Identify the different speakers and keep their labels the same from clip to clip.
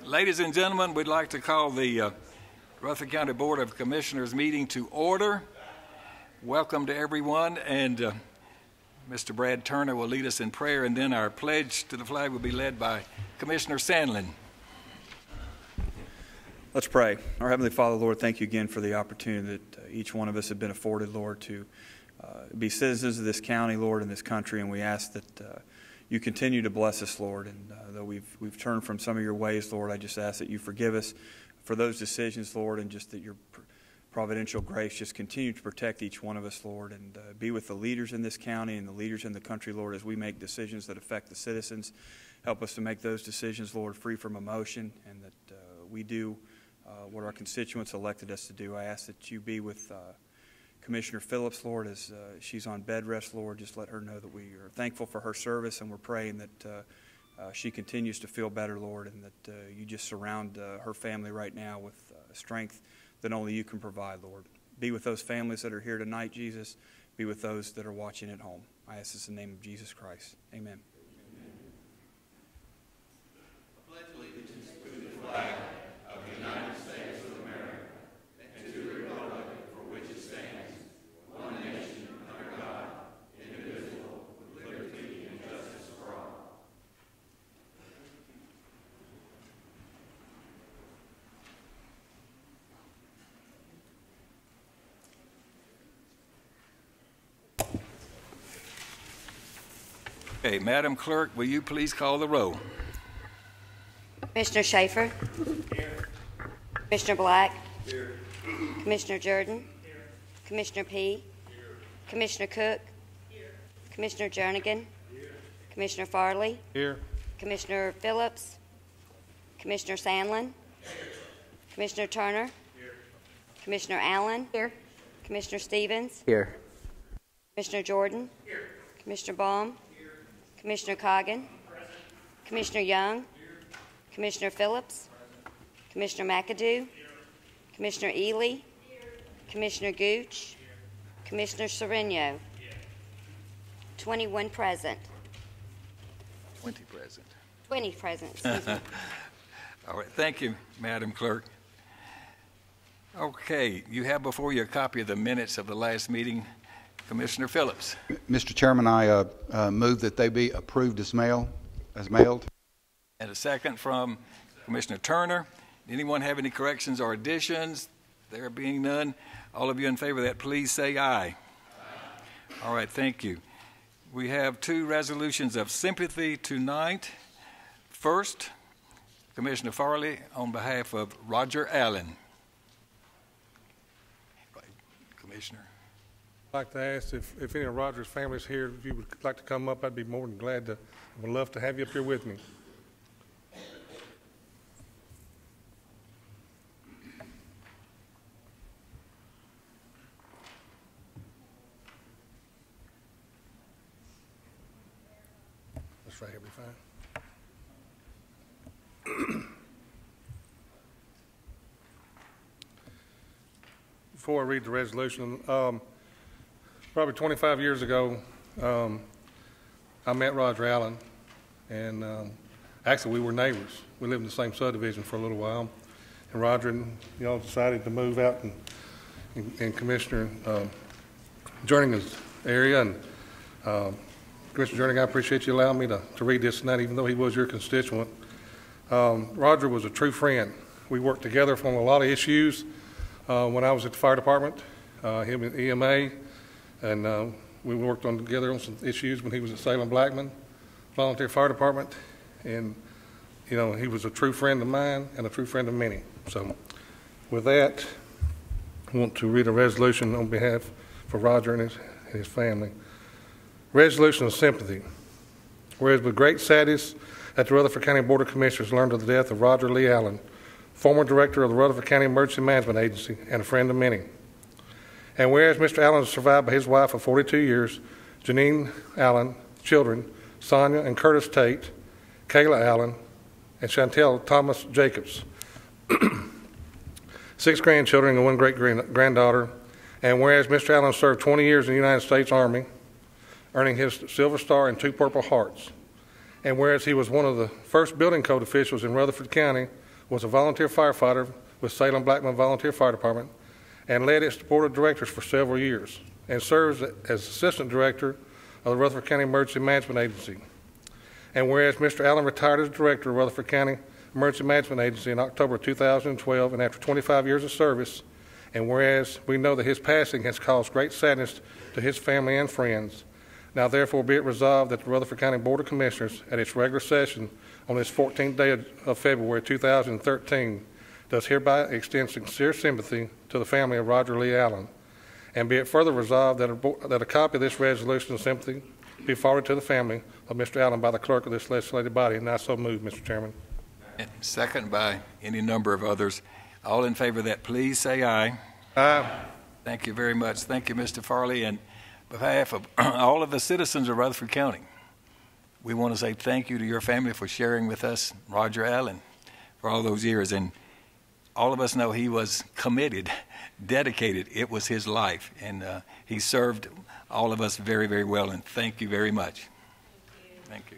Speaker 1: Ladies and gentlemen, we'd like to call the Rutherford County Board of Commissioners meeting to order. Welcome to everyone, and Mr. Brad Turner will lead us in prayer, and then our pledge to the flag will be led by Commissioner Sandlin.
Speaker 2: Let's pray. Our Heavenly Father, Lord, thank you again for the opportunity that each one of us have been afforded, Lord, to be citizens of this county, Lord, and this country, and we ask that you continue to bless us, Lord, and though we've turned from some of your ways, Lord, I just ask that you forgive us for those decisions, Lord, and just that your providential grace just continue to protect each one of us, Lord, and be with the leaders in this county and the leaders in the country, Lord, as we make decisions that affect the citizens. Help us to make those decisions, Lord, free from emotion, and that we do what our constituents elected us to do. I ask that you be with Commissioner Phillips, Lord, as she's on bed rest, Lord. Just let her know that we are thankful for her service, and we're praying that she continues to feel better, Lord, and that you just surround her family right now with strength that only you can provide, Lord. Be with those families that are here tonight, Jesus. Be with those that are watching at home. I ask this in the name of Jesus Christ. Amen.
Speaker 3: I pledge allegiance to the flag of the United States of America and to the republic for which it stands, one nation under God, indivisible, with liberty and justice for all.
Speaker 1: Okay, Madam Clerk, will you please call the roll?
Speaker 4: Commissioner Schaefer. Here. Commissioner Black. Here. Commissioner Jordan. Here. Commissioner P. Here. Commissioner Cook. Here. Commissioner Jernigan. Here. Commissioner Farley.
Speaker 5: Here.
Speaker 4: Commissioner Phillips. Commissioner Sandlin. Here. Commissioner Turner. Here. Commissioner Allen. Here. Commissioner Stevens.
Speaker 5: Here.
Speaker 4: Commissioner Jordan. Here. Commissioner Baum. Here. Commissioner Coggin. Present. Commissioner Young. Here. Commissioner Phillips. Present. Commissioner McAdoo. Here. Commissioner Ely. Here. Commissioner Gooch. Here. Commissioner Sereno. Here. 21 present.
Speaker 1: 20 present.
Speaker 4: 20 present, excuse me.
Speaker 1: All right, thank you, Madam Clerk. Okay, you have before you a copy of the minutes of the last meeting. Commissioner Phillips.
Speaker 6: Mr. Chairman, I move that they be approved as mailed.
Speaker 1: And a second from Commissioner Turner. Anyone have any corrections or additions? There being none, all of you in favor of that, please say aye. Aye. All right, thank you. We have two resolutions of sympathy tonight. First, Commissioner Farley on behalf of Roger Allen. Commissioner.
Speaker 5: I'd like to ask if any of Roger's families here, if you would like to come up, I'd be more than glad to. I would love to have you up here with me. That's right here, be fine. Before I read the resolution, probably 25 years ago, I met Roger Allen, and actually we were neighbors. We lived in the same subdivision for a little while, and Roger and y'all decided to move out in Commissioner Jernigan's area. And Commissioner Jernigan, I appreciate you allowing me to read this tonight, even though he was your constituent. Roger was a true friend. We worked together on a lot of issues when I was at the fire department, him at EMA. And we worked together on some issues when he was at Salem Blackman Volunteer Fire Department. And, you know, he was a true friend of mine and a true friend of many. So with that, I want to read a resolution on behalf for Roger and his family. Resolution of sympathy. Whereas with great sadness that the Rutherford County Board of Commissioners learned of the death of Roger Lee Allen, former director of the Rutherford County Emergency Management Agency and a friend of many. And whereas Mr. Allen is survived by his wife of 42 years, Janine Allen, children, Sonia and Curtis Tate, Kayla Allen, and Chantel Thomas Jacobs, 6 grandchildren and 1 great-granddaughter. And whereas Mr. Allen served 20 years in the United States Army, earning his Silver Star and 2 Purple Hearts. And whereas he was one of the first building code officials in Rutherford County, was a volunteer firefighter with Salem Blackman Volunteer Fire Department, and led its board of directors for several years, and serves as assistant director of the Rutherford County Emergency Management Agency. And whereas Mr. Allen retired as director of Rutherford County Emergency Management Agency in October 2012, and after 25 years of service, and whereas we know that his passing has caused great sadness to his family and friends, now therefore be it resolved that the Rutherford County Board of Commissioners at its regular session on this 14th day of February 2013 does hereby extend sincere sympathy to the family of Roger Lee Allen, and be it further resolved that a copy of this resolution of sympathy be forwarded to the family of Mr. Allen by the clerk of this legislative body, and I so move, Mr. Chairman.
Speaker 1: And second by any number of others. All in favor of that, please say aye.
Speaker 5: Aye.
Speaker 1: Thank you very much. Thank you, Mr. Farley. And on behalf of all of the citizens of Rutherford County, we want to say thank you to your family for sharing with us Roger Allen for all those years. And all of us know he was committed, dedicated. It was his life. And he served all of us very, very well. And thank you very much. Thank you.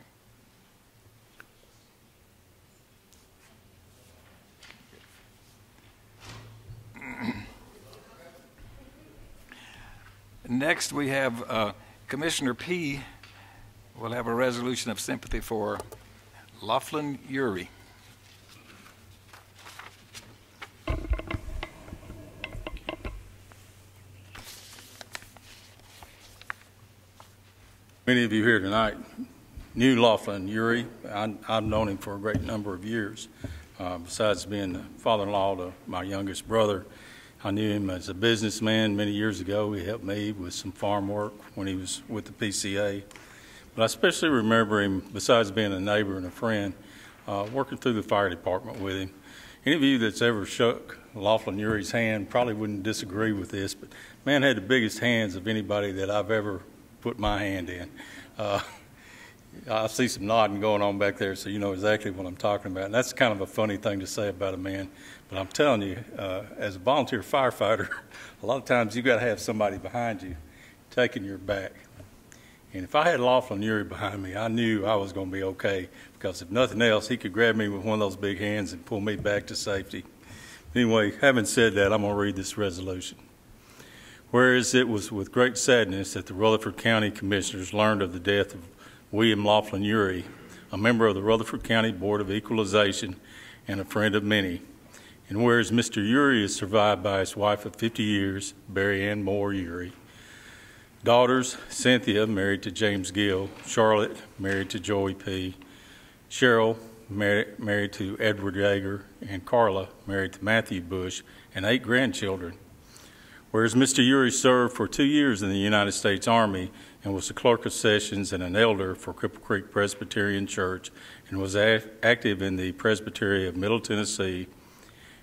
Speaker 1: Next, we have Commissioner P. will have a resolution of sympathy for Laughlin Uri.
Speaker 7: Many of you here tonight knew Laughlin Uri. I've known him for a great number of years. Besides being the father-in-law to my youngest brother, I knew him as a businessman many years ago. He helped me with some farm work when he was with the PCA. But I especially remember him, besides being a neighbor and a friend, working through the fire department with him. Any of you that's ever shook Laughlin Uri's hand probably wouldn't disagree with this, but man had the biggest hands of anybody that I've ever put my hand in. I see some nodding going on back there, so you know exactly what I'm talking about. And that's kind of a funny thing to say about a man. But I'm telling you, as a volunteer firefighter, a lot of times you've got to have somebody behind you taking your back. And if I had Laughlin Uri behind me, I knew I was going to be okay, because if nothing else, he could grab me with one of those big hands and pull me back to safety. Anyway, having said that, I'm going to read this resolution. Whereas it was with great sadness that the Rutherford County Commissioners learned of the death of William Laughlin Uri, a member of the Rutherford County Board of Equalization and a friend of many. And whereas Mr. Uri is survived by his wife of 50 years, Barry Ann Moore Uri, daughters, Cynthia, married to James Gill, Charlotte, married to Joey P., Cheryl, married to Edward Yeager, and Carla, married to Matthew Bush, and 8 grandchildren. Whereas Mr. Uri served for 2 years in the United States Army and was the clerk of sessions and an elder for Cripple Creek Presbyterian Church, and was active in the Presbytery of Middle Tennessee,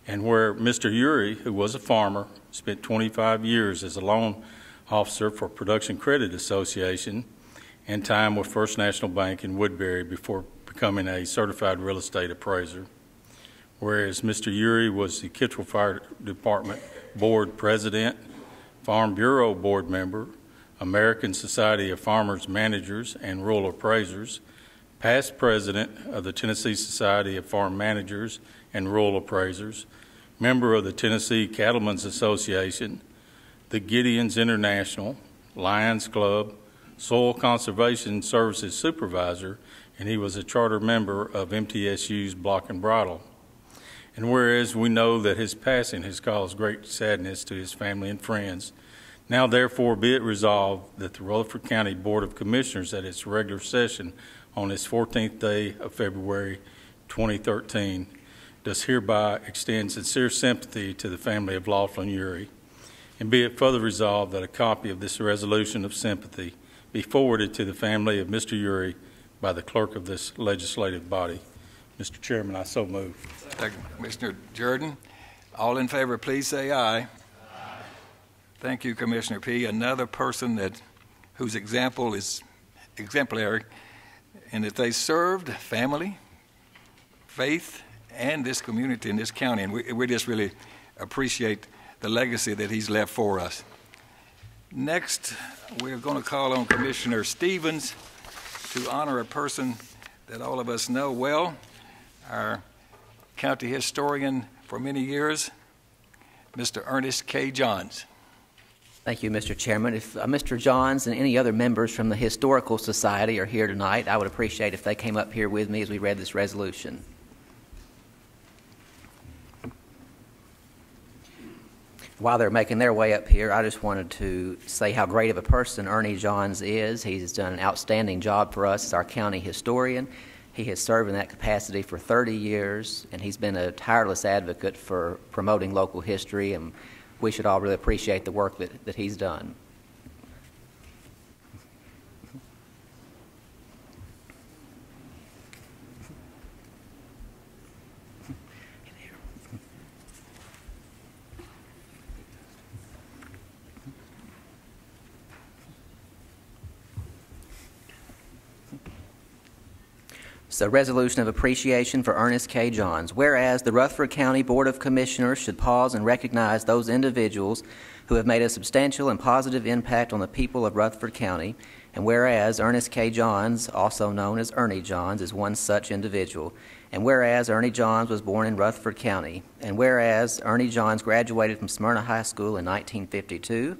Speaker 7: and where Mr. Uri, who was a farmer, spent 25 years as a loan officer for Production Credit Association and time with First National Bank in Woodbury before becoming a certified real estate appraiser. Whereas Mr. Uri was the Kittrell Fire Department Board President, Farm Bureau Board Member, American Society of Farmers Managers and Rural Appraisers, past President of the Tennessee Society of Farm Managers and Rural Appraisers, member of the Tennessee Cattlemen's Association, the Gideons International, Lions Club, Soil Conservation Services Supervisor, and he was a charter member of MTSU's Block and Bridle. And whereas we know that his passing has caused great sadness to his family and friends, now therefore be it resolved that the Rutherford County Board of Commissioners at its regular session on this 14th day of February 2013 does hereby extend sincere sympathy to the family of Laughlin Uri, and be it further resolved that a copy of this resolution of sympathy be forwarded to the family of Mr. Uri by the clerk of this legislative body. Mr. Chairman, I so move.
Speaker 1: Thank you, Commissioner Jordan. All in favor, please say aye. Aye. Thank you, Commissioner P. Another person whose example is exemplary in that they served family, faith, and this community in this county, and we just really appreciate the legacy that he's left for us. Next, we're going to call on Commissioner Stevens to honor a person that all of us know well, our county historian for many years, Mr. Ernest K. Johns.
Speaker 8: Thank you, Mr. Chairman. If Mr. Johns and any other members from the Historical Society are here tonight, I would appreciate if they came up here with me as we read this resolution. While they're making their way up here, I just wanted to say how great of a person Ernie Johns is. He's done an outstanding job for us as our county historian. He has served in that capacity for 30 years, and he's been a tireless advocate for promoting local history, and we should all really appreciate the work that he's done. So, resolution of appreciation for Ernest K. Johns. Whereas the Rutherford County Board of Commissioners should pause and recognize those individuals who have made a substantial and positive impact on the people of Rutherford County, and whereas Ernest K. Johns, also known as Ernie Johns, is one such individual, and whereas Ernie Johns was born in Rutherford County, and whereas Ernie Johns graduated from Smyrna High School in 1952,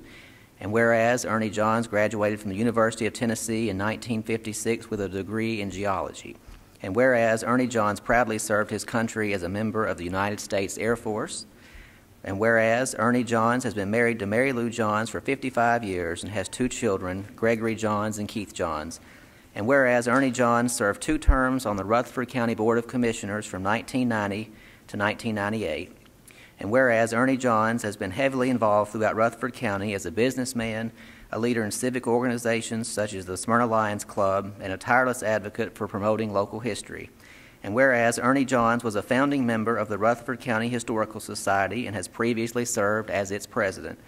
Speaker 8: and whereas Ernie Johns graduated from the University of Tennessee in 1956 with a degree in geology, and whereas Ernie Johns proudly served his country as a member of the United States Air Force, and whereas Ernie Johns has been married to Mary Lou Johns for 55 years and has 2 children, Gregory Johns and Keith Johns, and whereas Ernie Johns served 2 terms on the Rutherford County Board of Commissioners from 1990 to 1998, and whereas Ernie Johns has been heavily involved throughout Rutherford County as a businessman, a leader in civic organizations such as the Smyrna Lions Club, and a tireless advocate for promoting local history. And whereas Ernie Johns was a founding member of the Rutherford County Historical Society and has previously served as its president.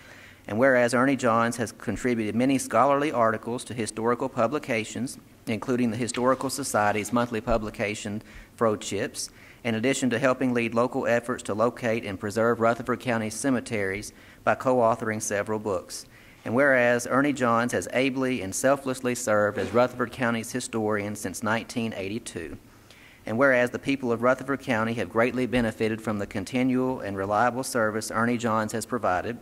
Speaker 8: And whereas Ernie Johns has contributed many scholarly articles to historical publications, including the Historical Society's monthly publication, Frochips, in addition to helping lead local efforts to locate and preserve Rutherford County cemeteries by co-authoring several books. And whereas Ernie Johns has ably and selflessly served as Rutherford County's historian since 1982. And whereas the people of Rutherford County have greatly benefited from the continual and reliable service Ernie Johns has provided,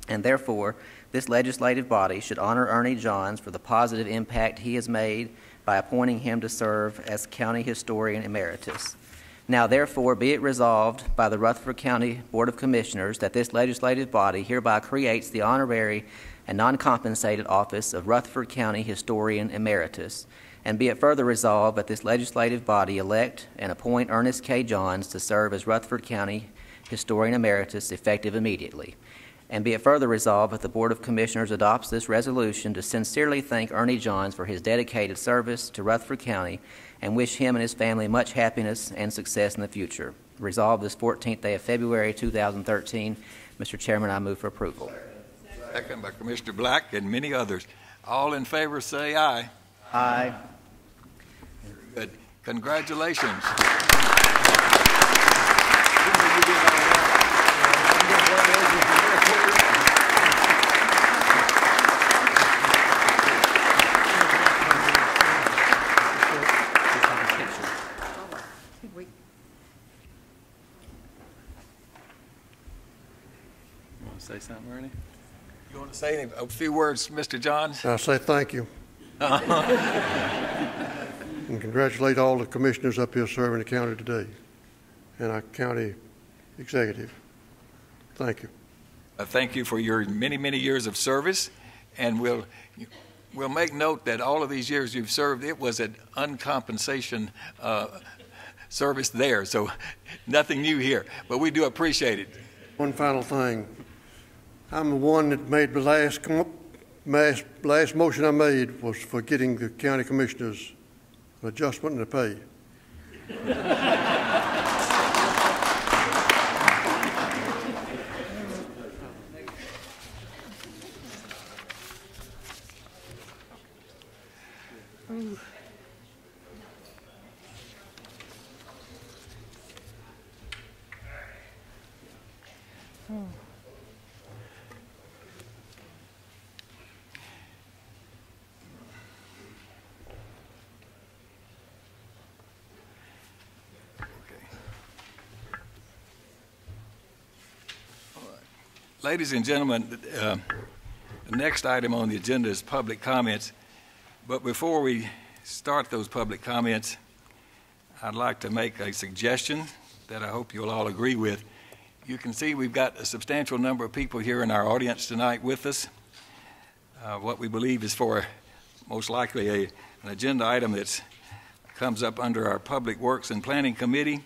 Speaker 8: and therefore this legislative body should honor Ernie Johns for the positive impact he has made by appointing him to serve as County Historian Emeritus. Now, therefore, be it resolved by the Rutherford County Board of Commissioners that this legislative body hereby creates the honorary and non-compensated office of Rutherford County Historian Emeritus, and be it further resolved that this legislative body elect and appoint Ernest K. Johns to serve as Rutherford County Historian Emeritus effective immediately. And be it further resolved that the Board of Commissioners adopts this resolution to sincerely thank Ernie Johns for his dedicated service to Rutherford County and wish him and his family much happiness and success in the future. Resolved this 14th day of February 2013. Mr. Chairman, I move for approval.
Speaker 1: Second by Commissioner Black and many others. All in favor say aye.
Speaker 8: Aye.
Speaker 1: Good. Congratulations.
Speaker 7: You want to say something, Ernie?
Speaker 1: You want to say a few words, Mr. Johns?
Speaker 9: I say thank you. And congratulate all the commissioners up here serving the county today and our county executive. Thank you.
Speaker 1: Thank you for your many, many years of service, and we'll make note that all of these years you've served, it was an uncompensation service there, so nothing new here, but we do appreciate it.
Speaker 9: One final thing. I'm the one that made the last motion I made was for getting the county commissioners an adjustment in the pay.
Speaker 1: Ladies and gentlemen, the next item on the agenda is public comments. But before we start those public comments, I'd like to make a suggestion that I hope you'll all agree with. You can see we've got a substantial number of people here in our audience tonight with us. What we believe is for most likely an agenda item that comes up under our Public Works and Planning Committee.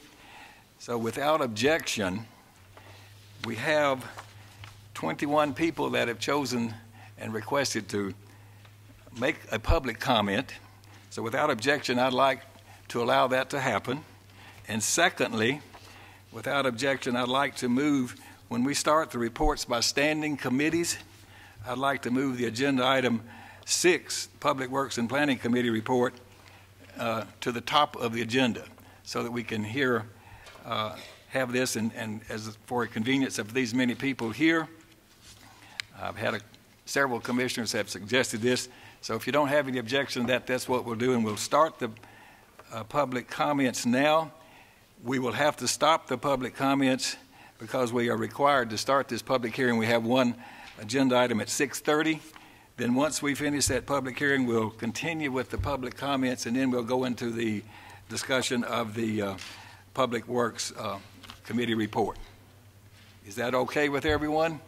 Speaker 1: So without objection, we have 21 people that have chosen and requested to make a public comment. So without objection, I'd like to allow that to happen. And secondly, without objection, I'd like to move, when we start the reports by standing committees, I'd like to move the agenda item 6, Public Works and Planning Committee report, to the top of the agenda so that we can have this, and as for a convenience of these many people here, I've had several commissioners have suggested this. So if you don't have any objection to that, that's what we'll do, and we'll start the public comments now. We will have to stop the public comments because we are required to start this public hearing. We have one agenda item at 6:30. Then once we finish that public hearing, we'll continue with the public comments, and then we'll go into the discussion of the Public Works Committee report. Is that okay with everyone?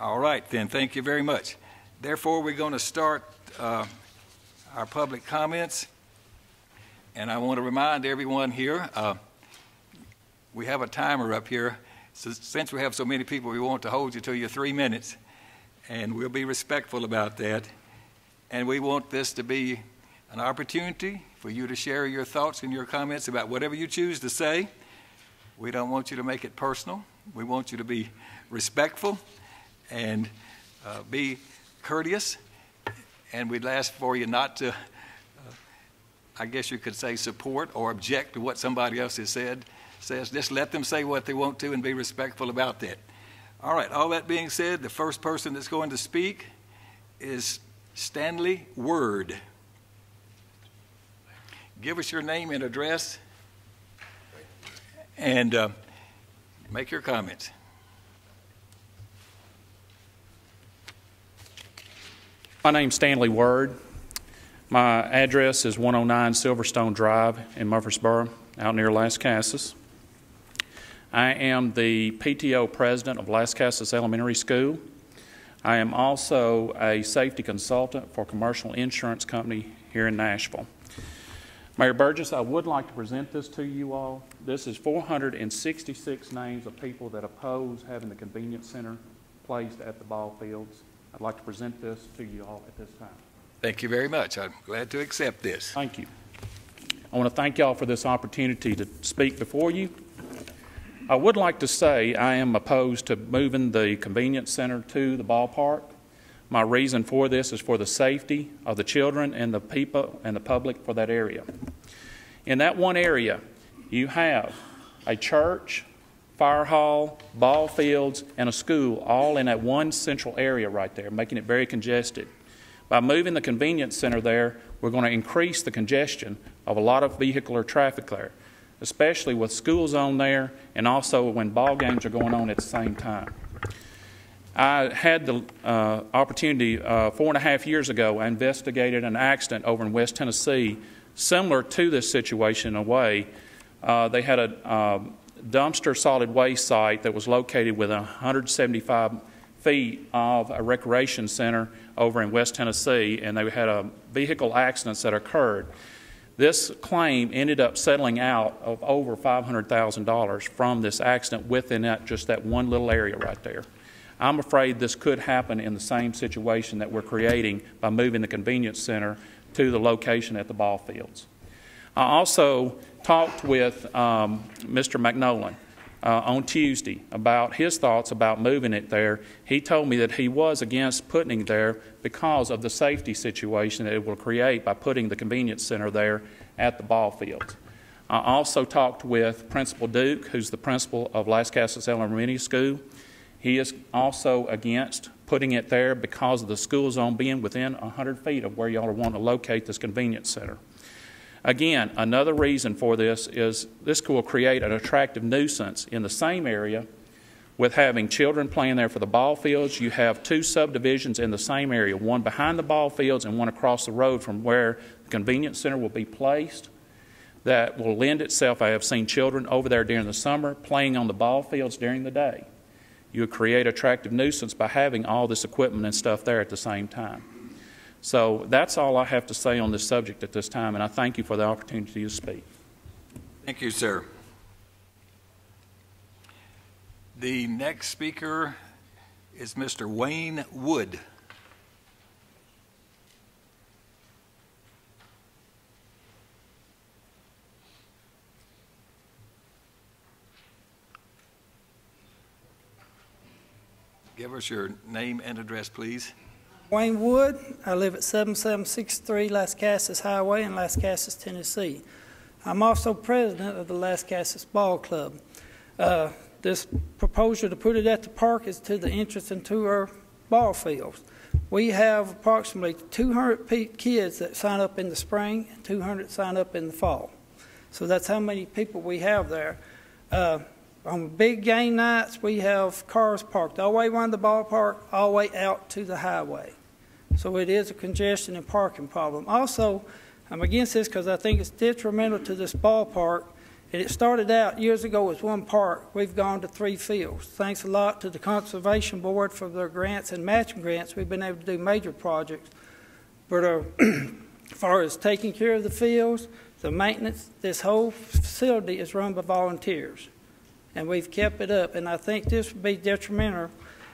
Speaker 1: All right, then. Thank you very much. Therefore, we're going to start our public comments. And I want to remind everyone here, we have a timer up here. So since we have so many people, we want to hold you to your 3 minutes. And we'll be respectful about that. And we want this to be an opportunity for you to share your thoughts and your comments about whatever you choose to say. We don't want you to make it personal. We want you to be respectful and be courteous. And we'd ask for you not to, I guess you could say, support or object to what somebody else has said. Just let them say what they want to and be respectful about that. All right, all that being said, the first person that's going to speak is Stanley Word. Give us your name and address and make your comments.
Speaker 10: My name's Stanley Word. My address is 109 Silverstone Drive in Murfreesboro, out near Las Casas. I am the PTO president of Las Casas Elementary School. I am also a safety consultant for a commercial insurance company here in Nashville. Mayor Burgess, I would like to present this to you all. This is 466 names of people that oppose having the convenience center placed at the ball fields. I'd like to present this to you all at this time.
Speaker 1: Thank you very much. I'm glad to accept this.
Speaker 10: Thank you. I want to thank y'all for this opportunity to speak before you. I would like to say I am opposed to moving the convenience center to the ballpark. My reason for this is for the safety of the children and the people and the public for that area. In that one area, you have a church, fire hall, ball fields, and a school all in that one central area right there, making it very congested. By moving the convenience center there, we're going to increase the congestion of a lot of vehicular traffic there, especially with school zone there and also when ball games are going on at the same time. I had the opportunity 4.5 years ago. I investigated an accident over in West Tennessee similar to this situation in a way. They had a dumpster solid waste site that was located within 175 feet of a recreation center over in West Tennessee, and they had a vehicle accidents that occurred. This claim ended up settling out of over $500,000 from this accident within just that one little area right there. I'm afraid this could happen in the same situation that we're creating by moving the convenience center to the location at the ball fields. I also talked with Mr. McNolan on Tuesday about his thoughts about moving it there. He told me that he was against putting it there because of the safety situation that it will create by putting the convenience center there at the ball fields. I also talked with Principal Duke, who's the principal of Las Casas Elementary School. He is also against putting it there because of the school zone being within 100 feet of where y'all want to locate this convenience center. Again, another reason for this is this will create an attractive nuisance in the same area with having children playing there for the ball fields. You have two subdivisions in the same area, one behind the ball fields and one across the road from where the convenience center will be placed. That will lend itself. I have seen children over there during the summer playing on the ball fields during the day. You would create attractive nuisance by having all this equipment and stuff there at the same time. So that's all I have to say on this subject at this time, and I thank you for the opportunity to speak.
Speaker 1: Thank you, sir. The next speaker is Mr. Wayne Wood. Give us your name and address, please.
Speaker 11: Wayne Wood. I live at 7763 Lascassas Highway in Lascassas, Tennessee. I'm also president of the Lascassas Ball Club. This proposal to put it at the park is to the entrance into our ball fields. We have approximately 200 kids that sign up in the spring and 200 sign up in the fall. So that's how many people we have there. On big game nights, we have cars parked all the way around the ballpark, all the way out to the highway. So it is a congestion and parking problem. Also, I'm against this because I think it's detrimental to this ballpark. And it started out years ago as one park. We've gone to 3 fields. Thanks a lot to the Conservation Board for their grants and matching grants. We've been able to do major projects. But as far as taking care of the fields, the maintenance, this whole facility is run by volunteers. And we've kept it up, and I think this would be detrimental.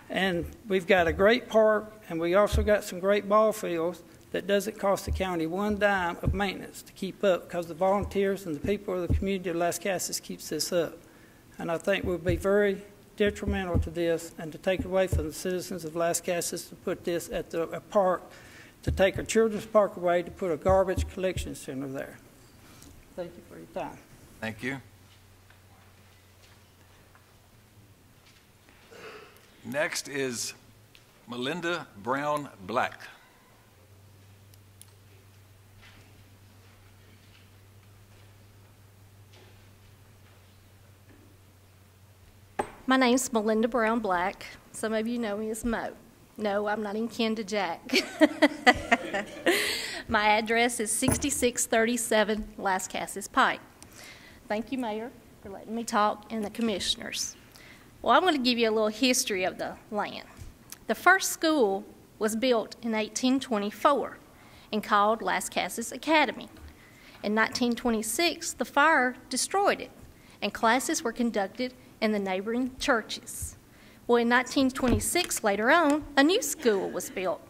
Speaker 11: And we've got a great park, and we also got some great ball fields that doesn't cost the county one dime of maintenance to keep up because the volunteers and the people of the community of Lascassas keeps this up. And I think we'll be very detrimental to this and to take it away from the citizens of Lascassas to put this at the park, to take a children's park away to put a garbage collection center there. Thank you for your time.
Speaker 1: Thank you. Next is Melinda Brown Black.
Speaker 12: My name's Melinda Brown Black. Some of you know me as Mo. No, I'm not in kin to Jack. My address is 6637 Lascassas Pike. Thank you, Mayor, for letting me talk, and the commissioners. Well, I'm going to give you a little history of the land. The first school was built in 1824 and called Lascassas Academy. In 1926, the fire destroyed it, and classes were conducted in the neighboring churches. Well, in 1926, later on, a new school was built,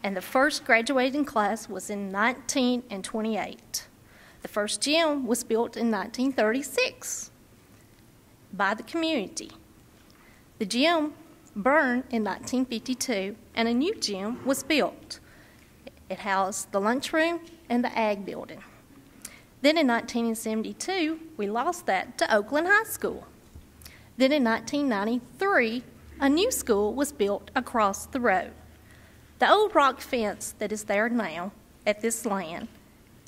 Speaker 12: and the first graduating class was in 1928. The first gym was built in 1936 by the community. The gym burned in 1952, and a new gym was built. It housed the lunchroom and the ag building. Then in 1972, we lost that to Oakland High School. Then in 1993, a new school was built across the road. The old rock fence that is there now at this land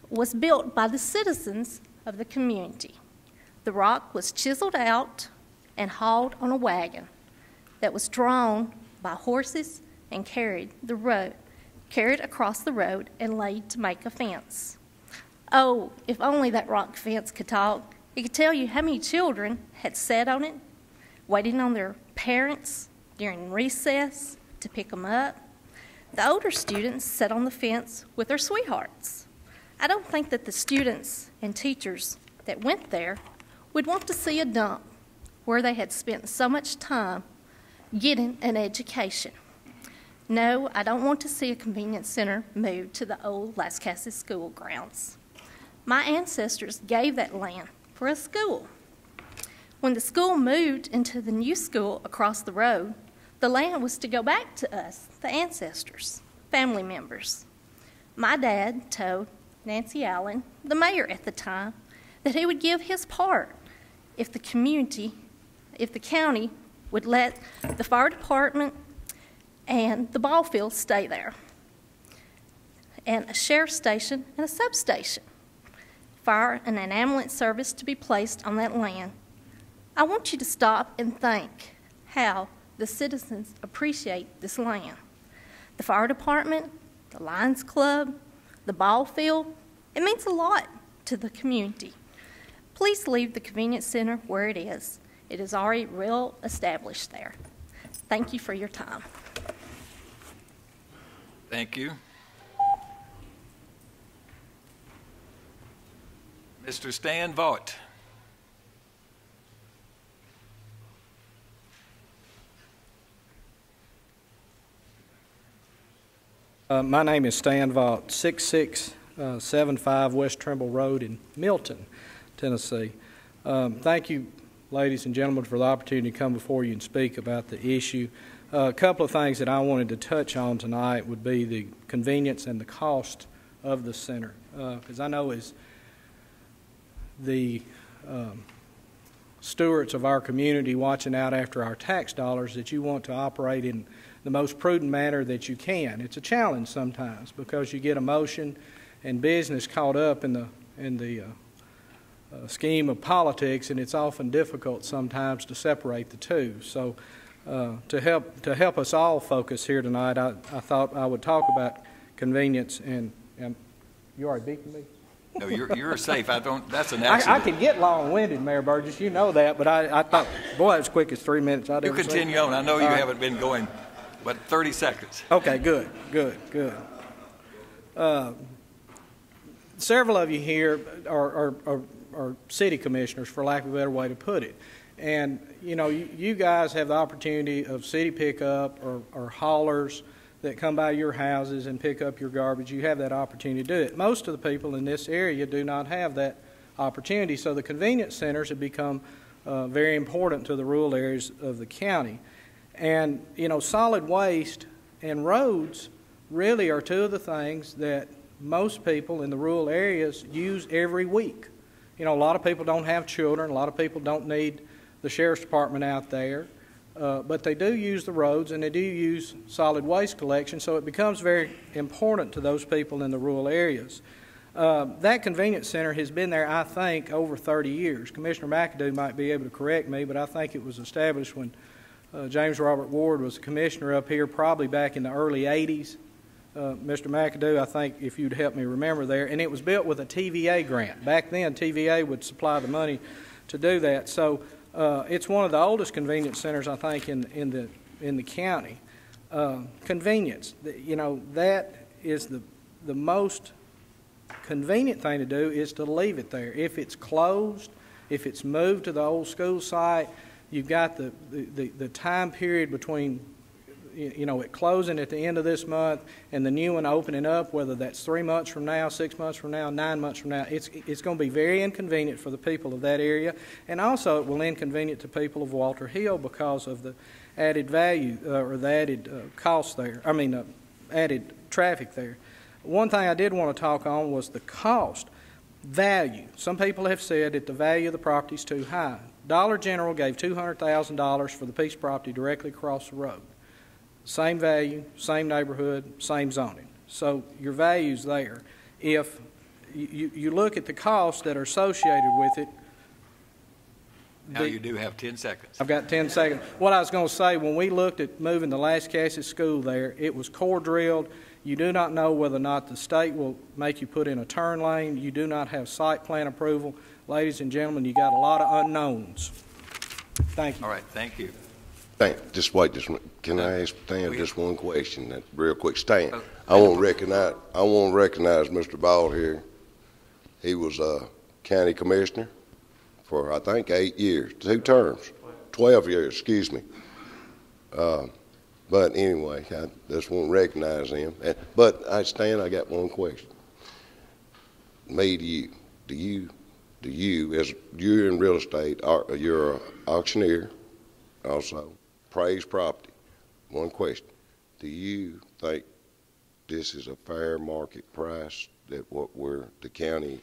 Speaker 12: was built by the citizens of the community. The rock was chiseled out and hauled on a wagon that was drawn by horses and carried across the road and laid to make a fence. Oh, if only that rock fence could talk. It could tell you how many children had sat on it, waiting on their parents during recess to pick them up. The older students sat on the fence with their sweethearts. I don't think that the students and teachers that went there would want to see a dump where they had spent so much time getting an education. No, I don't want to see a convenience center moved to the old Lascassas school grounds. My ancestors gave that land for a school. When the school moved into the new school across the road, the land was to go back to us, the ancestors, family members. My dad told Nancy Allen, the mayor at the time, that he would give his part if the county would let the fire department and the ball field stay there, and a sheriff's station and a substation, fire and an ambulance service to be placed on that land. I want you to stop and think how the citizens appreciate this land. The fire department, the Lions Club, the ball field, it means a lot to the community. Please leave the convenience center where it is. It is already well established there. Thank you for your time.
Speaker 1: Thank you. Mr. Stan Vaught.
Speaker 13: My name is Stan Vaught, 6675 West Trimble Road in Milton, Tennessee. Thank you, ladies and gentlemen, for the opportunity to come before you and speak about the issue. A couple of things that I wanted to touch on tonight would be the convenience and the cost of the center, because I know as the stewards of our community watching out after our tax dollars that you want to operate in the most prudent manner that you can. It's a challenge sometimes because you get emotion and business caught up in the scheme of politics, and it's often difficult sometimes to separate the two. So to help us all focus here tonight, I thought I would talk about convenience and you already beating me?
Speaker 1: No, you're safe. That's an accident.
Speaker 13: I can get long-winded, Mayor Burgess. You know that, but I thought, boy, that was quick as 3 minutes.
Speaker 1: You continue on. I know you haven't been going, but 30 seconds.
Speaker 13: Okay, good. Several of you here are city commissioners, for lack of a better way to put it. And, you know, you guys have the opportunity of city pickup or haulers that come by your houses and pick up your garbage. You have that opportunity to do it. Most of the people in this area do not have that opportunity, so the convenience centers have become very important to the rural areas of the county. And, you know, solid waste and roads really are two of the things that most people in the rural areas use every week. You know, a lot of people don't have children. A lot of people don't need the sheriff's department out there. But they do use the roads and they do use solid waste collection, so it becomes very important to those people in the rural areas. That convenience center has been there, I think, over 30 years. Commissioner McAdoo might be able to correct me, but I think it was established when James Robert Ward was a commissioner up here, probably back in the early 80s. Mr. McAdoo, I think, if you'd help me remember there, and it was built with a TVA grant. Back then, TVA would supply the money to do that. So it's one of the oldest convenience centers, I think, in the county. Convenience, you know, that is the most convenient thing to do is to leave it there. If it's closed, if it's moved to the old school site, you've got the time period between, you know, it closing at the end of this month and the new one opening up, whether that's 3 months from now, 6 months from now, 9 months from now. It's going to be very inconvenient for the people of that area, and also it will inconvenient to people of Walter Hill because of the added value or the added cost there. Added traffic there. One thing I did want to talk on was the cost. Value. Some people have said that the value of the property is too high. Dollar General gave $200,000 for the piece of property directly across the road. Same value, same neighborhood, same zoning. So your value's there. If you look at the costs that are associated with it.
Speaker 1: Now you do have 10 seconds.
Speaker 13: I've got 10 seconds. What I was going to say, when we looked at moving the Lascassas School there, it was core drilled. You do not know whether or not the state will make you put in a turn lane. You do not have site plan approval. Ladies and gentlemen, you got a lot of unknowns. Thank you.
Speaker 1: All right, thank you.
Speaker 14: Just wait. Can I ask Stan just one question? Real quick, Stan. I want to recognize Mr. Ball here. He was a county commissioner for I think 8 years, 2 terms, 12 years. Excuse me. But anyway, I just want to recognize him. But Stan, I got one question. Me to you. Do you, as you're in real estate, you're an auctioneer, also praise property. One question: do you think this is a fair market price that the county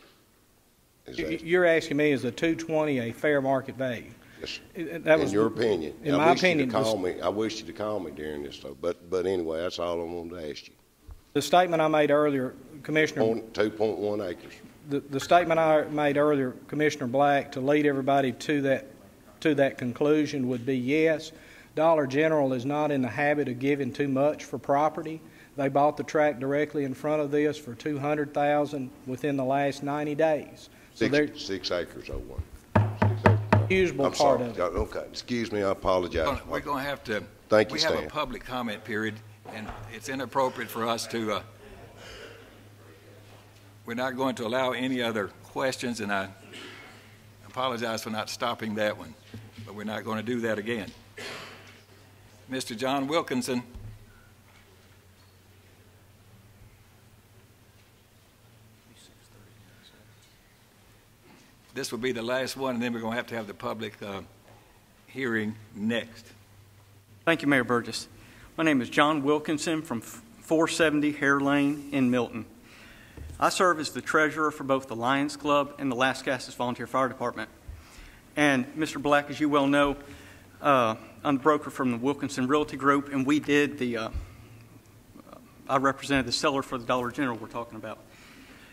Speaker 14: is asking?
Speaker 13: You're asking me, is the 220 a fair market value?
Speaker 14: Yes.
Speaker 13: That was
Speaker 14: in your opinion.
Speaker 13: In my opinion,
Speaker 14: I wish you to call me during this, though. But anyway, that's all I wanted to ask you.
Speaker 13: The statement I made earlier, Commissioner.
Speaker 14: 2.1 acres.
Speaker 13: The statement I made earlier, Commissioner Black, to lead everybody to that conclusion would be yes. Dollar General is not in the habit of giving too much for property. They bought the tract directly in front of this for $200,000 within the last 90 days. So
Speaker 14: 6 acres, oh, one. 6 acres.
Speaker 13: Usable
Speaker 14: I'm
Speaker 13: part
Speaker 14: sorry.
Speaker 13: of it.
Speaker 14: Okay, excuse me, I apologize.
Speaker 1: We're going to have to.
Speaker 14: Thank you,
Speaker 1: We
Speaker 14: Stan.
Speaker 1: have a public comment period, and it's inappropriate for us to. We're not going to allow any other questions, and I apologize for not stopping that one, but we're not going to do that again. Mr. John Wilkinson. This will be the last one, and then we're going to have the public hearing next.
Speaker 15: Thank you, Mayor Burgess. My name is John Wilkinson from 470 Hare Lane in Milton. I serve as the treasurer for both the Lions Club and the Lascassas Volunteer Fire Department. And Mr. Black, as you well know, I'm the broker from the Wilkinson Realty Group, and we did I represented the seller for the Dollar General we're talking about.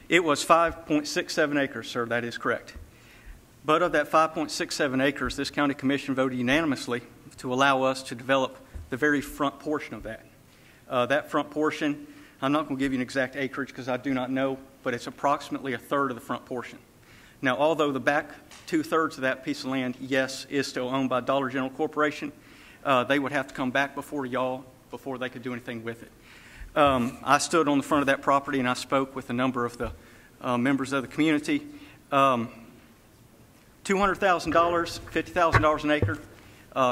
Speaker 15: It was 5.67 acres, sir, that is correct. But of that 5.67 acres, this county commission voted unanimously to allow us to develop the very front portion of that. That front portion, I'm not going to give you an exact acreage because I do not know, but it's approximately a third of the front portion. Now, although the back 2/3 of that piece of land, yes, is still owned by Dollar General Corporation, they would have to come back before y'all before they could do anything with it. I stood on the front of that property and I spoke with a number of the members of the community. $200,000, $50,000 an acre,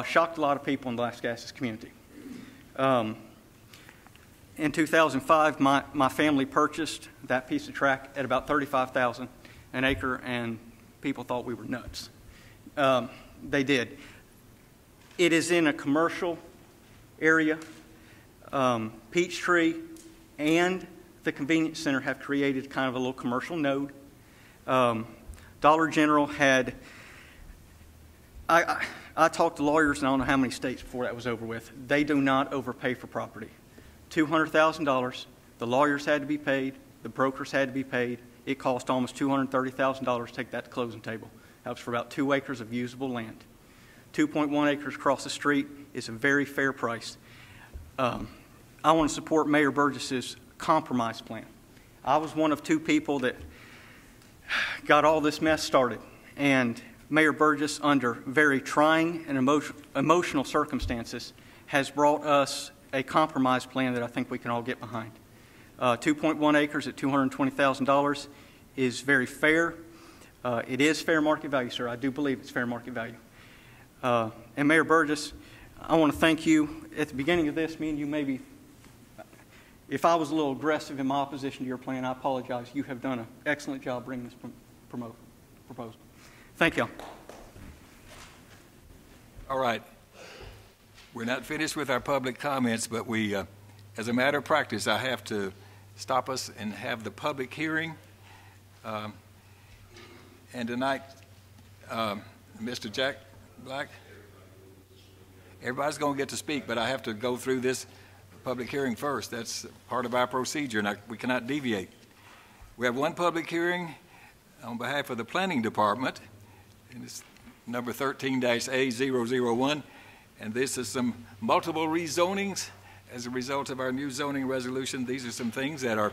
Speaker 15: shocked a lot of people in the Lascassas community. In 2005, my family purchased that piece of tract at about $35,000 an acre, and people thought we were nuts. They did. It is in a commercial area. Peachtree and the convenience center have created kind of a little commercial node. Dollar General had, I talked to lawyers in I don't know how many states before that was over with. They do not overpay for property. $200,000, the lawyers had to be paid, the brokers had to be paid. It cost almost $230,000 to take that to closing table. That was for about 2 acres of usable land. 2.1 acres across the street is a very fair price. I want to support Mayor Burgess's compromise plan. I was one of 2 people that got all this mess started, and Mayor Burgess, under very trying and emotional circumstances, has brought us a compromise plan that I think we can all get behind. 2.1 acres at $220,000 is very fair. It is fair market value, sir. I do believe it's fair market value. And Mayor Burgess, I want to thank you. At the beginning of this, me and you maybe, if I was a little aggressive in my opposition to your plan, I apologize. You have done an excellent job bringing this proposal. Thank you.
Speaker 1: All right. We're not finished with our public comments, but we, as a matter of practice, I have to stop us and have the public hearing. And tonight, Mr. Jack Black, everybody's going to get to speak, but I have to go through this public hearing first. That's part of our procedure, and we cannot deviate. We have one public hearing on behalf of the Planning Department, and it's number 13-A001, and this is some multiple rezonings as a result of our new zoning resolution. These are some things that are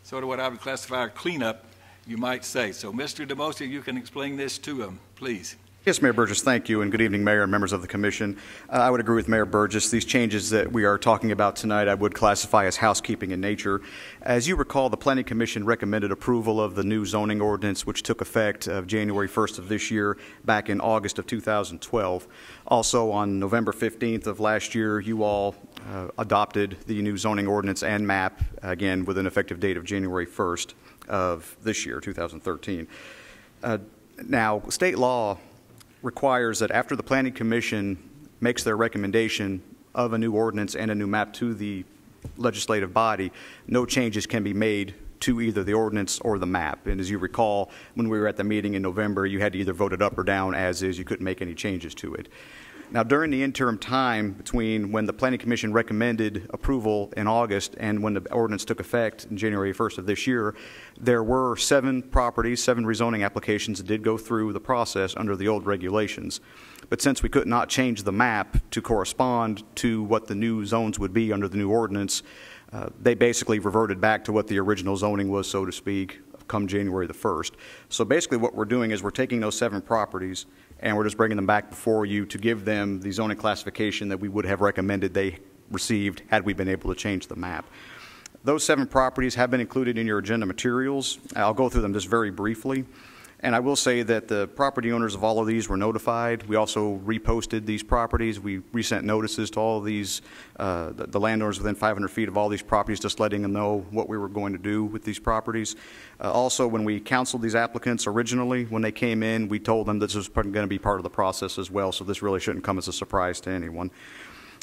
Speaker 1: sort of what I would classify a cleanup, you might say. So, Mr. DeMosia, you can explain this to them, please.
Speaker 16: Yes, Mayor Burgess, thank you, and good evening, Mayor and members of the Commission. I would agree with Mayor Burgess. These changes that we are talking about tonight I would classify as housekeeping in nature. As you recall, the Planning Commission recommended approval of the new zoning ordinance, which took effect January 1st of this year, back in August of 2012. Also, on November 15th of last year, you all adopted the new zoning ordinance and map, again, with an effective date of January 1st of this year, 2013. Now, state law requires that after the Planning Commission makes their recommendation of a new ordinance and a new map to the legislative body, no changes can be made to either the ordinance or the map. And as you recall, when we were at the meeting in November, you had to either vote it up or down as is. You couldn't make any changes to it. Now, during the interim time between when the Planning Commission recommended approval in August and when the ordinance took effect in January 1st of this year, there were 7 properties, 7 rezoning applications that did go through the process under the old regulations. But since we could not change the map to correspond to what the new zones would be under the new ordinance, they basically reverted back to what the original zoning was, so to speak, come January the 1st. So basically what we're doing is we're taking those 7 properties and we're just bringing them back before you to give them the zoning classification that we would have recommended they received had we been able to change the map. Those 7 properties have been included in your agenda materials. I'll go through them just very briefly. And I will say that the property owners of all of these were notified. We also reposted these properties. We resent notices to all of these, the landowners within 500 feet of all these properties, just letting them know what we were going to do with these properties. Also, when we counseled these applicants originally, when they came in, we told them this was going to be part of the process as well, so this really shouldn't come as a surprise to anyone.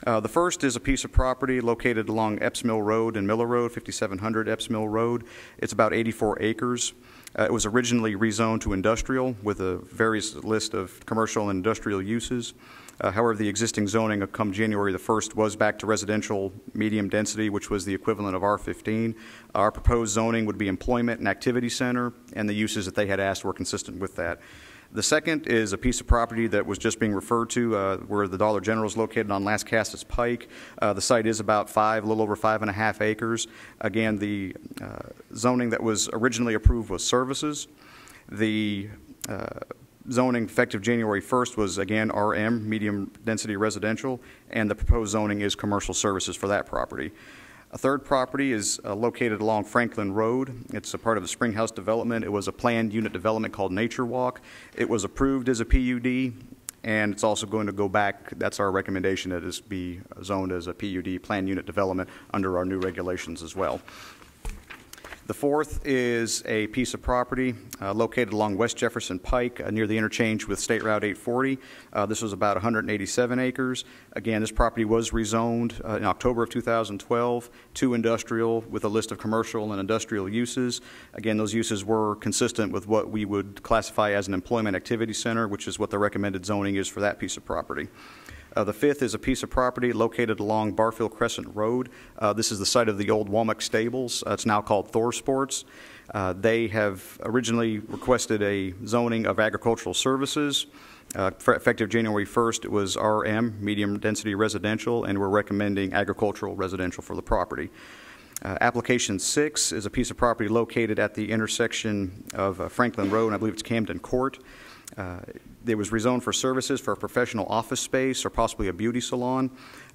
Speaker 16: The first is a piece of property located along Epps Mill Road and Miller Road, 5700 Epps Mill Road. It's about 84 acres. It was originally rezoned to industrial with a various list of commercial and industrial uses. However, the existing zoning come January the 1st was back to residential medium density, which was the equivalent of R15. Our proposed zoning would be employment and activity center, and the uses that they had asked were consistent with that. The second is a piece of property that was just being referred to where the Dollar General is located on Lascassas Pike. The site is about a little over 5.5 acres. Again, the zoning that was originally approved was services. The zoning effective January 1st was, again, RM, medium density residential, and the proposed zoning is commercial services for that property. A third property is located along Franklin Road. It's a part of the Springhouse development. It was a planned unit development called Nature Walk. It was approved as a PUD, and it's also going to go back. That's our recommendation, that it be zoned as a PUD, planned unit development, under our new regulations as well. The fourth is a piece of property located along West Jefferson Pike near the interchange with State Route 840. This was about 187 acres. Again, this property was rezoned in October of 2012 to industrial with a list of commercial and industrial uses. Again, those uses were consistent with what we would classify as an employment activity center, which is what the recommended zoning is for that piece of property. The fifth is a piece of property located along Barfield Crescent Road. This is the site of the old Womack Stables. It's now called Thor Sports. They have originally requested a zoning of agricultural services. Effective January 1st, it was RM, medium density residential, and we're recommending agricultural residential for the property. Application 6 is a piece of property located at the intersection of Franklin Road, and I believe it's Camden Court. It was rezoned for services for a professional office space or possibly a beauty salon.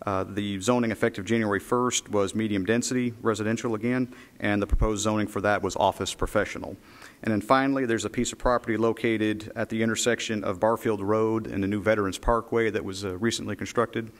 Speaker 16: The zoning effective January 1st was medium density residential again, and the proposed zoning for that was office professional. And then finally, there's a piece of property located at the intersection of Barfield Road and the new Veterans Parkway that was recently constructed.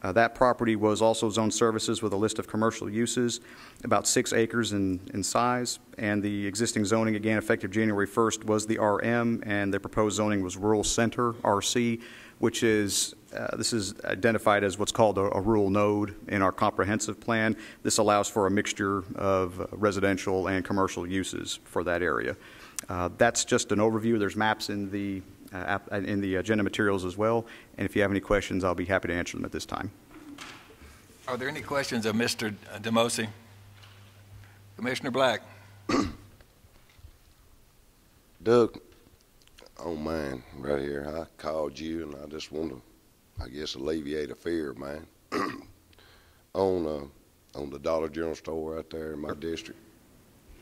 Speaker 16: That property was also zoned services with a list of commercial uses, about 6 acres in size, and the existing zoning, again, effective January 1st, was the RM, and the proposed zoning was Rural Center, RC, which is, this is identified as what's called a rural node in our comprehensive plan. This allows for a mixture of residential and commercial uses for that area. That's just an overview. There's maps in the agenda materials as well, and if you have any questions, I'll be happy to answer them at this time.
Speaker 1: Are there any questions of Mr. DeMosi? Commissioner Black.
Speaker 14: Doug, on mine right here, I called you and I just want to, I guess, alleviate a fear of mine. On the Dollar General store right there in my district,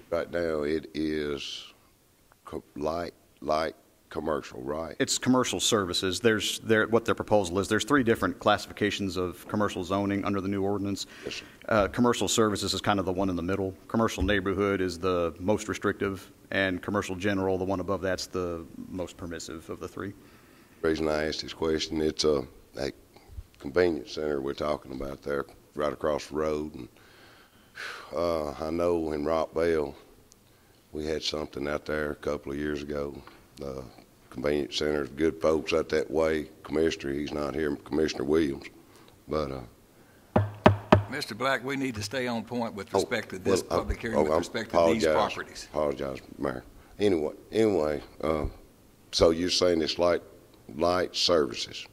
Speaker 14: right now it is light commercial, right?
Speaker 16: It's commercial services. What their proposal is. There's 3 different classifications of commercial zoning under the new ordinance.
Speaker 14: Yes,
Speaker 16: commercial services is kind of the one in the middle. Commercial neighborhood is the most restrictive, and commercial general, the one above that's the most permissive of the 3.
Speaker 14: The reason I asked this question, it's a convenience center we're talking about there, right across the road. And I know in Rockville we had something out there a couple of years ago. The convenience center, good folks out that way. Commissioner, he's not here, Commissioner Williams. But
Speaker 1: Mr. Black, we need to stay on point with respect to this public hearing with respect to these properties.
Speaker 14: Apologize, Mayor. Anyway, so you're saying it's like light services?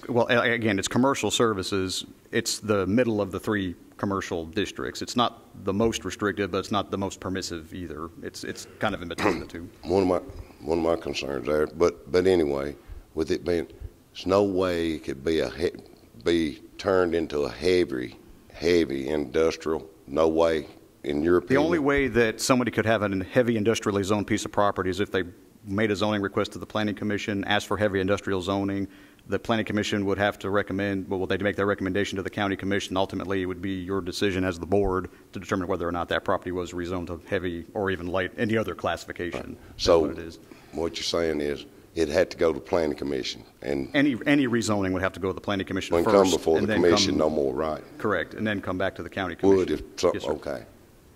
Speaker 16: Well, again, it's commercial services. It's the middle of the three commercial districts. It's not the most restrictive, but it's not the most permissive either. It's kind of in between the two.
Speaker 14: One of my concerns there, but anyway, with it being, there's no way it could be turned into a heavy industrial. No way, in your opinion.
Speaker 16: The only way that somebody could have a heavy industrially zoned piece of property is if they made a zoning request to the Planning Commission, asked for heavy industrial zoning. The Planning Commission would have to recommend, well, they'd make their recommendation to the County Commission. Ultimately, it would be your decision as the board to determine whether or not that property was rezoned to heavy or even light, any other classification. Right.
Speaker 14: So
Speaker 16: what it is.
Speaker 14: What you're saying is it had to go to the Planning Commission. And
Speaker 16: any rezoning would have to go to the Planning Commission
Speaker 14: first.
Speaker 16: Come
Speaker 14: before the Commission, no more, right?
Speaker 16: Correct, and then come back to the County Commission.
Speaker 14: Would if something,
Speaker 16: yes,
Speaker 14: okay.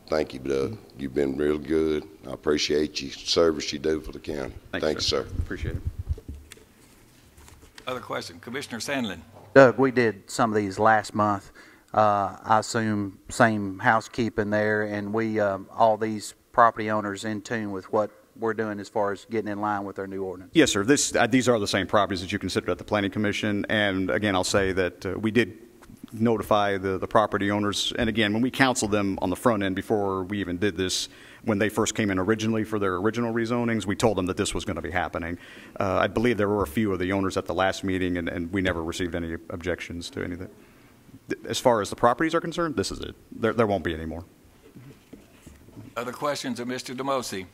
Speaker 14: Thank you, Doug. You've been real good. I appreciate your service you do for the county. Thank you, sir.
Speaker 16: Appreciate it.
Speaker 1: Other question, Commissioner Sandlin.
Speaker 17: Doug, we did some of these last month. I assume same housekeeping there, and we all these property owners in tune with what we're doing as far as getting in line with our new ordinance.
Speaker 16: Yes, sir. These are the same properties that you considered at the Planning Commission, and again, I'll say that we did notify the property owners, and again, when we counseled them on the front end before we even did this, when they first came in originally for their original rezonings, we told them that this was going to be happening. I believe there were a few of the owners at the last meeting, and we never received any objections to any of that. As far as the properties are concerned, this is it. There won't be any more.
Speaker 1: Other questions of Mr. Demosi?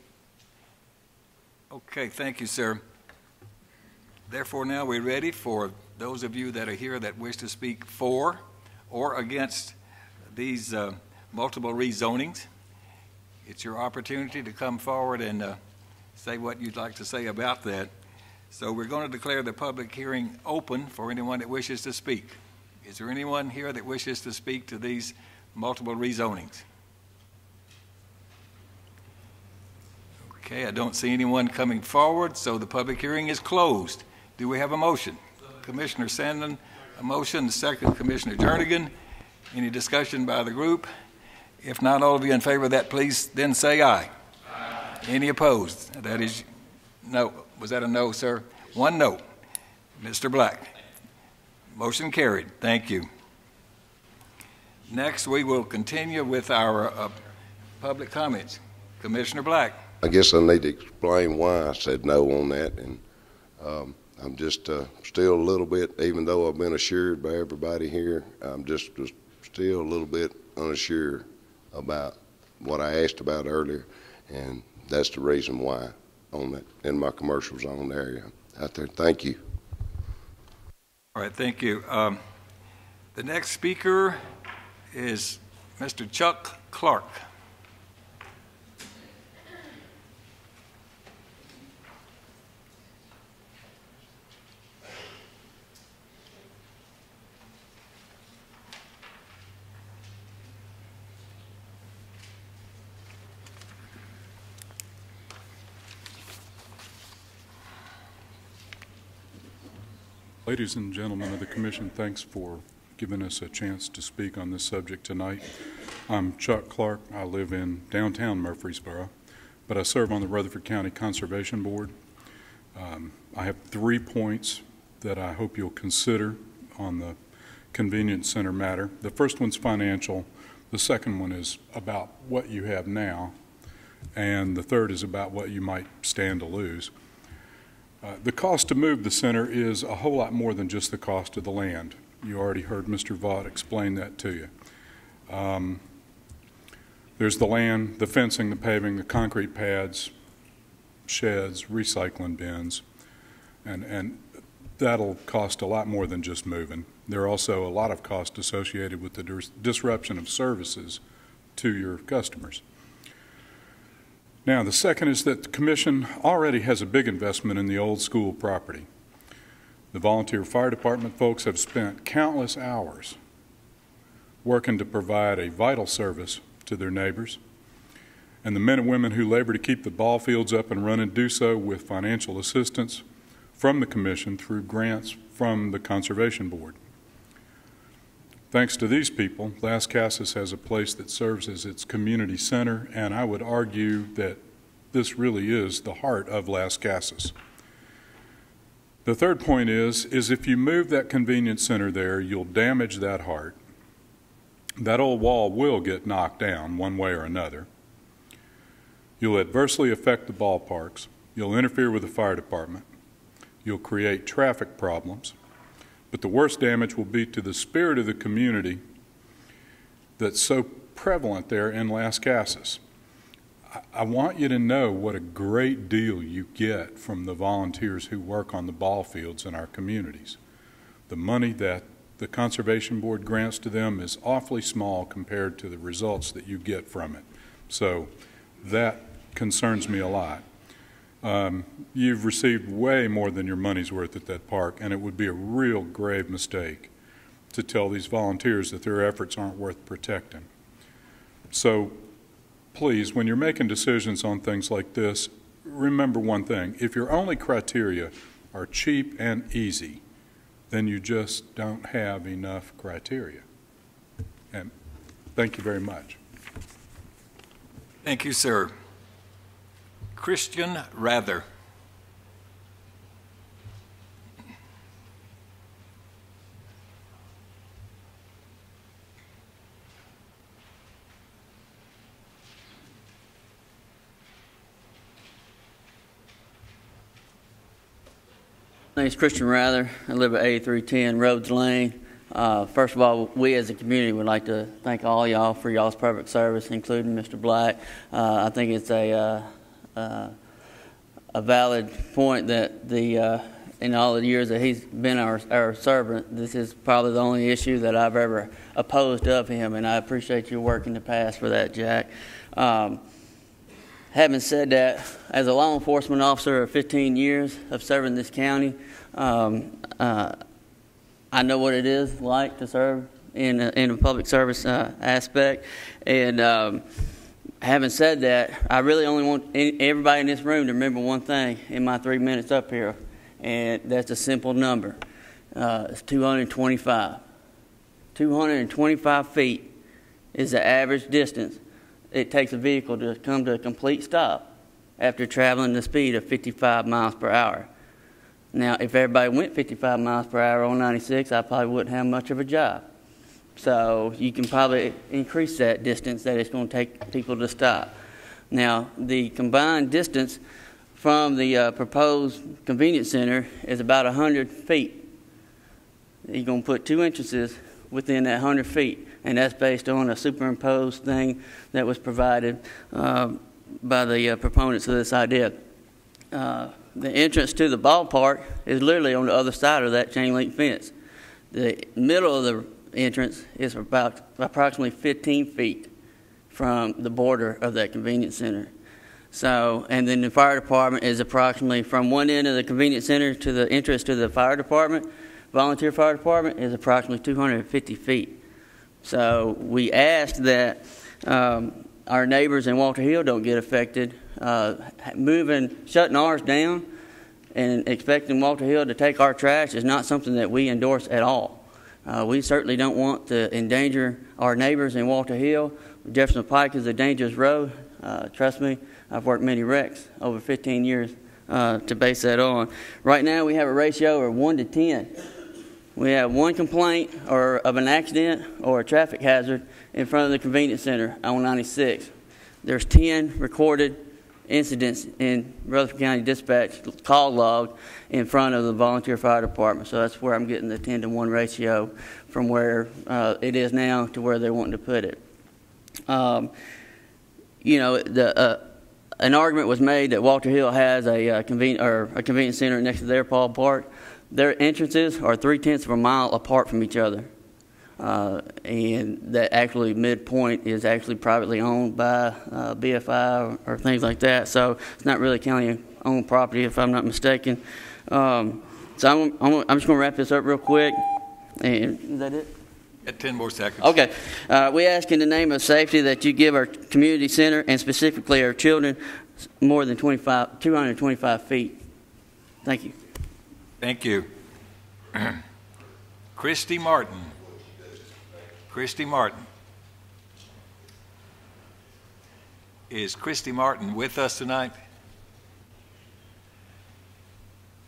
Speaker 1: Okay, thank you, sir. Therefore, now we're ready for those of you that are here that wish to speak for or against these multiple rezonings. It's your opportunity to come forward and say what you'd like to say about that. So we're going to declare the public hearing open for anyone that wishes to speak. Is there anyone here that wishes to speak to these multiple rezonings? Okay, I don't see anyone coming forward, so the public hearing is closed. Do we have a motion? Commissioner Sandlin, a motion. Second, Commissioner Jernigan. Any discussion by the group? If not, all of you in favor of that, please then say aye. Aye. Any opposed? That is no. Was that a no, sir? One no. Mr. Black. Motion carried. Thank you. Next, we will continue with our public comments. Commissioner Black.
Speaker 14: I guess I need to explain why I said no on that, and I'm just still a little bit, even though I've been assured by everybody here, I'm just still a little bit unsure about what I asked about earlier, and that's the reason why on that in my commercial zone area out there. Thank you.
Speaker 1: All right, thank you. The next speaker is Mr. Chuck Clark.
Speaker 18: Ladies and gentlemen of the Commission, thanks for giving us a chance to speak on this subject tonight. I'm Chuck Clark. I live in downtown Murfreesboro, but I serve on the Rutherford County Conservation Board. I have 3 points that I hope you'll consider on the convenience center matter. The first one's financial. The second one is about what you have now. And the third is about what you might stand to lose. The cost to move the center is a whole lot more than just the cost of the land. You already heard Mr. Vaught explain that to you. There's the land, the fencing, the paving, the concrete pads, sheds, recycling bins, and that'll cost a lot more than just moving. There are also a lot of costs associated with the disruption of services to your customers. Now, the second is that the Commission already has a big investment in the old school property. The volunteer fire department folks have spent countless hours working to provide a vital service to their neighbors. And the men and women who labor to keep the ball fields up and running do so with financial assistance from the Commission through grants from the Conservation Board. Thanks to these people, Las Casas has a place that serves as its community center, and I would argue that this really is the heart of Las Casas. The third point is if you move that convenience center there, you'll damage that heart. That old wall will get knocked down one way or another. You'll adversely affect the ballparks. You'll interfere with the fire department. You'll create traffic problems. But the worst damage will be to the spirit of the community that's so prevalent there in Las Casas. I want you to know what a great deal you get from the volunteers who work on the ball fields in our communities. The money that the Conservation Board grants to them is awfully small compared to the results that you get from it. So that concerns me a lot. You've received way more than your money's worth at that park, and it would be a real grave mistake to tell these volunteers that their efforts aren't worth protecting. So please, when you're making decisions on things like this, remember one thing. If your only criteria are cheap and easy, then you just don't have enough criteria. And thank you very much.
Speaker 1: Thank you, sir. Christian Rather.
Speaker 19: My name is Christian Rather. I live at 8310 Rhodes Lane. First of all, we as a community would like to thank all y'all for y'all's public service, including Mr. Black. I think it's a valid point that in all the years that he's been our servant, this is probably the only issue that I've ever opposed of him, and I appreciate your work in the past for that, Jack. Having said that, as a law enforcement officer of 15 years of serving this county, I know what it is like to serve in a public service aspect. And having said that, I really only want everybody in this room to remember one thing in my 3 minutes up here, and that's a simple number. It's 225. 225 feet is the average distance it takes a vehicle to come to a complete stop after traveling the speed of 55 miles per hour. Now, if everybody went 55 miles per hour on 96, I probably wouldn't have much of a job. So you can probably increase that distance that it's going to take people to stop. Now, the combined distance from the proposed convenience center is about 100 feet. You're going to put two entrances within that 100 feet. And that's based on a superimposed thing that was provided by the proponents of this idea. The entrance to the ballpark is literally on the other side of that chain link fence. The middle of the entrance is about approximately 15 feet from the border of that convenience center. So, and then the fire department is approximately from one end of the convenience center to the entrance to the fire department, volunteer fire department, is approximately 250 feet. So we asked that our neighbors in Walter Hill don't get affected. Shutting ours down and expecting Walter Hill to take our trash is not something that we endorse at all. We certainly don't want to endanger our neighbors in Walter Hill. Jefferson Pike is a dangerous road. Trust me, I've worked many wrecks over 15 years to base that on. Right now we have a ratio of 1 to 10. We have one complaint of an accident or a traffic hazard in front of the convenience center on 96. There's 10 recorded incidents in Rutherford County Dispatch call log in front of the volunteer fire department. So that's where I'm getting the 10 to 1 ratio from where it is now to where they're wanting to put it. An argument was made that Walter Hill has a convenience center next to their ballpark. Their entrances are 3/10 of a mile apart from each other. And that actually midpoint is actually privately owned by BFI or things like that. So it's not really county-owned property, if I'm not mistaken. So I'm just going to wrap this up real quick. And is that it?
Speaker 1: 10 more seconds.
Speaker 19: Okay. We ask in the name of safety that you give our community center and specifically our children more than 225 feet. Thank you.
Speaker 1: Thank you. Christy Martin. Christy Martin. Is Christy Martin with us tonight?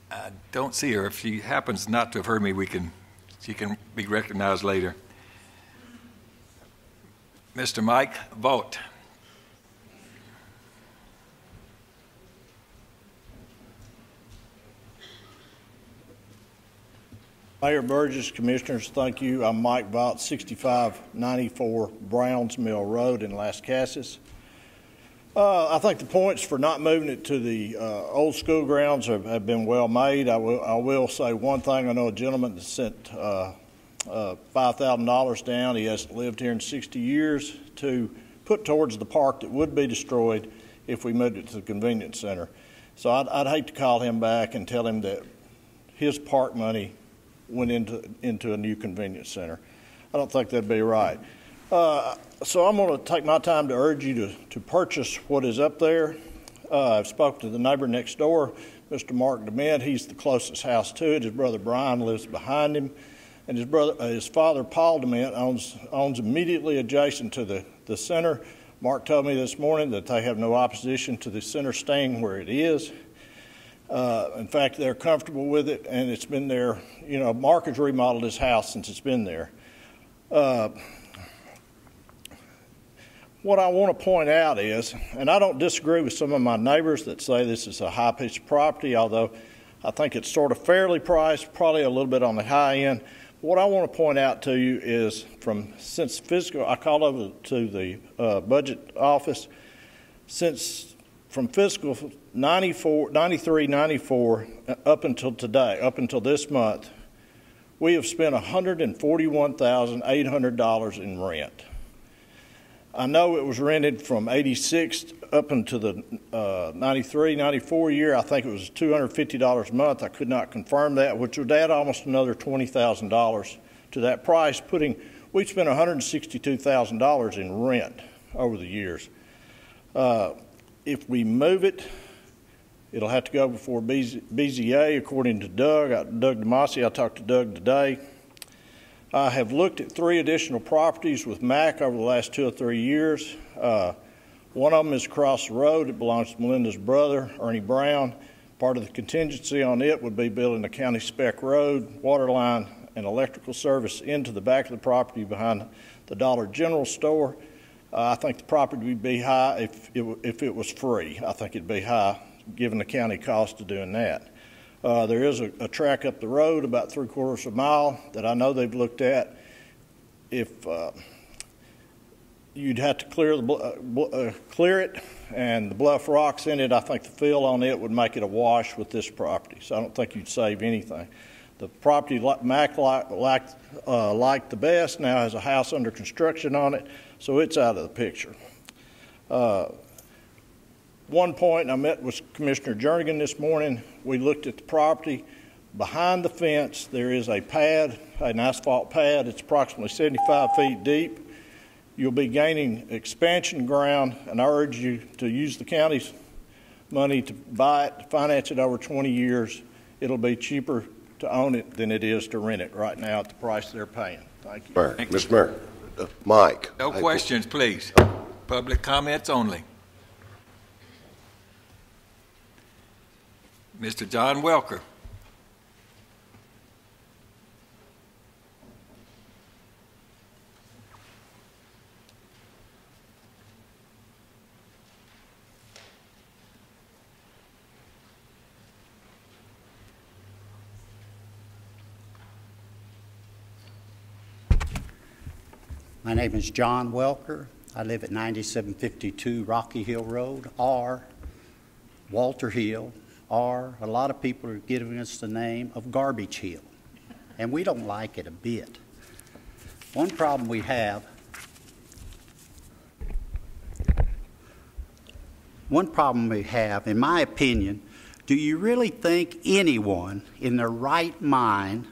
Speaker 1: I don't see her. If she happens not to have heard me, she can be recognized later. Mr. Mike Vogt.
Speaker 20: Mayor Burgess, Commissioners, thank you. I'm Mike Vogt, 6594 Browns Mill Road in Las Casas. I think the points for not moving it to the old school grounds have been well made. I will say one thing. I know a gentleman that sent $5,000 down. He hasn't lived here in 60 years to put towards the park that would be destroyed if we moved it to the convenience center. So I'd hate to call him back and tell him that his park money went into a new convenience center. I don't think that'd be right. So I'm going to take my time to urge you to purchase what is up there. I've spoken to the neighbor next door, Mr. Mark DeMint. He's the closest house to it. His brother Brian lives behind him, and his father Paul DeMint owns immediately adjacent to the center. Mark told me this morning that they have no opposition to the center staying where it is. In fact, they're comfortable with it, and it's been there. You know, Mark has remodeled his house since it's been there. What I want to point out is, and I don't disagree with some of my neighbors that say this is a high piece of property, although I think it's sort of fairly priced, probably a little bit on the high end. What I want to point out to you is since fiscal, I called over to the budget office, from fiscal 93-94 up until today, up until this month, we have spent $141,800 in rent. I know it was rented from 86 up into the 93-94 year. I think it was $250 a month. I could not confirm that, which would add almost another $20,000 to that price. We spent $162,000 in rent over the years. If we move it, it'll have to go before BZA, according to Doug DeMasi. I talked to Doug today. I have looked at 3 additional properties with MAC over the last 2 or 3 years. One of them is across the road. It belongs to Melinda's brother, Ernie Brown. Part of the contingency on it would be building a county spec road, water line, and electrical service into the back of the property behind the Dollar General store. I think the property would be high if it was free. I think it'd be high given the county cost of doing that. There is a track up the road about 3/4 of a mile that I know they've looked at. If you'd have to clear it, and the bluff rocks in it, I think the fill on it would make it a wash with this property. So I don't think you'd save anything. The property Mac liked the best now has a house under construction on it, so it's out of the picture. One point, I met with Commissioner Jernigan this morning. We looked at the property. Behind the fence, there is a pad, an asphalt pad. It's approximately 75 feet deep. You'll be gaining expansion ground, and I urge you to use the county's money to buy it, to finance it over 20 years. It'll be cheaper to own it than it is to rent it right now at the price they're paying. Thank you.
Speaker 14: Mr. Mayor, Mike.
Speaker 1: No questions, please. Public comments only. Mr. John Welker.
Speaker 21: My name is John Welker. I live at 9752 Rocky Hill Road, or Walter Hill, or a lot of people are giving us the name of Garbage Hill, and we don't like it a bit. One problem we have, in my opinion, do you really think anyone in their right mind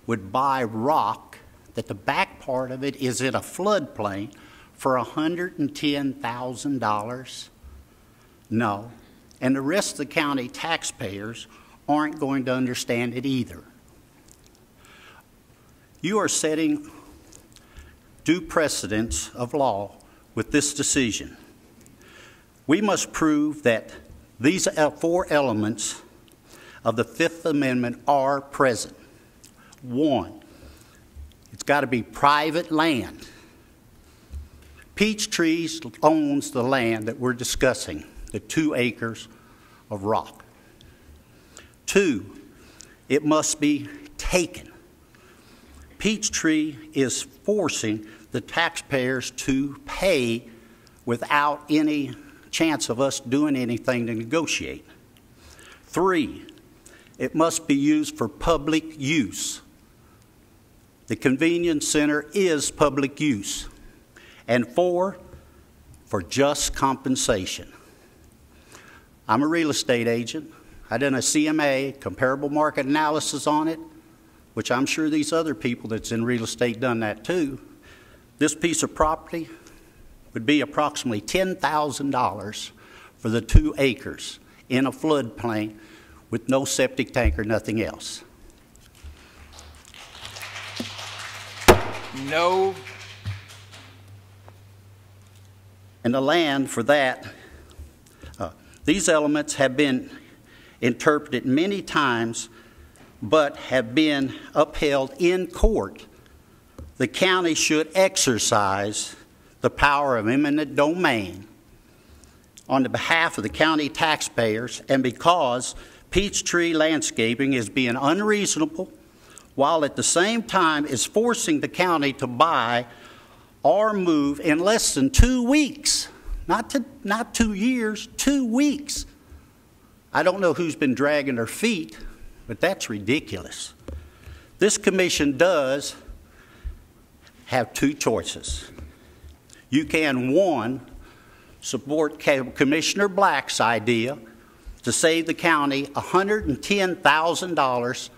Speaker 21: would buy rock that the back part of it is in a floodplain for $110,000? No. And the rest of the county taxpayers aren't going to understand it either. You are setting due precedence of law with this decision. We must prove that these 4 elements of the Fifth Amendment are present. 1, it's got to be private land. Peachtree owns the land that we're discussing, the 2 acres of rock. 2, it must be taken. Peachtree is forcing the taxpayers to pay without any chance of us doing anything to negotiate. 3, it must be used for public use. The convenience center is public use. And 4, for just compensation. I'm a real estate agent. I done a CMA, comparable market analysis on it, which I'm sure these other people that's in real estate done that too. This piece of property would be approximately $10,000 for the 2 acres in a floodplain with no septic tank or nothing else.
Speaker 1: No.
Speaker 21: And the land for that, these elements have been interpreted many times but have been upheld in court. The county should exercise the power of eminent domain on the behalf of the county taxpayers, and because Peachtree Landscaping is being unreasonable while at the same time is forcing the county to buy or move in less than 2 weeks. Not 2 years, 2 weeks. I don't know who's been dragging their feet, but that's ridiculous. This commission does have 2 choices. You can, 1, support Commissioner Black's idea to save the county $110,000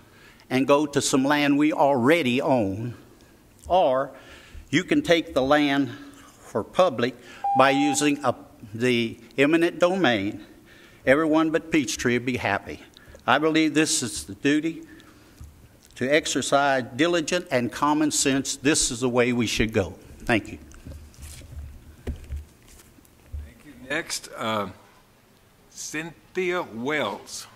Speaker 21: and go to some land we already own, or you can take the land for public by using the eminent domain. Everyone but Peachtree will be happy. I believe this is the duty to exercise diligent and common sense. This is the way we should go. Thank you.
Speaker 1: Thank you. Next, Cynthia Wells.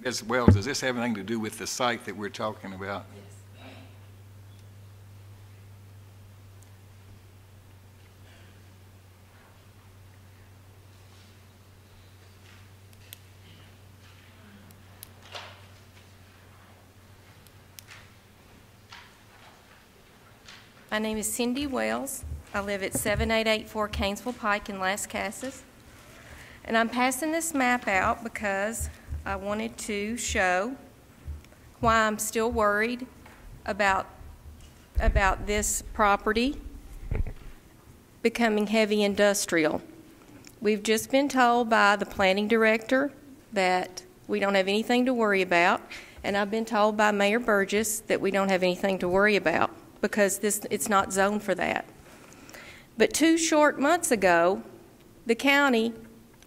Speaker 1: Ms. Wells, does this have anything to do with the site that we're talking about? Yes.
Speaker 2: My name is Cindy Wells. I live at 7884 Canesville Pike in Las Casas. And I'm passing this map out because I wanted to show why I'm still worried about this property becoming heavy industrial. We've just been told by the planning director that we don't have anything to worry about, and I've been told by Mayor Burgess that we don't have anything to worry about because it's not zoned for that. But 2 short months ago, the county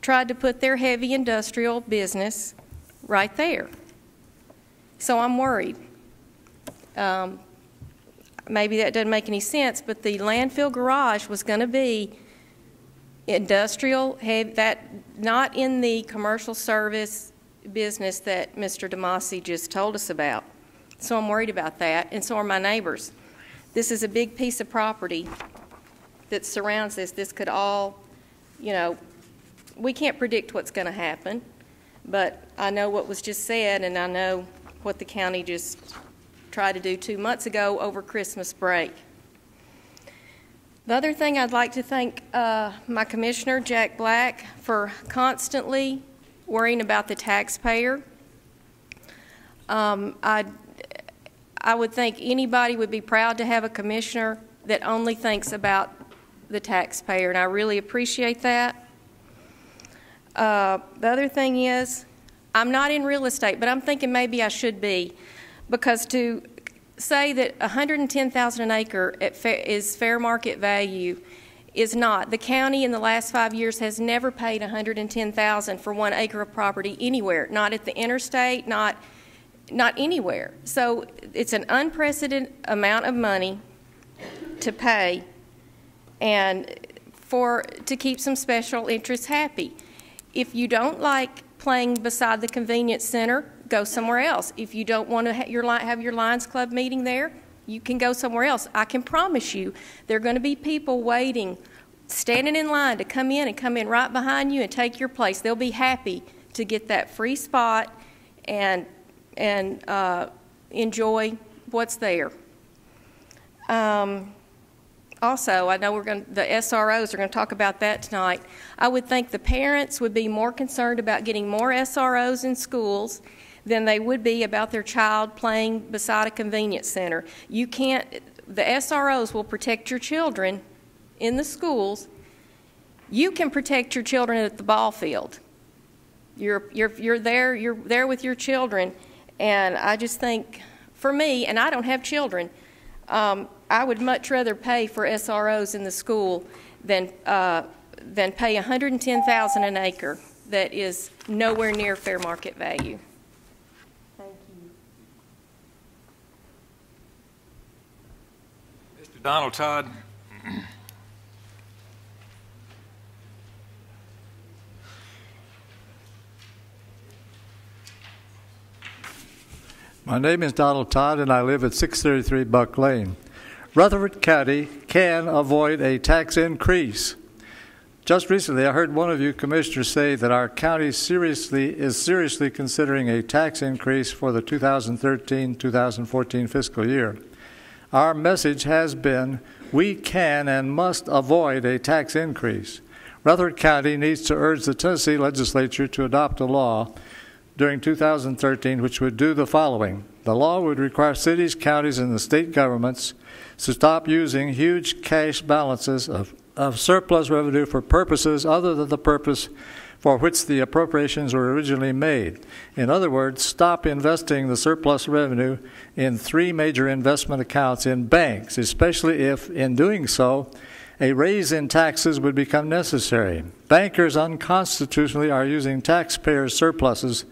Speaker 2: tried to put their heavy industrial business right there. So I'm worried. Maybe that doesn't make any sense, but the landfill garage was going to be industrial, not in the commercial service business that Mr. DeMasi just told us about. So I'm worried about that, and so are my neighbors. This is a big piece of property that surrounds this. This could all, we can't predict what's going to happen. But I know what was just said, and I know what the county just tried to do 2 months ago over Christmas break. The other thing I'd like to thank my commissioner, Jack Black, for constantly worrying about the taxpayer. I would think anybody would be proud to have a commissioner that only thinks about the taxpayer, and I really appreciate that. The other thing is, I'm not in real estate, but I'm thinking maybe I should be, because to say that $110,000 an acre is fair market value is not. The county in the last 5 years has never paid $110,000 for 1 acre of property anywhere, not at the interstate, not anywhere. So it's an unprecedented amount of money to pay and to keep some special interests happy. If you don't like playing beside the convenience center, go somewhere else. If you don't want to have your Lions Club meeting there, you can go somewhere else. I can promise you there are going to be people waiting, standing in line to come in right behind you and take your place. They'll be happy to get that free spot and enjoy what's there. Also, I know the SROs are going to talk about that tonight. I would think the parents would be more concerned about getting more SROs in schools than they would be about their child playing beside a convenience center. The SROs will protect your children in the schools. You can protect your children at the ball field. You're there with your children, and I just think, for me, and I don't have children, I would much rather pay for SROs in the school than pay $110,000 an acre that is nowhere near fair market value. Thank you.
Speaker 1: Mr. Donald Todd.
Speaker 3: My name is Donald Todd, and I live at 633 Buck Lane. Rutherford County can avoid a tax increase. Just recently, I heard one of you commissioners say that our county is seriously considering a tax increase for the 2013-2014 fiscal year. Our message has been, we can and must avoid a tax increase. Rutherford County needs to urge the Tennessee legislature to adopt a law during 2013 which would do the following. The law would require cities, counties, and the state governments to stop using huge cash balances of surplus revenue for purposes other than the purpose for which the appropriations were originally made. In other words, stop investing the surplus revenue in 3 major investment accounts in banks, especially if, in doing so, a raise in taxes would become necessary. Bankers unconstitutionally are using taxpayers' surpluses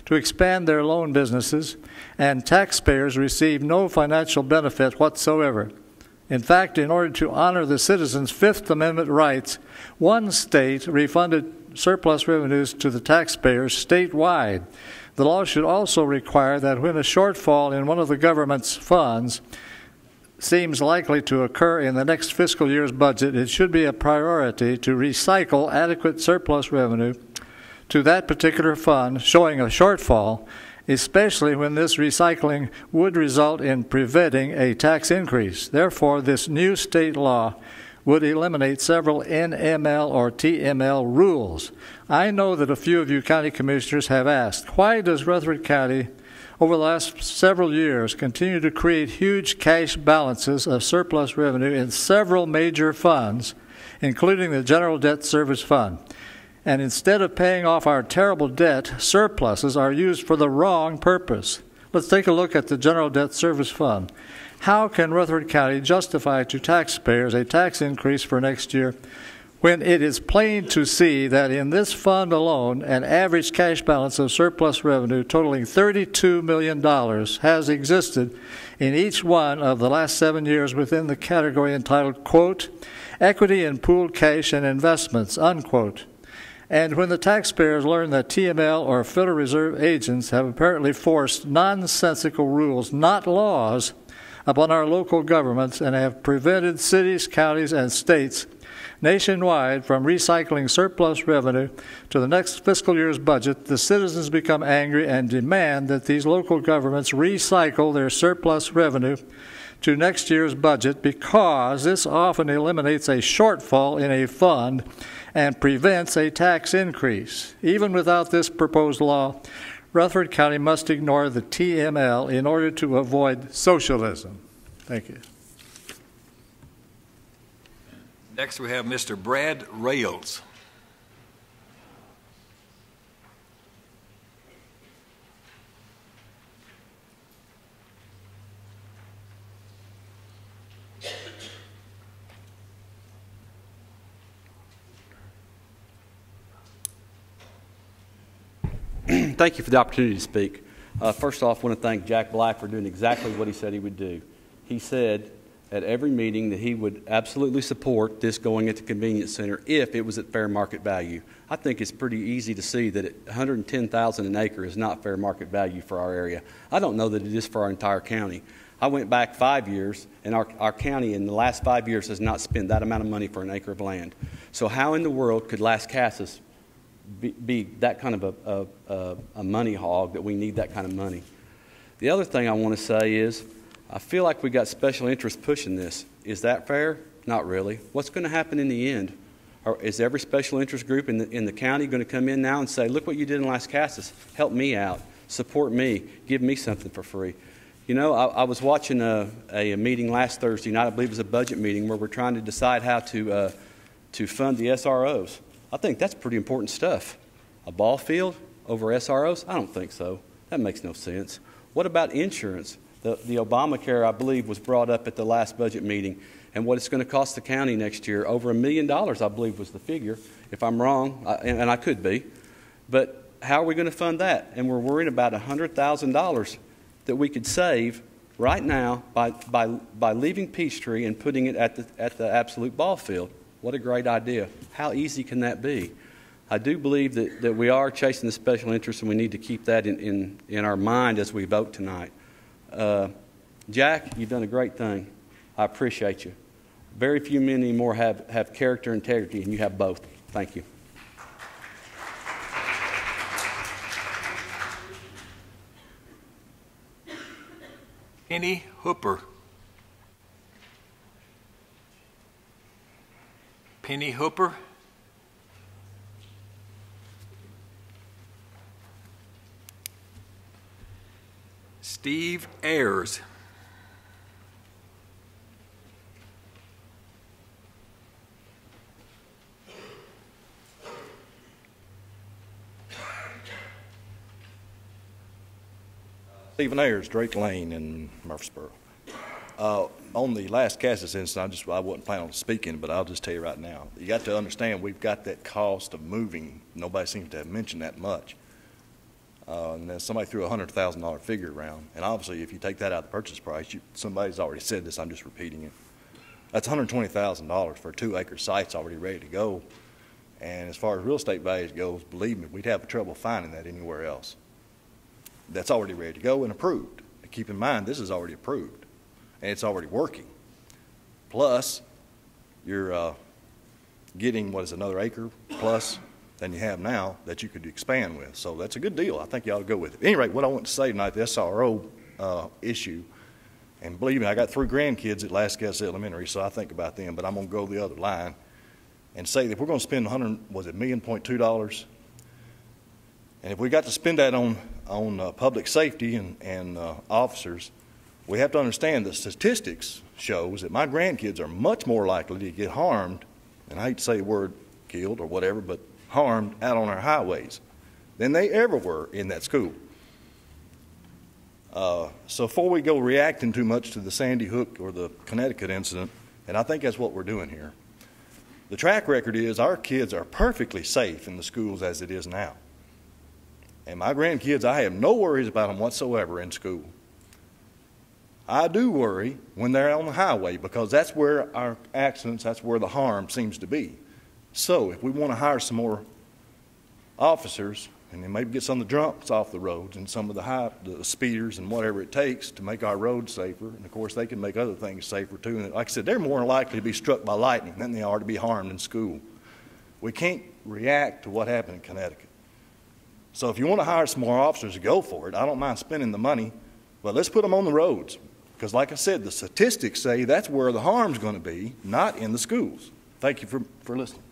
Speaker 3: to expand their loan businesses, and taxpayers receive no financial benefit whatsoever. In fact, in order to honor the citizens' Fifth Amendment rights, one state refunded surplus revenues to the taxpayers statewide. The law should also require that when a shortfall in one of the government's funds seems likely to occur in the next fiscal year's budget, it should be a priority to recycle adequate surplus revenue to that particular fund showing a shortfall, especially when this recycling would result in preventing a tax increase. Therefore, this new state law would eliminate several NML or TML rules. I know that a few of you county commissioners have asked, why does Rutherford County over the last several years continue to create huge cash balances of surplus revenue in several major funds, including the General Debt Service Fund? And instead of paying off our terrible debt, surpluses are used for the wrong purpose. Let's take a look at the General Debt Service Fund. How can Rutherford County justify to taxpayers a tax increase for next year when it is plain to see that in this fund alone, an average cash balance of surplus revenue totaling $32 million has existed in each one of the last 7 years within the category entitled, quote, equity in pooled cash and investments, unquote. And when the taxpayers learn that TML or Federal Reserve agents have apparently forced nonsensical rules, not laws, upon our local governments and have prevented cities, counties, and states nationwide from recycling surplus revenue to the next fiscal year's budget, the citizens become angry and demand that these local governments recycle their surplus revenue to next year's budget because this often eliminates a shortfall in a fund and prevents a tax increase. Even without this proposed law, Rutherford County must ignore the TML in order to avoid socialism. Thank you.
Speaker 1: Next, we have Mr. Brad Rails.
Speaker 4: Thank you for the opportunity to speak. First off, I want to thank Jack Black for doing exactly what he said he would do. He said at every meeting that he would absolutely support this going at the convenience center if it was at fair market value. I think it's pretty easy to see that $110,000 an acre is not fair market value for our area. I don't know that it is for our entire county. I went back 5 years, and our county in the last 5 years has not spent that amount of money for an acre of land. So how in the world could Las Casas be that kind of a money hog that we need that kind of money? The other thing I want to say is I feel like we got special interests pushing this. Is that fair? Not really. What's going to happen in the end? Or is every special interest group in the county going to come in now and say, look what you did in Las Casas, help me out, support me, give me something for free? You know, I was watching a meeting last Thursday night, I believe it was a budget meeting, where we're trying to decide how to fund the SROs. I think that's pretty important stuff. A ball field over SROs? I don't think so. That makes no sense. What about insurance? The Obamacare, I believe, was brought up at the last budget meeting, and what it's going to cost the county next year. Over $1 million, I believe, was the figure. If I'm wrong, and I could be. But how are we going to fund that? And we're worrying about $100,000 that we could save right now by leaving Peachtree and putting it at the absolute ball field. What a great idea. How easy can that be? I do believe that we are chasing the special interest, and we need to keep that in our mind as we vote tonight. Jack, you've done a great thing. I appreciate you. Very few men anymore have character and integrity, and you have both. Thank you.
Speaker 1: Penny Hooper. Penny Hooper. Steve Ayers.
Speaker 22: Stephen Ayers, Drake Lane in Murfreesboro. On the Las Casas incident, I wasn't planning on speaking, but I'll just tell you right now. You got to understand we've got that cost of moving. Nobody seems to have mentioned that much. And then somebody threw a $100,000 figure around. And obviously, if you take that out of the purchase price, somebody's already said this, I'm just repeating it. That's $120,000 for a 2-acre site's already ready to go. And as far as real estate values goes, believe me, we'd have trouble finding that anywhere else. That's already ready to go and approved. Keep in mind, this is already approved, and it's already working. Plus, you're getting, another acre plus than you have now that you could expand with. So that's a good deal. I think you ought to go with it. At any rate, what I want to say tonight, the SRO issue, and believe me, I got 3 grandkids at Las Casas Elementary, so I think about them, but I'm going to go the other line and say that we're going to spend $1.2 million, and if we got to spend that on public safety and officers, we have to understand the statistics shows that my grandkids are much more likely to get harmed, and I hate to say the word killed or whatever, but harmed out on our highways than they ever were in that school. So before we go reacting too much to the Sandy Hook or the Connecticut incident, and I think that's what we're doing here, the track record is our kids are perfectly safe in the schools as it is now. And my grandkids, I have no worries about them whatsoever in school. I do worry when they're on the highway because that's where our accidents, that's where the harm seems to be. So if we want to hire some more officers and then maybe get some of the drunks off the roads and some of the speeders and whatever it takes to make our roads safer, and of course they can make other things safer too. And like I said, they're more likely to be struck by lightning than they are to be harmed in school. We can't react to what happened in Connecticut. So if you want to hire some more officers, go for it. I don't mind spending the money, but let's put them on the roads. Because like I said, the statistics say that's where the harm's going to be, not in the schools. Thank you for listening.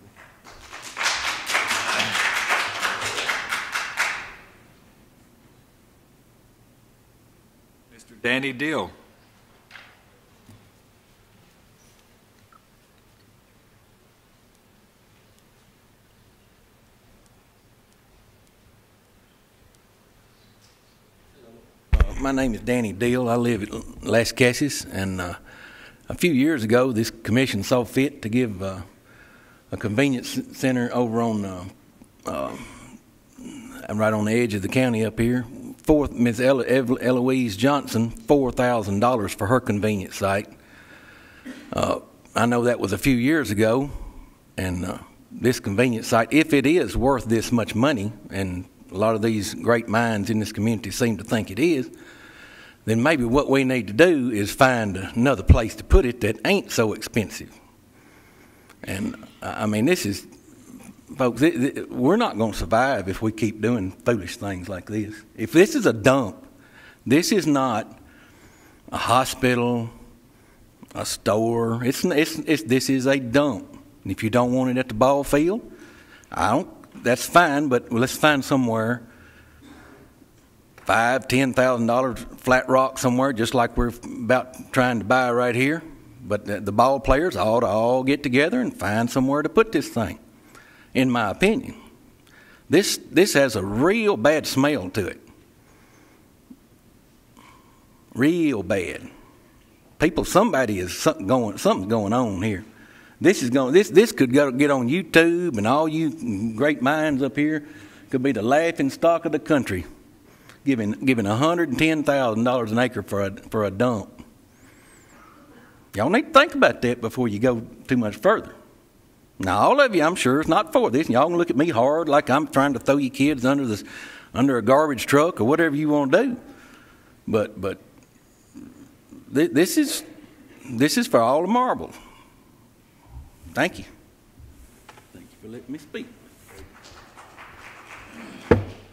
Speaker 1: Mr. Danny Dill.
Speaker 5: name is Danny Deal. I live at Las Casas, and a few years ago, this commission saw fit to give a convenience center over on right on the edge of the county up here. Ms. Eloise Johnson, $4,000 for her convenience site. I know that was a few years ago, and this convenience site, if it is worth this much money, and a lot of these great minds in this community seem to think it is, then maybe what we need to do is find another place to put it that ain't so expensive. And I mean, this is, folks, we're not going to survive if we keep doing foolish things like this. If this is a dump, this is not a hospital, a store. This is a dump. And if you don't want it at the ball field, that's fine, but let's find somewhere $5,000, $10,000 flat rock somewhere, just like we're about trying to buy right here. But the ball players ought to all get together and find somewhere to put this thing, in my opinion. This has a real bad smell to it. Real bad. People, something's going on here. This could get on YouTube, and all you great minds up here could be the laughing stock of the country, giving $110,000 an acre for a dump. Y'all need to think about that before you go too much further. Now, all of you, I'm sure, is not for this. Y'all can look at me hard like I'm trying to throw you kids under a garbage truck or whatever you want to do. But this is for all the marble. Thank you. Thank you for letting me speak.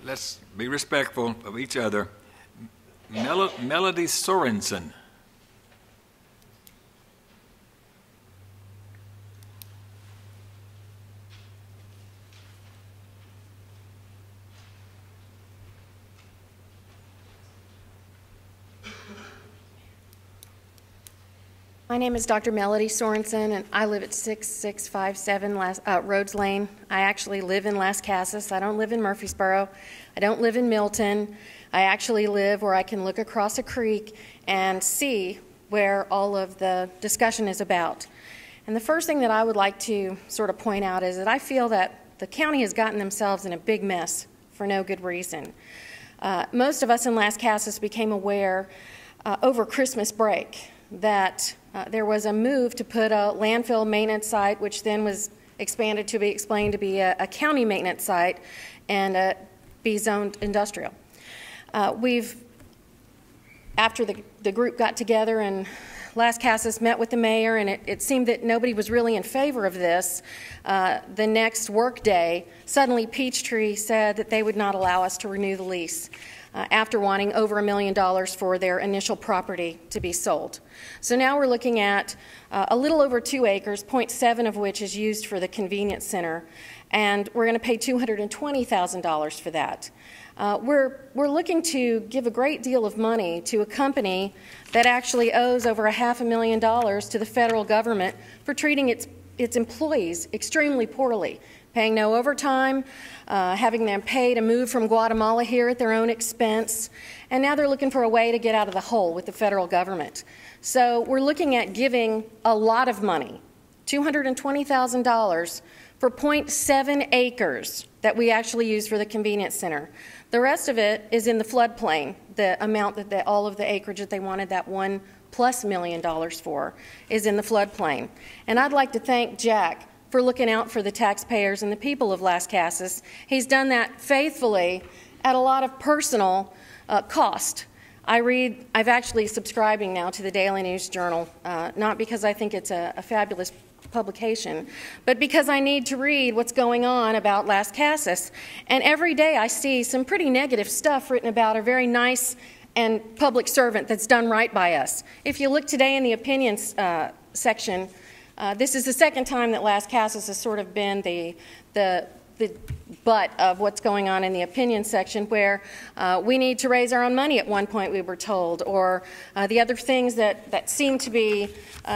Speaker 1: Let's be respectful of each other. Melody Sorensen.
Speaker 2: My name is Dr. Melody Sorensen, and I live at 6657 Rhodes Lane. I actually live in Las Casas. I don't live in Murfreesboro. I don't live in Milton. I actually live where I can look across a creek and see where all of the discussion is about. And the first thing that I would like to sort of point out is that I feel that the county has gotten themselves in a big mess for no good reason. Most of us in Las Casas became aware over Christmas break that there was a move to put a landfill maintenance site, which then was expanded to be explained to be a county maintenance site and be zoned industrial. After the group got together and Las Casas met with the mayor, and it seemed that nobody was really in favor of this, the next work day, suddenly Peachtree said that they would not allow us to renew the lease. After wanting over $1 million for their initial property to be sold. So now we're looking at a little over 2 acres, 0.7 of which is used for the convenience center, and we're going to pay $220,000 for that. We're looking to give a great deal of money to a company that actually owes over $500,000 to the federal government for treating its employees extremely poorly, paying no overtime, having them pay to move from Guatemala here at their own expense, and now they're looking for a way to get out of the hole with the federal government. So we're looking at giving a lot of money, $220,000 for 0.7 acres that we actually use for the convenience center. The rest of it is in the floodplain, the amount that all of the acreage that they wanted that $1+ million for is in the floodplain. And I'd like to thank Jack for looking out for the taxpayers and the people of Las Casas. He's done that faithfully at a lot of personal cost. I've actually subscribing now to the Daily News Journal, not because I think it's a fabulous publication, but because I need to read what's going on about Las Casas. And every day I see some pretty negative stuff written about a very nice and public servant that's done right by us. If you look today in the opinions section, this is the second time that Las Casas has sort of been the butt of what's going on in the opinion section, where we need to raise our own money at one point, we were told, or the other things that seem to be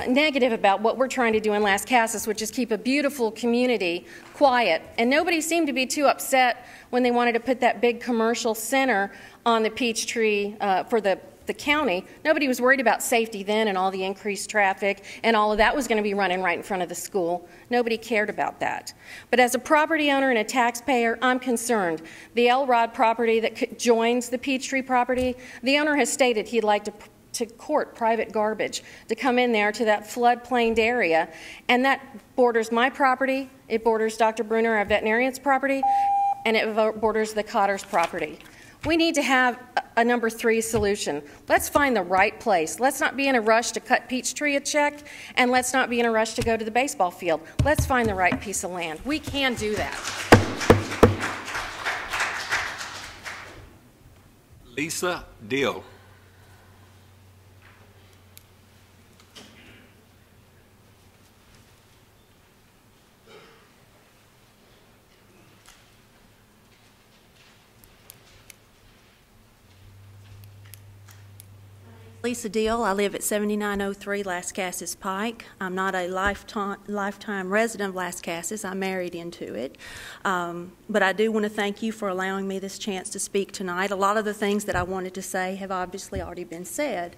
Speaker 2: negative about what we're trying to do in Las Casas, which is keep a beautiful community quiet. And nobody seemed to be too upset when they wanted to put that big commercial center on the Peachtree for the the county, nobody was worried about safety then and all the increased traffic and all of that was going to be running right in front of the school. Nobody cared about that. But as a property owner and a taxpayer, I'm concerned. The Elrod property that joins the Peachtree property, the owner has stated he'd like to court private garbage to come in there to that floodplained area, and that borders my property, it borders Dr. Bruner, our veterinarian's property, and it borders the Cotter's property. We need to have a number 3 solution. Let's find the right place. Let's not be in a rush to cut Peachtree a check, and let's not be in a rush to go to the baseball field. Let's find the right piece of land. We can do that.
Speaker 1: Lisa Deal.
Speaker 6: Lisa Deal. I live at 7903 Lascassas Pike. I'm not a lifetime resident of Lascassas. I'm married into it. But I do want to thank you for allowing me this chance to speak tonight. A lot of the things that I wanted to say have obviously already been said.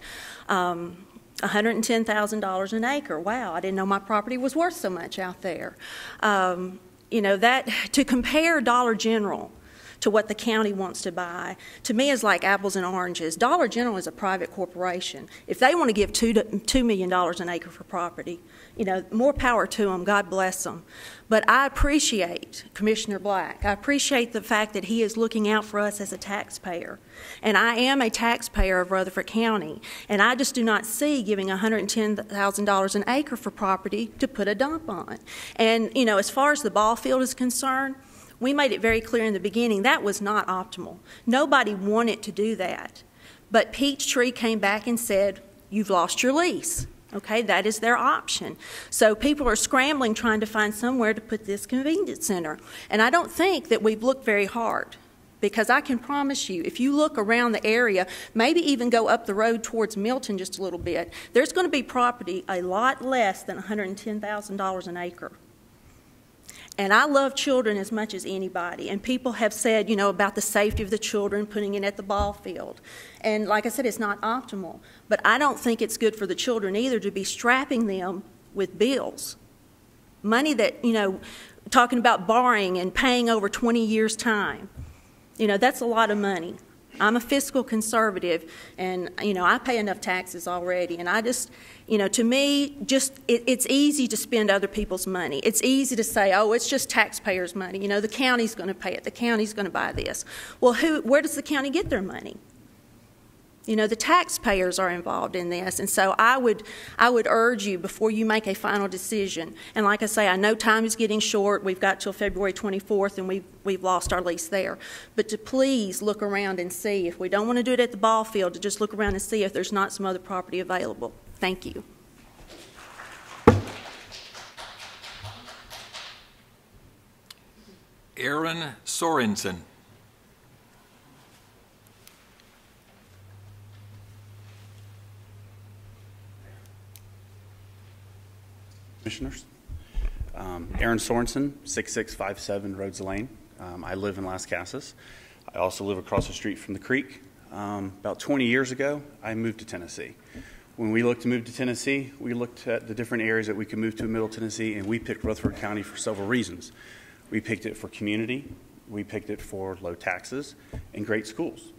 Speaker 6: $110,000 an acre. Wow, I didn't know my property was worth so much out there. You know, that to compare Dollar General to what the county wants to buy, to me is like apples and oranges. Dollar General is a private corporation. If they want to give $2 million an acre for property, you know, more power to them, God bless them. But I appreciate Commissioner Black. I appreciate the fact that he is looking out for us as a taxpayer. And I am a taxpayer of Rutherford County, and I just do not see giving $110,000 an acre for property to put a dump on. And, you know, as far as the ball field is concerned, we made it very clear in the beginning that was not optimal. Nobody wanted to do that. But Peachtree came back and said, you've lost your lease. Okay, that is their option. So people are scrambling trying to find somewhere to put this convenience center. And I don't think that we've looked very hard, because I can promise you, if you look around the area, maybe even go up the road towards Milton just a little bit, there's going to be property a lot less than $110,000 an acre. And I love children as much as anybody. And people have said, you know, about the safety of the children, putting it at the ball field. And like I said, it's not optimal. But I don't think it's good for the children either to be strapping them with bills. Money that, you know, talking about borrowing and paying over 20 years' time. You know, that's a lot of money. I'm a fiscal conservative, and, you know, I pay enough taxes already. And I just, you know, to me, just it's easy to spend other people's money. It's easy to say, oh, it's just taxpayers' money. You know, the county's going to pay it. The county's going to buy this. Well, where does the county get their money? You know, the taxpayers are involved in this, and so I would urge you before you make a final decision. And like I say, I know time is getting short. We've got till February 24th, and we've lost our lease there. But to please look around and see, if we don't want to do it at the ball field, to just look around and see if there's not some other property available. Thank you.
Speaker 1: Aaron Sorensen.
Speaker 8: Commissioners. Aaron Sorensen, 6657 Rhodes Lane. I live in Lascassas. I also live across the street from the creek. About 20 years ago, I moved to Tennessee. When we looked to move to Tennessee, we looked at the different areas that we could move to in Middle Tennessee, and we picked Rutherford County for several reasons. We picked it for community, we picked it for low taxes, and great schools.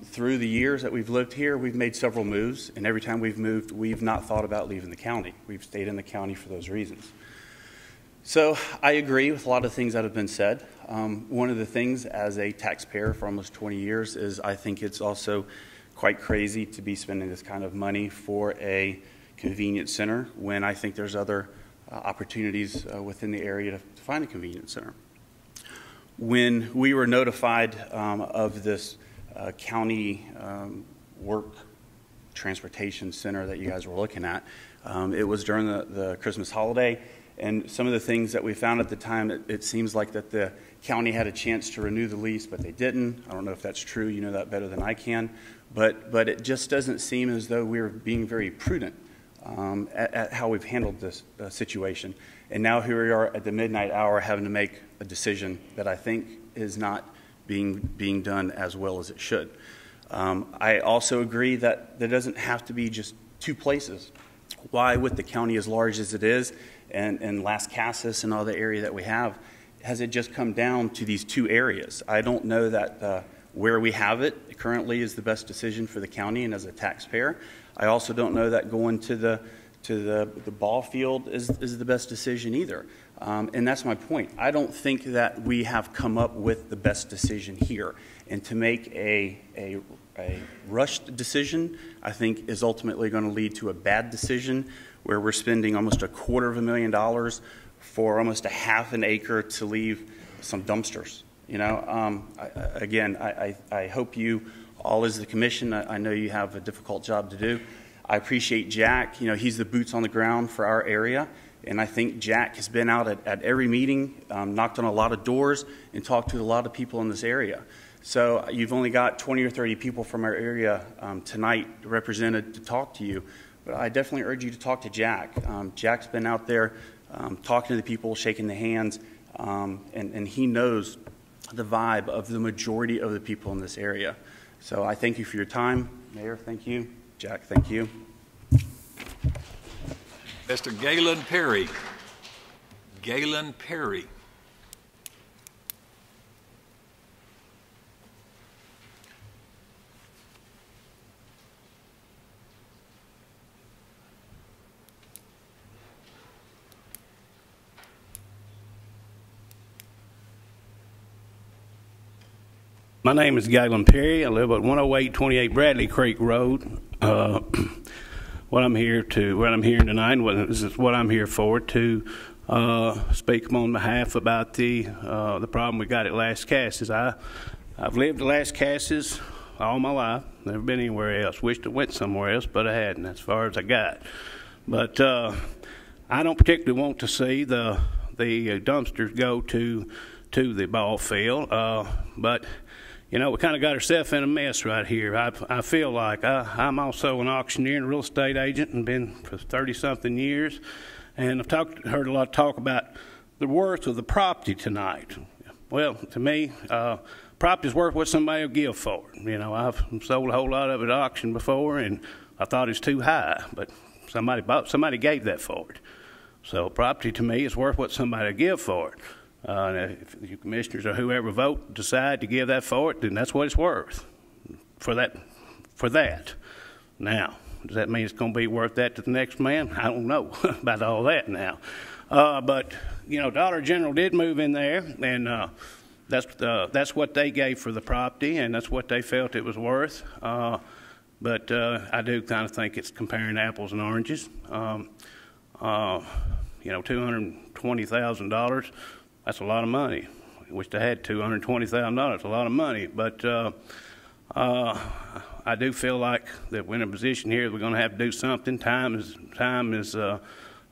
Speaker 8: Through the years that we've lived here, we've made several moves, and every time we've moved, we've not thought about leaving the county. We've stayed in the county for those reasons. So I agree with a lot of things that have been said. One of the things as a taxpayer for almost 20 years is I think it's also quite crazy to be spending this kind of money for a convenience center when I think there's other opportunities within the area to find a convenience center. When we were notified of this county work transportation center that you guys were looking at, it was during the Christmas holiday, and some of the things that we found at the time, it seems like that the county had a chance to renew the lease, but they didn't. I don't know if that's true. You know that better than I can. But it just doesn't seem as though we're being very prudent at how we've handled this situation. And now here we are at the midnight hour having to make a decision that I think is not being done as well as it should. I also agree that there doesn't have to be just two places. Why, with the county as large as it is, and Las Casas and all the area that we have, has it just come down to these two areas? I don't know that where we have it currently is the best decision for the county and as a taxpayer. I also don't know that going to the ball field is the best decision either. And that's my point. I don't think that we have come up with the best decision here. And to make a rushed decision, I think, is ultimately going to lead to a bad decision where we're spending almost $250,000 for almost a half an acre to leave some dumpsters. You know, I hope you all as the commission, I know you have a difficult job to do. I appreciate Jack. You know, he's the boots on the ground for our area. And I think Jack has been out at every meeting, knocked on a lot of doors, and talked to a lot of people in this area. So you've only got 20 or 30 people from our area tonight represented to talk to you. But I definitely urge you to talk to Jack. Jack's been out there talking to the people, shaking the hands, and he knows the vibe of the majority of the people in this area. So I thank you for your time. Mayor, thank you. Jack, thank you.
Speaker 1: Mr. Galen Perry. Galen Perry.
Speaker 7: My name is Galen Perry. I live at 10828 Bradley Creek Road. What I'm here tonight, this is what I'm here for, to speak on behalf about the problem we got at Las Casas. I've lived at Las Casas all my life. Never been anywhere else. Wished I went somewhere else, but I hadn't. That's as far as I got. But I don't particularly want to see the dumpsters go to the ball field, but you know, we kind of got ourselves in a mess right here. I feel like I'm also an auctioneer and real estate agent and been for 30-something years. And I've heard a lot of talk about the worth of the property tonight. Well, to me, property's worth what somebody will give for it. You know, I've sold a whole lot of it at auction before, and I thought it's too high, but somebody gave that for it. So property to me is worth what somebody will give for it. If you commissioners or whoever vote decide to give that for it, then that's what it's worth for that. Now, does that mean it's going to be worth that to the next man? I don't know about all that now. But you know, Dollar General did move in there, and that's what they gave for the property, and that's what they felt it was worth. But I do kind of think it's comparing apples and oranges. You know, $220,000. That's a lot of money. I wish I had $220,000. It's a lot of money. But I do feel like that we're in a position here we're going to have to do something. Time is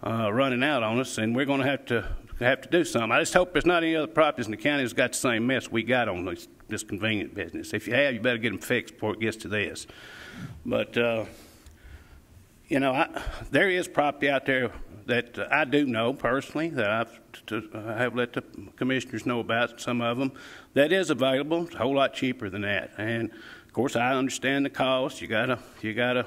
Speaker 7: running out on us, and we're going to have to do something. I just hope there's not any other properties in the county that's got the same mess we got on this convenient business. If you have, you better get them fixed before it gets to this. But you know, there is property out there that I do know personally that I have let the commissioners know about, some of them, that is available. It's a whole lot cheaper than that. And of course, I understand the cost. You gotta figure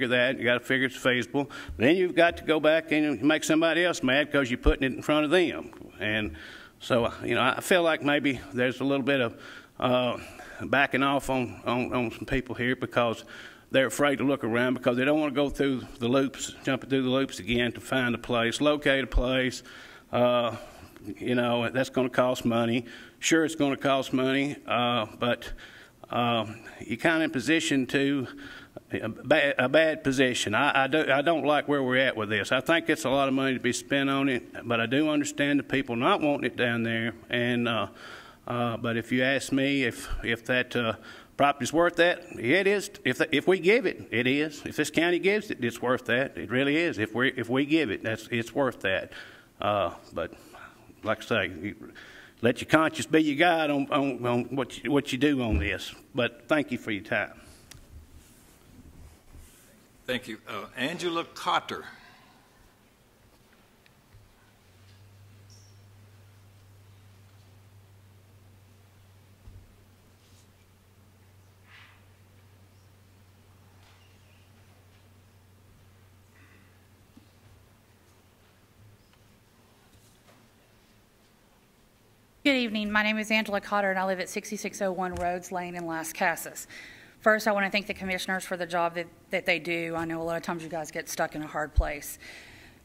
Speaker 7: that. You gotta figure it's feasible. Then you've got to go back and make somebody else mad because you're putting it in front of them. And so, you know, I feel like maybe there's a little bit of backing off on some people here because they're afraid to look around because they don't want to go through the loops, jumping through the loops again to find a place, locate a place. You know, that's going to cost money. Sure, it's going to cost money, but you're kind of in position to a bad position. I don't like where we're at with this. I think it's a lot of money to be spent on it, but I do understand the people not wanting it down there. And but if you ask me if that property's worth that, yeah, it is. If we give it, it is. If this county gives it, it's worth that. It really is. If we give it, it's worth that. But like I say, let your conscience be your guide on what you do on this. But thank you for your time.
Speaker 1: Thank you. Angela Cotter.
Speaker 9: Good evening. My name is Angela Cotter, and I live at 6601 Rhodes Lane in Las Casas. First, I want to thank the commissioners for the job that they do. I know a lot of times you guys get stuck in a hard place.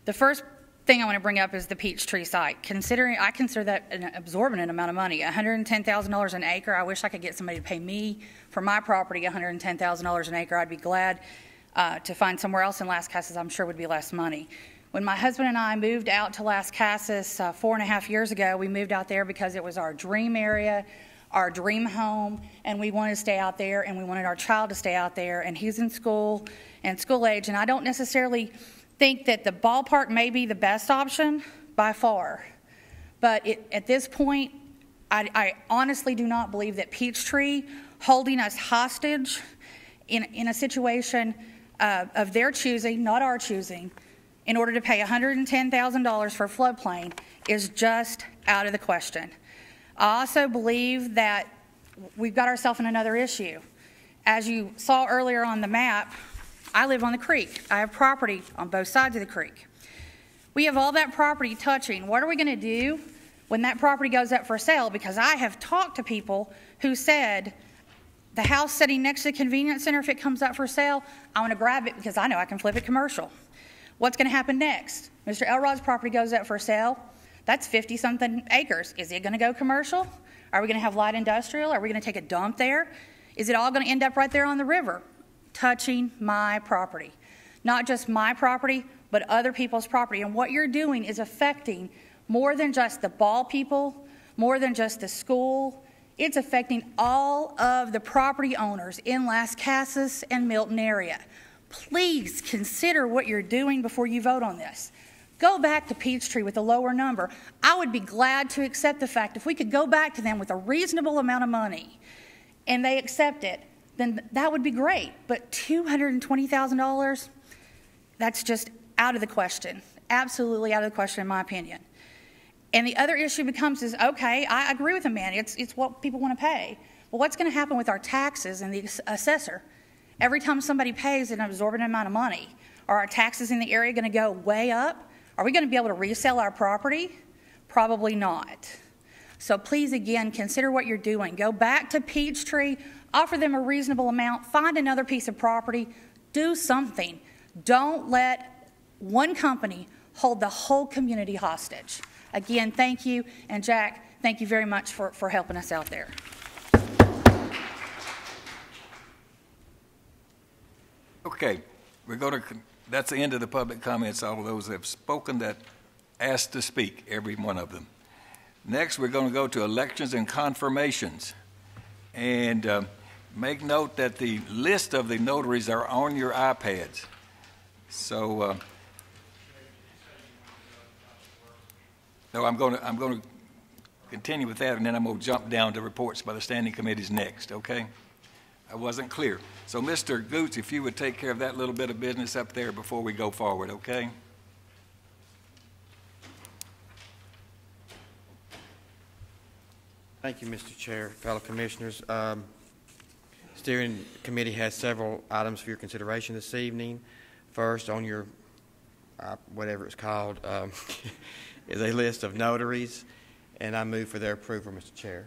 Speaker 9: The first thing I want to bring up is the Peachtree site. I consider that an exorbitant amount of money, $110,000 an acre. I wish I could get somebody to pay me for my property $110,000 an acre. I'd be glad to find somewhere else in Las Casas. I'm sure would be less money. When my husband and I moved out to Las Casas 4.5 years ago, we moved out there because it was our dream area, our dream home, and we wanted to stay out there, and we wanted our child to stay out there, and he's in school and school age, and I don't necessarily think that the ballpark may be the best option by far, but at this point, I honestly do not believe that Peachtree holding us hostage in a situation of their choosing, not our choosing, in order to pay $110,000 for floodplain is just out of the question. I also believe that we've got ourselves in another issue. As you saw earlier on the map, I live on the creek. I have property on both sides of the creek. We have all that property touching. What are we going to do when that property goes up for sale? Because I have talked to people who said, the house sitting next to the convenience center, if it comes up for sale, I want to grab it because I know I can flip it commercial. What's going to happen next? Mr. Elrod's property goes up for sale. That's 50-something acres. Is it going to go commercial? Are we going to have light industrial? Are we going to take a dump there? Is it all going to end up right there on the river, touching my property? Not just my property, but other people's property. And what you're doing is affecting more than just the ball people, more than just the school. It's affecting all of the property owners in Las Casas and Milton area. Please consider what you're doing before you vote on this. Go back to Peachtree with a lower number. I would be glad to accept the fact if we could go back to them with a reasonable amount of money and they accept it, then that would be great. But $220,000, that's just out of the question. Absolutely out of the question in my opinion. And the other issue becomes is, okay, I agree with the man. It's what people want to pay. Well, what's going to happen with our taxes and the assessor? Every time somebody pays an exorbitant amount of money, are our taxes in the area going to go way up? Are we going to be able to resell our property? Probably not. So please, again, consider what you're doing. Go back to Peachtree, offer them a reasonable amount, find another piece of property, do something. Don't let one company hold the whole community hostage. Again, thank you. And Jack, thank you very much for helping us out there.
Speaker 1: Okay, that's the end of the public comments. All of those that have spoken that asked to speak, every one of them. Next, we're going to go to elections and confirmations. And make note that the list of the notaries are on your iPads. So, no, I'm going to continue with that, and then I'm going to jump down to reports by the standing committees next, okay? I wasn't clear. So, Mr. Goots, if you would take care of that little bit of business up there before we go forward, okay?
Speaker 10: Thank you, Mr. Chair, fellow commissioners. Steering committee has several items for your consideration this evening. First, on your, whatever it's called, is a list of notaries, and I move for their approval, Mr. Chair.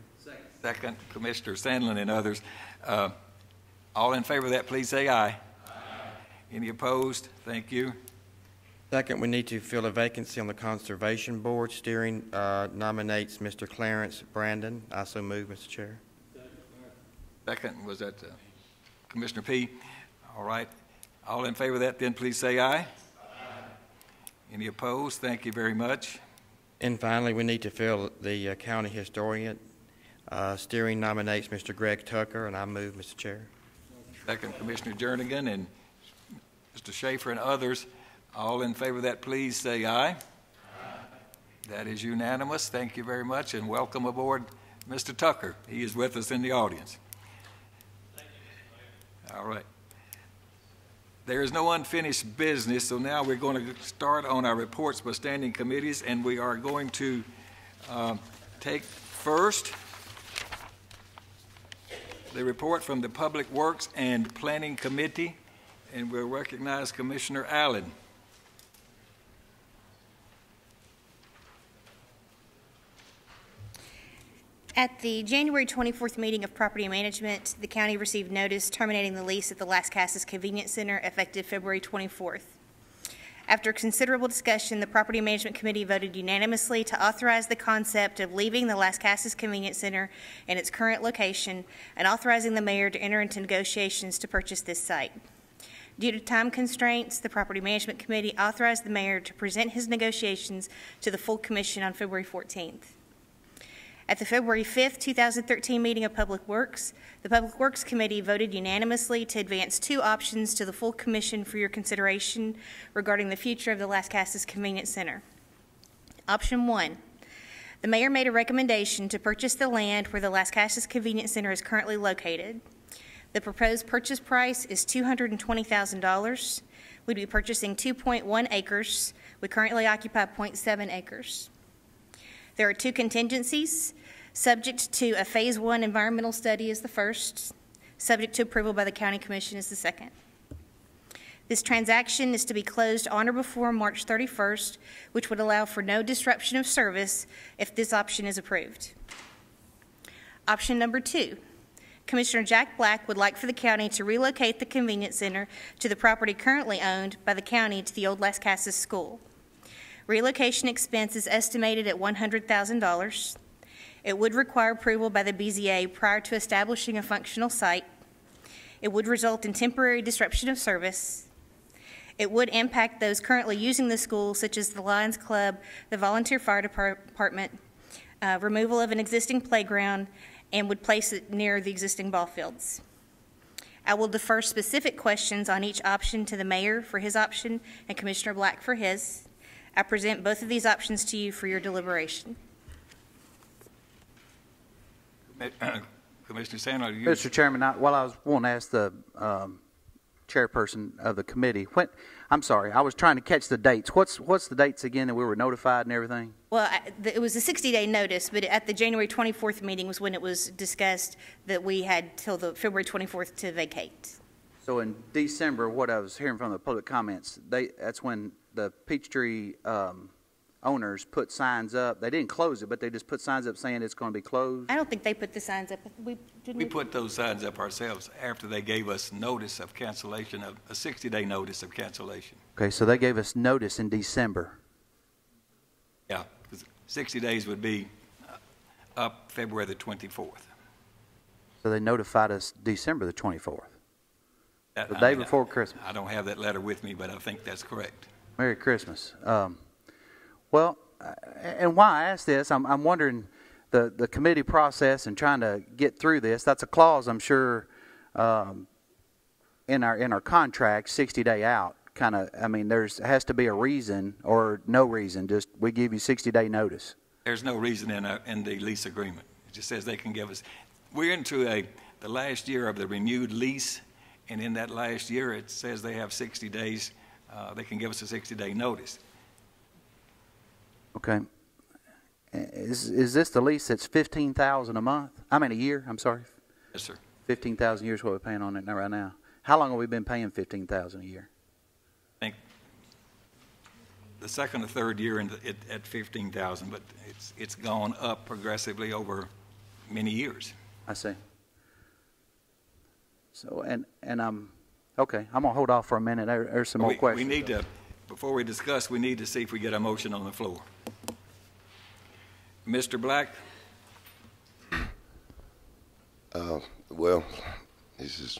Speaker 1: Second, Commissioner Sandlin and others. All in favor of that, please say aye. Aye. Any opposed? Thank you.
Speaker 10: Second, we need to fill a vacancy on the Conservation Board. Steering nominates Mr. Clarence Brandon. I so move, Mr. Chair.
Speaker 1: Second, was that Commissioner P? All right. All in favor of that, then please say aye. Aye. Any opposed? Thank you very much.
Speaker 10: And finally, we need to fill the county historian. Steering nominates Mr. Greg Tucker, and I move, Mr. Chair.
Speaker 1: Second, Commissioner Jernigan and Mr. Schaefer and others. All in favor of that, please say aye. Aye. That is unanimous. Thank you very much, and welcome aboard Mr. Tucker. He is with us in the audience. Thank you, Mr. Mayor. All right. There is no unfinished business, so now we're going to start on our reports by standing committees, and we are going to take first the report from the Public Works and Planning Committee, and we'll recognize Commissioner Allen.
Speaker 11: At the January 24th meeting of Property Management, the county received notice terminating the lease at the Las Casas Convenience Center effective February 24th. After considerable discussion, the Property Management Committee voted unanimously to authorize the concept of leaving the Las Casas Convenience Center in its current location and authorizing the mayor to enter into negotiations to purchase this site. Due to time constraints, the Property Management Committee authorized the mayor to present his negotiations to the full commission on February 14th. At the February 5th, 2013 meeting of Public Works, the Public Works Committee voted unanimously to advance 2 options to the full commission for your consideration regarding the future of the Las Casas Convenience Center. Option 1, the mayor made a recommendation to purchase the land where the Las Casas Convenience Center is currently located. The proposed purchase price is $220,000. We'd be purchasing 2.1 acres. We currently occupy 0.7 acres. There are 2 contingencies. Subject to a Phase 1 environmental study is the first. Subject to approval by the County Commission is the second. This transaction is to be closed on or before March 31st, which would allow for no disruption of service if this option is approved. Option number 2. Commissioner Jack Black would like for the county to relocate the convenience center to the property currently owned by the county to the old Las Casas School. Relocation expense is estimated at $100,000. It would require approval by the BZA prior to establishing a functional site. It would result in temporary disruption of service. It would impact those currently using the school, such as the Lions Club, the Volunteer Fire Department, removal of an existing playground, and would place it near the existing ball fields. I will defer specific questions on each option to the mayor for his option and Commissioner Black for his. I present both of these options to you for your deliberation.
Speaker 1: Commissioner Sandler,
Speaker 17: Mr. Chairman, while I was wanting to ask the chairperson of the committee, I'm sorry, I was trying to catch the dates. What's the dates again that we were notified and everything?
Speaker 11: Well, it was a 60-day notice, but at the January 24th meeting was when it was discussed that we had till the February 24th to vacate.
Speaker 17: So in December, what I was hearing from the public comments, that's when the Peachtree owners put signs up. They didn't close it, but they just put signs up saying it's going to be closed.
Speaker 11: I don't think they put the signs up. We
Speaker 1: put those signs up ourselves after they gave us notice of cancellation, of a 60-day notice of cancellation.
Speaker 17: Okay, so they gave us notice in December.
Speaker 1: Yeah, 60 days would be up February the 24th.
Speaker 17: So they notified us December the 24th, the day before Christmas.
Speaker 1: I don't have that letter with me, but I think that's correct.
Speaker 17: Merry Christmas. Well, and why I ask this, I'm wondering the committee process and trying to get through this. That's a clause, I'm sure, in our contract, 60-day out. Kind of, I mean, has to be a reason or no reason. Just we give you 60-day notice.
Speaker 1: There's no reason in the lease agreement. It just says they can give us. We're into the last year of the renewed lease, and in that last year, it says they have 60 days. They can give us a 60-day notice.
Speaker 17: Okay. Is this the lease that's $15,000 a month? I mean a year. I'm sorry.
Speaker 1: Yes, sir.
Speaker 17: 15,000 a year is what we're paying on it now, right now. How long have we been paying 15,000 a year?
Speaker 1: I think the second or third year at 15,000, but it's gone up progressively over many years.
Speaker 17: I see. So and okay. I'm gonna hold off for a minute. There's some more questions.
Speaker 1: We need to, before we discuss, we need to see if we get a motion on the floor. Mr. Black?
Speaker 14: Well, this has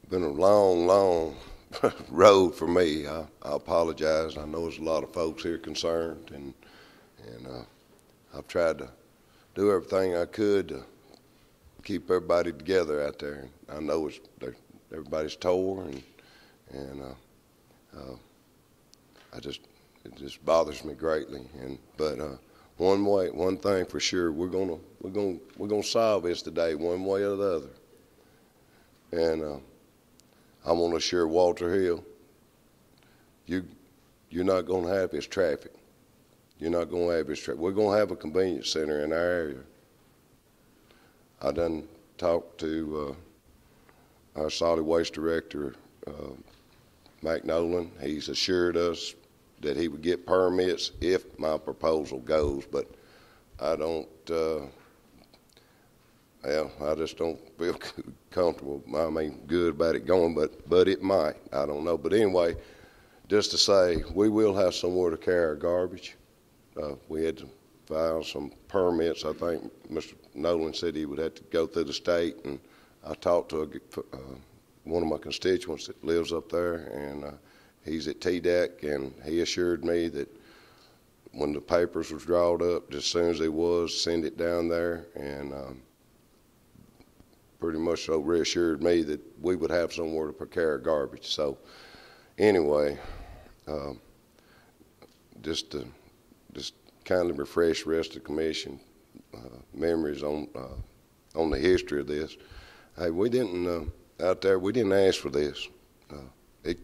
Speaker 14: been a long road for me. I apologize. I know there's a lot of folks here concerned, and I've tried to do everything I could to keep everybody together out there. I know everybody's tore, and it just bothers me greatly. But one thing for sure, we're gonna solve this today, one way or the other. And I want to assure Walter Hill, you're not going to have his traffic. You're not going to have his traffic. We're going to have a convenience center in our area. I done talked to our solid waste director, Mike Nolan. He's assured us that he would get permits if my proposal goes, but I don't, well, I just don't feel comfortable, I mean, good about it going, but it might. I don't know. But anyway, just to say, we will have somewhere to carry our garbage. We had to file some permits. I think Mr. Nolan said he would have to go through the state, and I talked to one of my constituents that lives up there, and he's at TDEC, and he assured me that when the papers was drawn up, just as soon as they was, send it down there, and pretty much so reassured me that we would have somewhere to carry our garbage. So anyway, just kind of refresh the rest of the commission memories on the history of this. Hey, we didn't out there. We didn't ask for this. It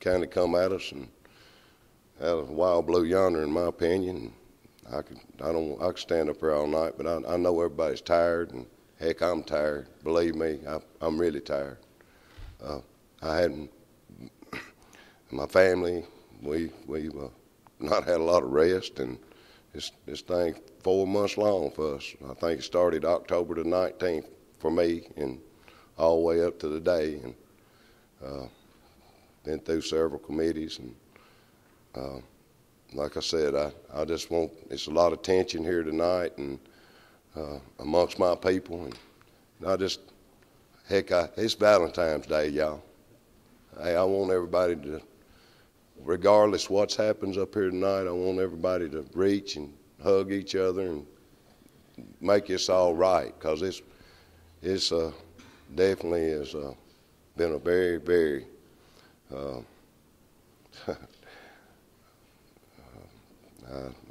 Speaker 14: kind of come at us and out of the wild blue yonder, in my opinion. I could stand up here all night, but I know everybody's tired, and heck, I'm tired. Believe me, I'm really tired. I hadn't. My family, we've not had a lot of rest, and this thing 4 months long for us. I think it started October the 19th for me, and all the way up to the day, and been through several committees, and like I said, I just want, it's a lot of tension here tonight, and amongst my people, and I just, heck, it's Valentine's Day, y'all. Hey, I want everybody to, regardless what's happens up here tonight, I want everybody to reach and hug each other and make this all right, because it's definitely has been a very, very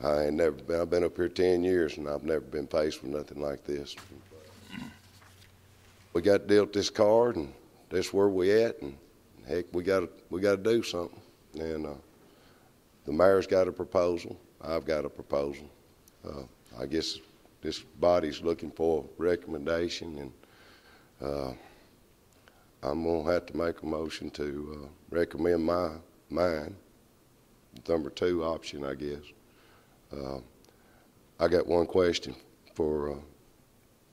Speaker 14: I ain't never been, I've been up here 10 years, and I've never been faced with nothing like this. We got dealt this card, and that's where we at, and heck, we got to do something. And the mayor's got a proposal. I've got a proposal. I guess this body's looking for a recommendation, and I'm going to have to make a motion to recommend mine, number 2 option, I guess. I got one question for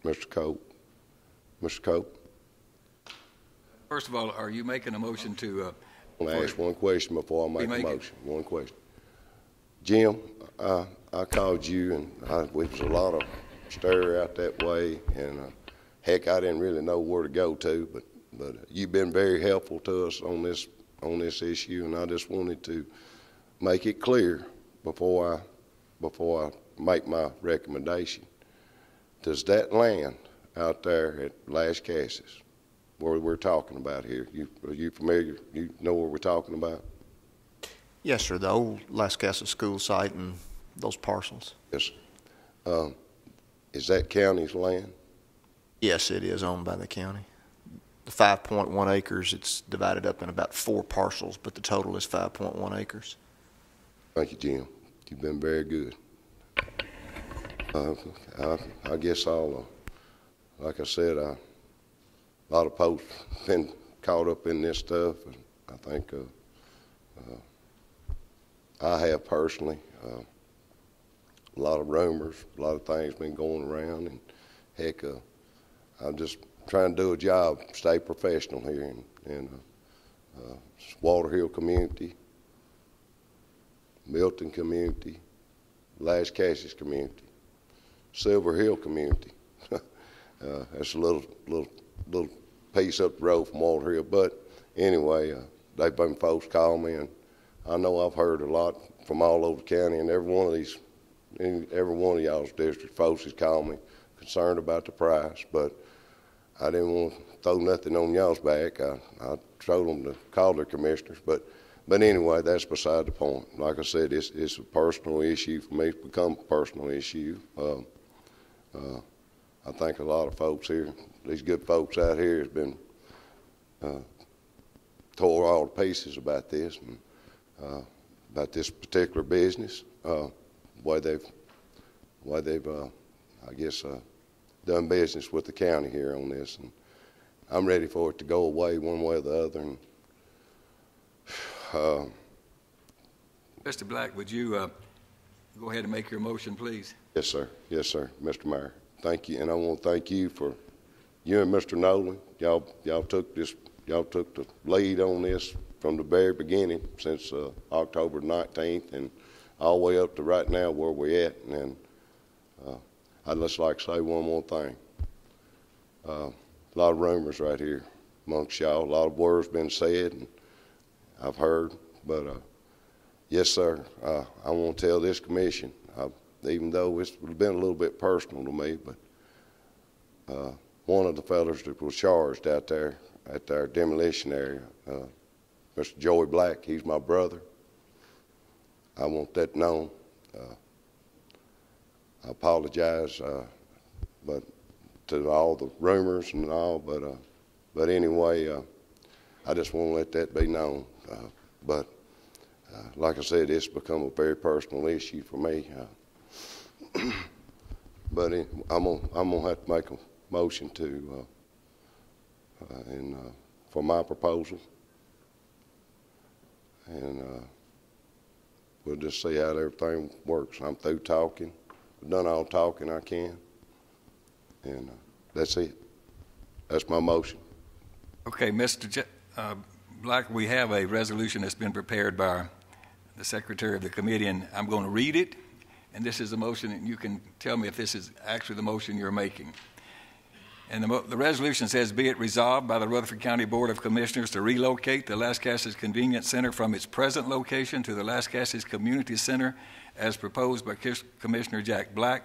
Speaker 14: Mr. Cope. Mr. Cope?
Speaker 1: First of all, are you making a motion to...
Speaker 14: I want to ask one question before I make a motion. One question. Jim, I called you, and there was a lot of stir out that way, and heck, I didn't really know where to go to, but you've been very helpful to us on this issue, and I just wanted to make it clear before I make my recommendation. Does that land out there at Las Casas, where we're talking about here, are you familiar? You know what we're talking about?
Speaker 12: Yes, sir. The old Las Casas school site and those parcels.
Speaker 14: Yes. Is that county's land?
Speaker 12: Yes, it is owned by the county. The 5.1 acres, it's divided up in about 4 parcels, but the total is 5.1 acres.
Speaker 14: Thank you, Jim. You've been very good. I guess like I said, a lot of folks been caught up in this stuff, and I think I have personally. A lot of rumors, a lot of things been going around, and heck, I'm just trying to do a job, stay professional here in Walter Hill community, Milton community, Las Casas community, Silver Hill community. That's a little piece up the road from Walter Hill, but anyway, they've been folks call me, and I know I've heard a lot from all over the county, and every one of y'all's district folks has called me concerned about the price, but I didn't want to throw nothing on y'all's back. I told them to call their commissioners, but anyway, that's beside the point. Like I said, it's a personal issue for me. It's become a personal issue. I think a lot of folks here, these good folks out here, has been tore all to pieces about this, and about this particular business. Why they've I guess done business with the county here on this, and I'm ready for it to go away one way or the other. And
Speaker 1: Mr. Black, would you Go ahead and make your motion, please.
Speaker 14: Yes, sir. Yes, sir, Mr. Mayor. Thank you, and I want to thank you for you and Mr. Nolan. Y'all took the lead on this from the very beginning, since October 19th, and all the way up to right now where we're at. And I'd just like to say one more thing. A lot of rumors right here amongst y'all. A lot of words been said, and I've heard, but yes, sir. I want to tell this commission, even though it's been a little bit personal to me, but one of the fellows that was charged out there at our demolition area, Mr. Joey Black, he's my brother. I want that known. I apologize, but to all the rumors and all, but anyway, I just want to let that be known. But like I said, it's become a very personal issue for me. But I'm gonna have to make a motion to for my proposal, and we'll just see how everything works. I'm through talking. I've done all talking I can, and that's it. That's my motion.
Speaker 1: Okay, Mr. Black, we have a resolution that's been prepared by the secretary of the committee, and I'm going to read it. And this is the motion, and you can tell me if this is actually the motion you're making. And the resolution says, be it resolved by the Rutherford County Board of Commissioners to relocate the Las Casas Convenience Center from its present location to the Las Casas Community Center as proposed by Commissioner Jack Black.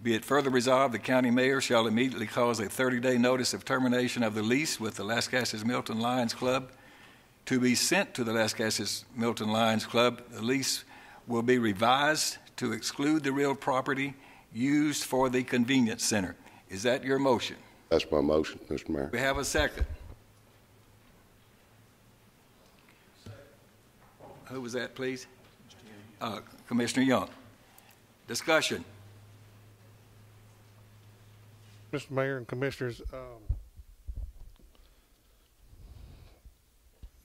Speaker 1: Be it further resolved, the county mayor shall immediately cause a 30-day notice of termination of the lease with the Las Casas Milton Lions Club to be sent to the Las Casas Milton Lions Club. The lease will be revised to exclude the real property used for the convenience center. Is that your motion?
Speaker 14: That's my motion, Mr. Mayor.
Speaker 1: We have a second. Who was that, please? Commissioner Young. Discussion.
Speaker 13: Mr. Mayor and Commissioners,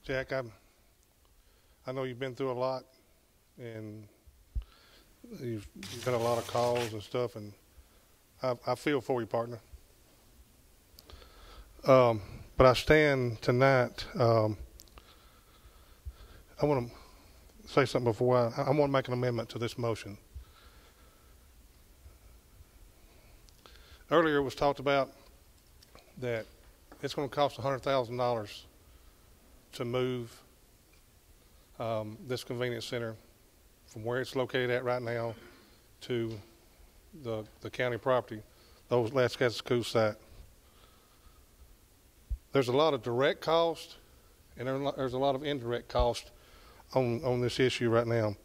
Speaker 13: Jack, I know you've been through a lot, and you've got a lot of calls and stuff, and I feel for you, partner. But I stand tonight. I want to say something before I want to make an amendment to this motion. Earlier it was talked about that it's going to cost $100,000 to move this convenience center from where it's located at right now to the county property, those Las Casas School site. There's a lot of direct cost, and there's a lot of indirect cost on this issue right now.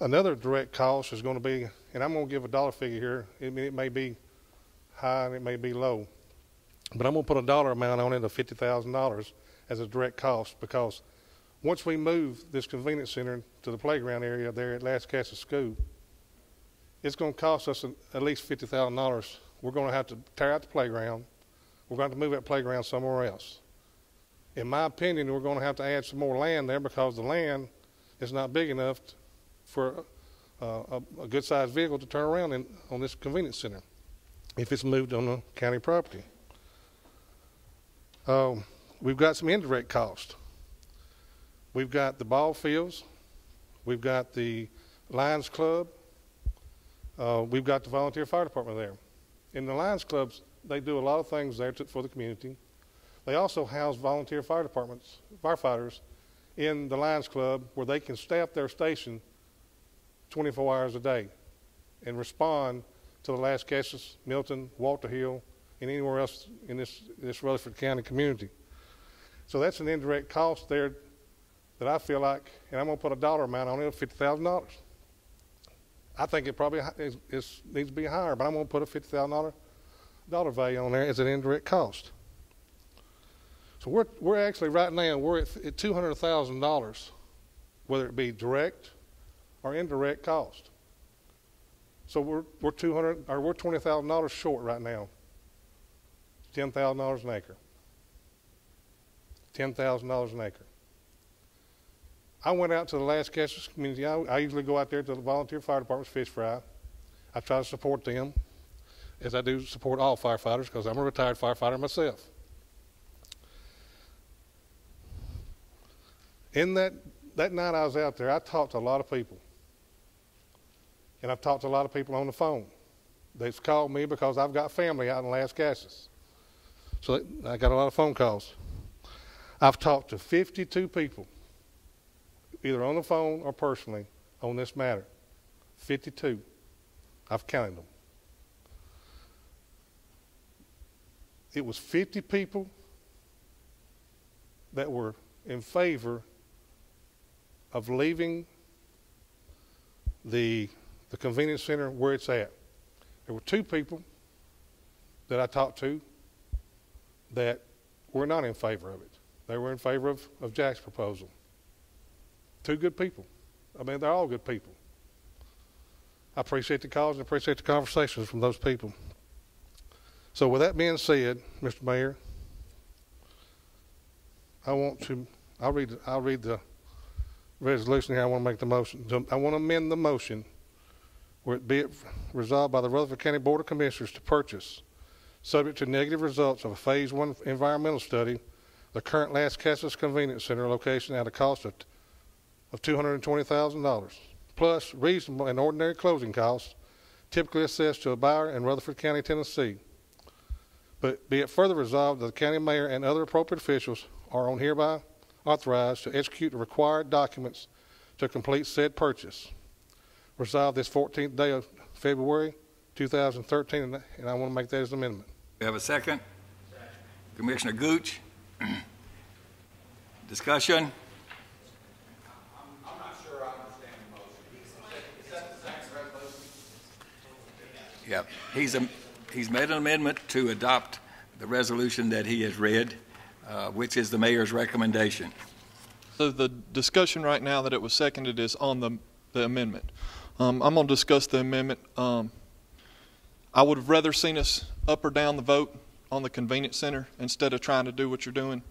Speaker 13: Another direct cost is going to be, and I'm going to give a dollar figure here. It may be high and it may be low, but I'm going to put a dollar amount on it of $50,000 as a direct cost, because once we move this convenience center to the playground area there at Las Casas School, it's going to cost us at least $50,000. We're going to have to tear out the playground. We're going to have to move that playground somewhere else. In my opinion, we're going to have to add some more land there, because the land is not big enough for a good-sized vehicle to turn around on this convenience center if it's moved on the county property. We've got some indirect cost. We've got the ball fields. We've got the Lions Club. We've got the volunteer fire department there. In the Lions Clubs, they do a lot of things there for the community. They also house volunteer fire departments, firefighters, in the Lions Club, where they can staff their station 24 hours a day and respond to the Las Casas, Milton, Walter Hill, and anywhere else in this Rutherford County community. So that's an indirect cost there that I feel like, and I'm going to put a dollar amount on it of $50,000. I think it probably needs to be higher, but I'm going to put a $50,000 value on there as an indirect cost. So we're actually right now we're at $200,000, whether it be direct or indirect cost. So we're $20,000 short right now. $10,000 an acre. $10,000 an acre. I went out to the Las Casas community. I usually go out there to the volunteer fire department's fish fry. I try to support them, as I do support all firefighters, because I'm a retired firefighter myself. In that night I was out there, I talked to a lot of people. And I've talked to a lot of people on the phone. They've called me because I've got family out in Las Casas. So I got a lot of phone calls. I've talked to 52 people, either on the phone or personally, on this matter. 52. I've counted them. It was 50 people that were in favor of leaving the convenience center where it's at. There were 2 people that I talked to that were not in favor of it. They were in favor of Jack's proposal. 2 good people. I mean, they're all good people. I appreciate the calls and appreciate the conversations from those people. So with that being said, Mr. Mayor, I'll read the resolution here. I want to make the motion. I want to amend the motion where it be it resolved by the Rutherford County Board of Commissioners to purchase, subject to negative results of a Phase 1 environmental study, the current Las Casas Convenience Center location at a cost of $220,000, plus reasonable and ordinary closing costs typically assessed to a buyer in Rutherford County, Tennessee. But be it further resolved that the county mayor and other appropriate officials are on hereby authorized to execute the required documents to complete said purchase. Resolved this 14th day of February 2013, and I want to make that as an amendment.
Speaker 1: We have a second. Commissioner Gooch. Discussion.
Speaker 15: I'm not sure I understand the motion. Is that the same resolution?
Speaker 1: Yeah, he's made an amendment to adopt the resolution that he has read, which is the mayor's recommendation.
Speaker 16: So the discussion right now that it was seconded is on the amendment. I'm going to discuss the amendment. I would have rather seen us up or down the vote on the convenience center instead of trying to do what you're doing.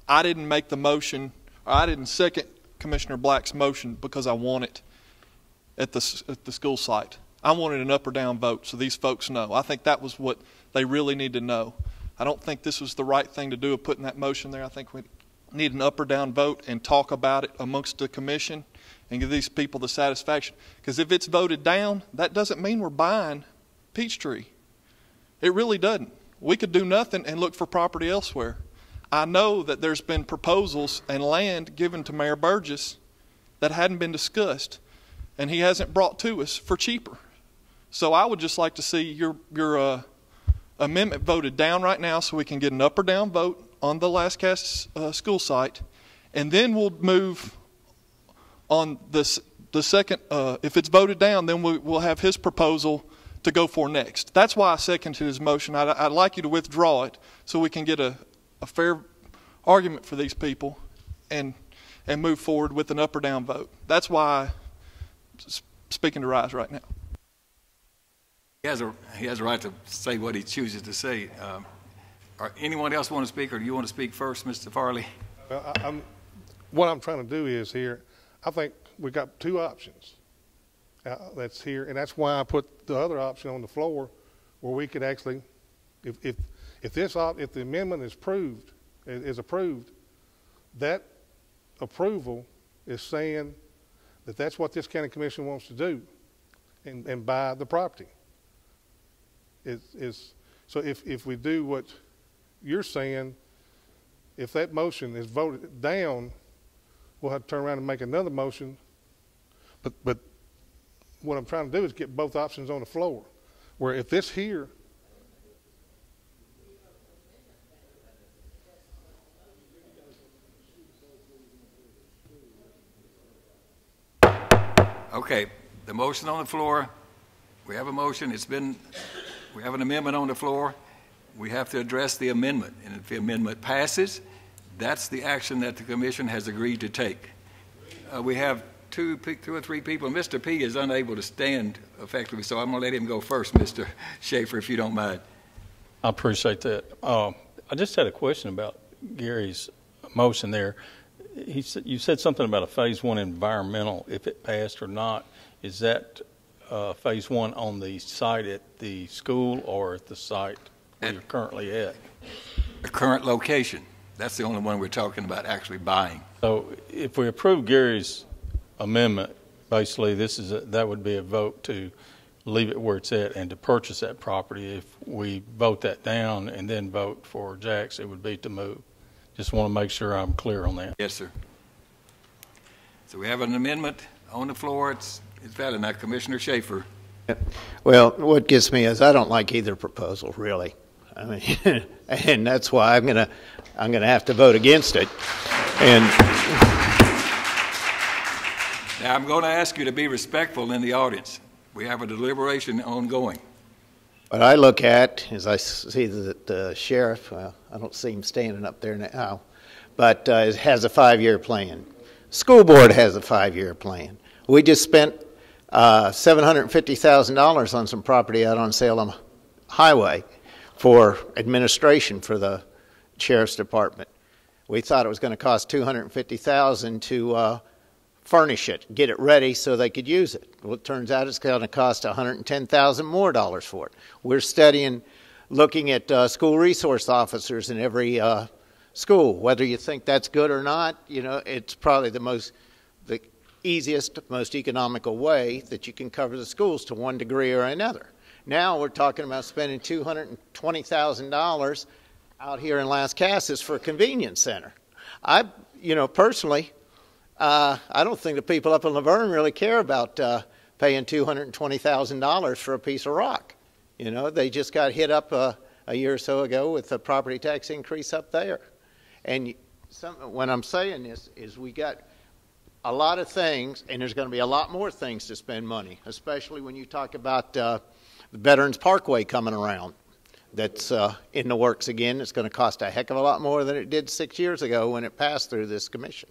Speaker 16: I didn't make the motion, or I didn't second Commissioner Black's motion because I want it at the school site. I wanted an up or down vote so these folks know. I think that was what they really need to know. I don't think this was the right thing to do of putting that motion there. I think we need an up or down vote and talk about it amongst the commission and give these people the satisfaction. Because if it's voted down, that doesn't mean we're buying Peachtree. It really doesn't. We could do nothing and look for property elsewhere. I know that there's been proposals and land given to Mayor Burgess that hadn't been discussed, and he hasn't brought to us for cheaper. So I would just like to see your amendment voted down right now so we can get an up or down vote on the Las Casas school site, and then we'll move on the second. If it's voted down, then we'll have his proposal to go for next. That's why I seconded his motion. I'd like you to withdraw it so we can get a fair argument for these people and move forward with an up or down vote. That's why I'm speaking to Rise right now.
Speaker 1: He has a right to say what he chooses to say. Anyone else want to speak, or do you want to speak first, Mr. Farley?
Speaker 13: Well, what I'm trying to do is here, I think we've got 2 options that's here, and that's why I put the other option on the floor, where we could actually, if the amendment is approved, that approval is saying that that's what this county commission wants to do, and buy the property. So if we do what you're saying, if that motion is voted down, we'll have to turn around and make another motion. But what I'm trying to do is get both options on the floor, where if this here.
Speaker 1: Okay, the motion on the floor. We have a motion. We have an amendment on the floor. We have to address the amendment, and if the amendment passes, that's the action that the commission has agreed to take. We have two or three people. Mr. P is unable to stand effectively, so I'm going to let him go first, Mr. Schaefer, if you don't mind.
Speaker 23: I appreciate that. I just had a question about Gary's motion there.
Speaker 20: you said something about a phase one environmental, if it passed or not. Is that phase one on the site at the school or at the site where you're currently at?
Speaker 1: The current location. That's the only one we're talking about actually buying.
Speaker 20: So if we approve Gary's amendment, basically that would be a vote to leave it where it's at and to purchase that property. If we vote that down and then vote for Jack's, it would be to move. Just want to make sure I'm clear on that.
Speaker 1: Yes, sir. So we have an amendment on the floor. It's valid. Now, Commissioner Schaefer.
Speaker 18: Well, what gets me is I don't like either proposal, really. I mean, and that's why I'm gonna have to vote against it. And
Speaker 1: now I'm going to ask you to be respectful in the audience. We have a deliberation ongoing.
Speaker 18: what I look at is I see that the sheriff, well, I don't see him standing up there now, but has a 5-year plan. School board has a 5-year plan. We just spent $750,000 on some property out on Salem Highway for administration for the sheriff's department. We thought it was going to cost $250,000 to furnish it, get it ready so they could use it. Well, it turns out it's going to cost $110,000 more for it. We're studying, looking at school resource officers in every school. Whether you think that's good or not, you know, it's probably the easiest, most economical way that you can cover the schools to one degree or another. Now we're talking about spending $220,000 out here in Las Casas for a convenience center. Personally, I don't think the people up in Laverne really care about paying $220,000 for a piece of rock. You know, they just got hit up a year or so ago with the property tax increase up there. And when I'm saying this is we got a lot of things, and there's going to be a lot more things to spend money, especially when you talk about the Veterans Parkway coming around. That's in the works again. It's going to cost a heck of a lot more than it did 6 years ago when it passed through this commission.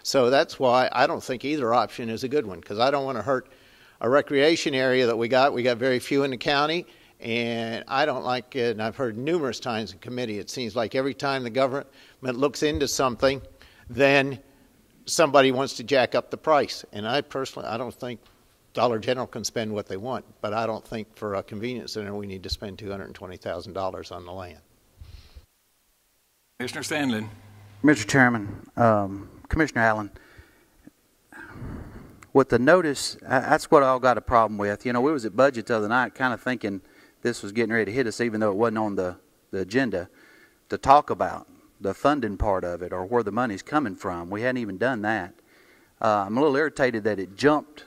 Speaker 18: So that's why I don't think either option is a good one, because I don't want to hurt a recreation area that we got. We got very few in the county, and I don't like it. And I've heard numerous times in committee, it seems like every time the government looks into something, then somebody wants to jack up the price. And I personally, I don't think Dollar General can spend what they want, but I don't think for a convenience center we need to spend $220,000 on the land.
Speaker 1: Commissioner Sandlin.
Speaker 17: Mr. Chairman, Commissioner Allen, with the notice, that's what I all got a problem with. You know, we was at budget the other night kind of thinking this was getting ready to hit us, even though it wasn't on the agenda, to talk about the funding part of it or where the money's coming from. We hadn't even done that. I'm a little irritated that it jumped,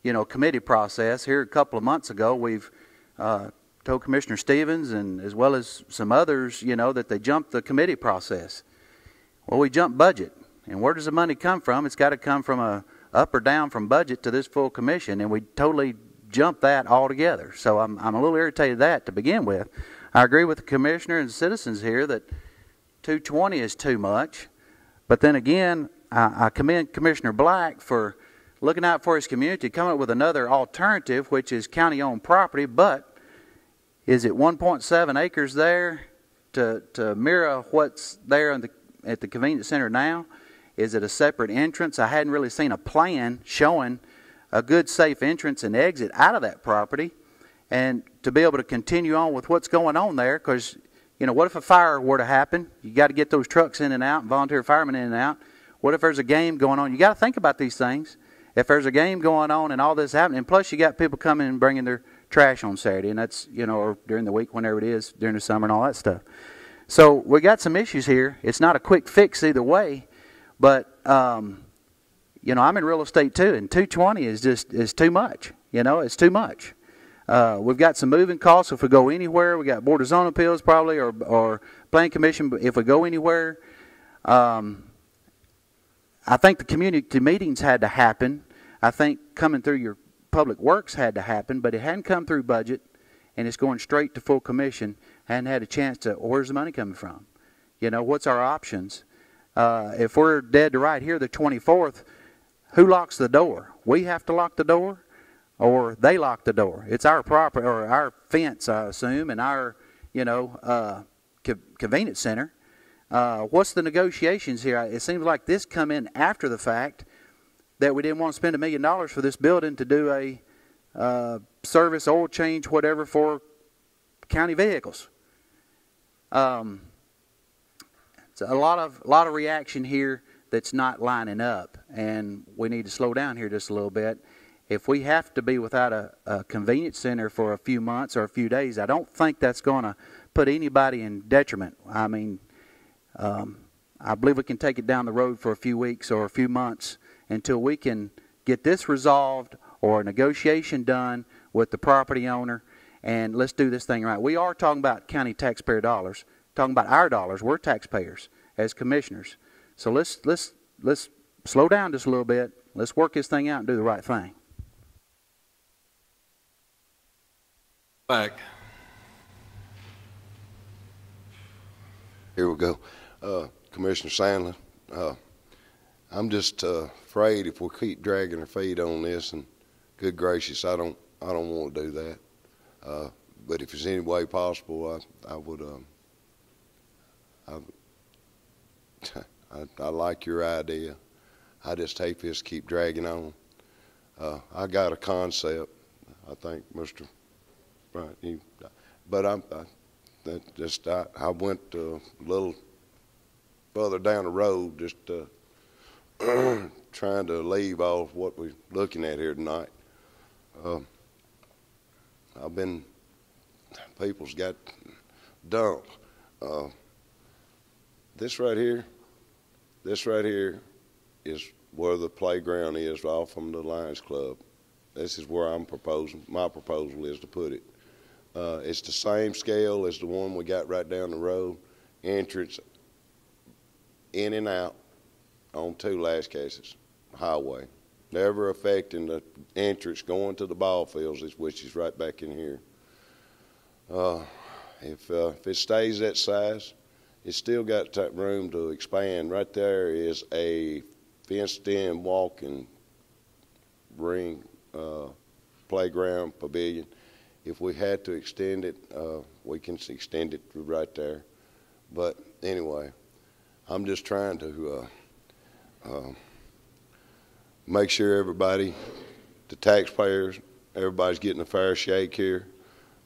Speaker 17: you know, committee process. Here a couple of months ago, we've told Commissioner Stevens and as well as some others, you know, that they jumped the committee process. Well, we jumped budget. And where does the money come from? It's got to come from a up or down from budget to this full commission, and we totally jumped that altogether. So I'm a little irritated that to begin with. I agree with the commissioner and the citizens here that $220 is too much. But then again, I commend Commissioner Black for looking out for his community, coming up with another alternative, which is county-owned property. But is it 1.7 acres there to mirror what's there at the convenience center now? Is it a separate entrance? I hadn't really seen a plan showing a good, safe entrance and exit out of that property, and to be able to continue on with what's going on there. Because, you know, what if a fire were to happen? You got to get those trucks in and out, volunteer firemen in and out. What if there's a game going on? You got to think about these things. If there's a game going on and all this happening, and plus you got people coming and bringing their trash on Saturday, and that's, you know, or during the week, whenever it is, during the summer and all that stuff. So we got some issues here. It's not a quick fix either way. But, you know, I'm in real estate too, and $220 is too much. You know, it's too much. We've got some moving costs if we go anywhere. We got Board of Zoning Appeals probably or Planning Commission if we go anywhere. I think the community meetings had to happen. I think coming through your public works had to happen, but it hadn't come through budget, and it's going straight to full commission. Hadn't had a chance to, where's the money coming from? You know, what's our options? If we're dead to right here, the 24th, who locks the door? We have to lock the door, or they lock the door? It's our property, or our fence, I assume, and our, you know, convenience center. What's the negotiations here? It seems like this come in after the fact, that we didn't want to spend $1 million for this building to do a service, oil change, whatever, for county vehicles. It's a lot of reaction here that's not lining up, and we need to slow down here just a little bit. If we have to be without a convenience center for a few months or a few days, I don't think that's going to put anybody in detriment. I mean, I believe we can take it down the road for a few weeks or a few months until we can get this resolved or a negotiation done with the property owner, and let's do this thing right. We are talking about county taxpayer dollars, talking about our dollars. We're taxpayers as commissioners. So let's slow down just a little bit. Let's work this thing out and do the right thing.
Speaker 1: Back.
Speaker 14: Here we go. Commissioner Sandlin, I'm just afraid if we keep dragging our feet on this, and good gracious, I don't want to do that. But if there's any way possible, I would. I like your idea. I just hate this keep dragging on. I got a concept. I think, Mr. Bryant, but I went a little further down the road, just trying to leave off what we're looking at here tonight. People's got dumped. This right here is where the playground is off from the Lions Club. This is where my proposal is to put it. It's the same scale as the one we got right down the road. Entrance in and out on 2 Last Casas highway. Never affecting the entrance going to the ball fields, which is right back in here. If it stays that size, it's still got that room to expand. Right there is a fenced-in walking ring, playground, pavilion. If we had to extend it, we can extend it right there. But anyway, I'm just trying to make sure everybody, the taxpayers, everybody's getting a fair shake here.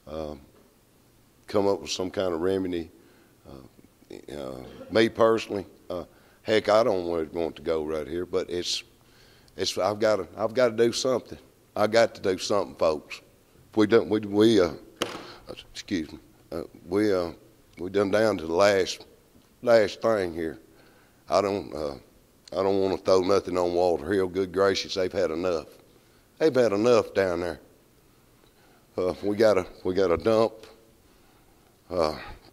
Speaker 14: Come up with some kind of remedy. Me personally, heck, I don't want to go right here, but I've got to do something. I got to do something, folks. We done down to the last thing here. I don't want to throw nothing on Walter Hill. Good gracious, they've had enough. They've had enough down there. We got a dump.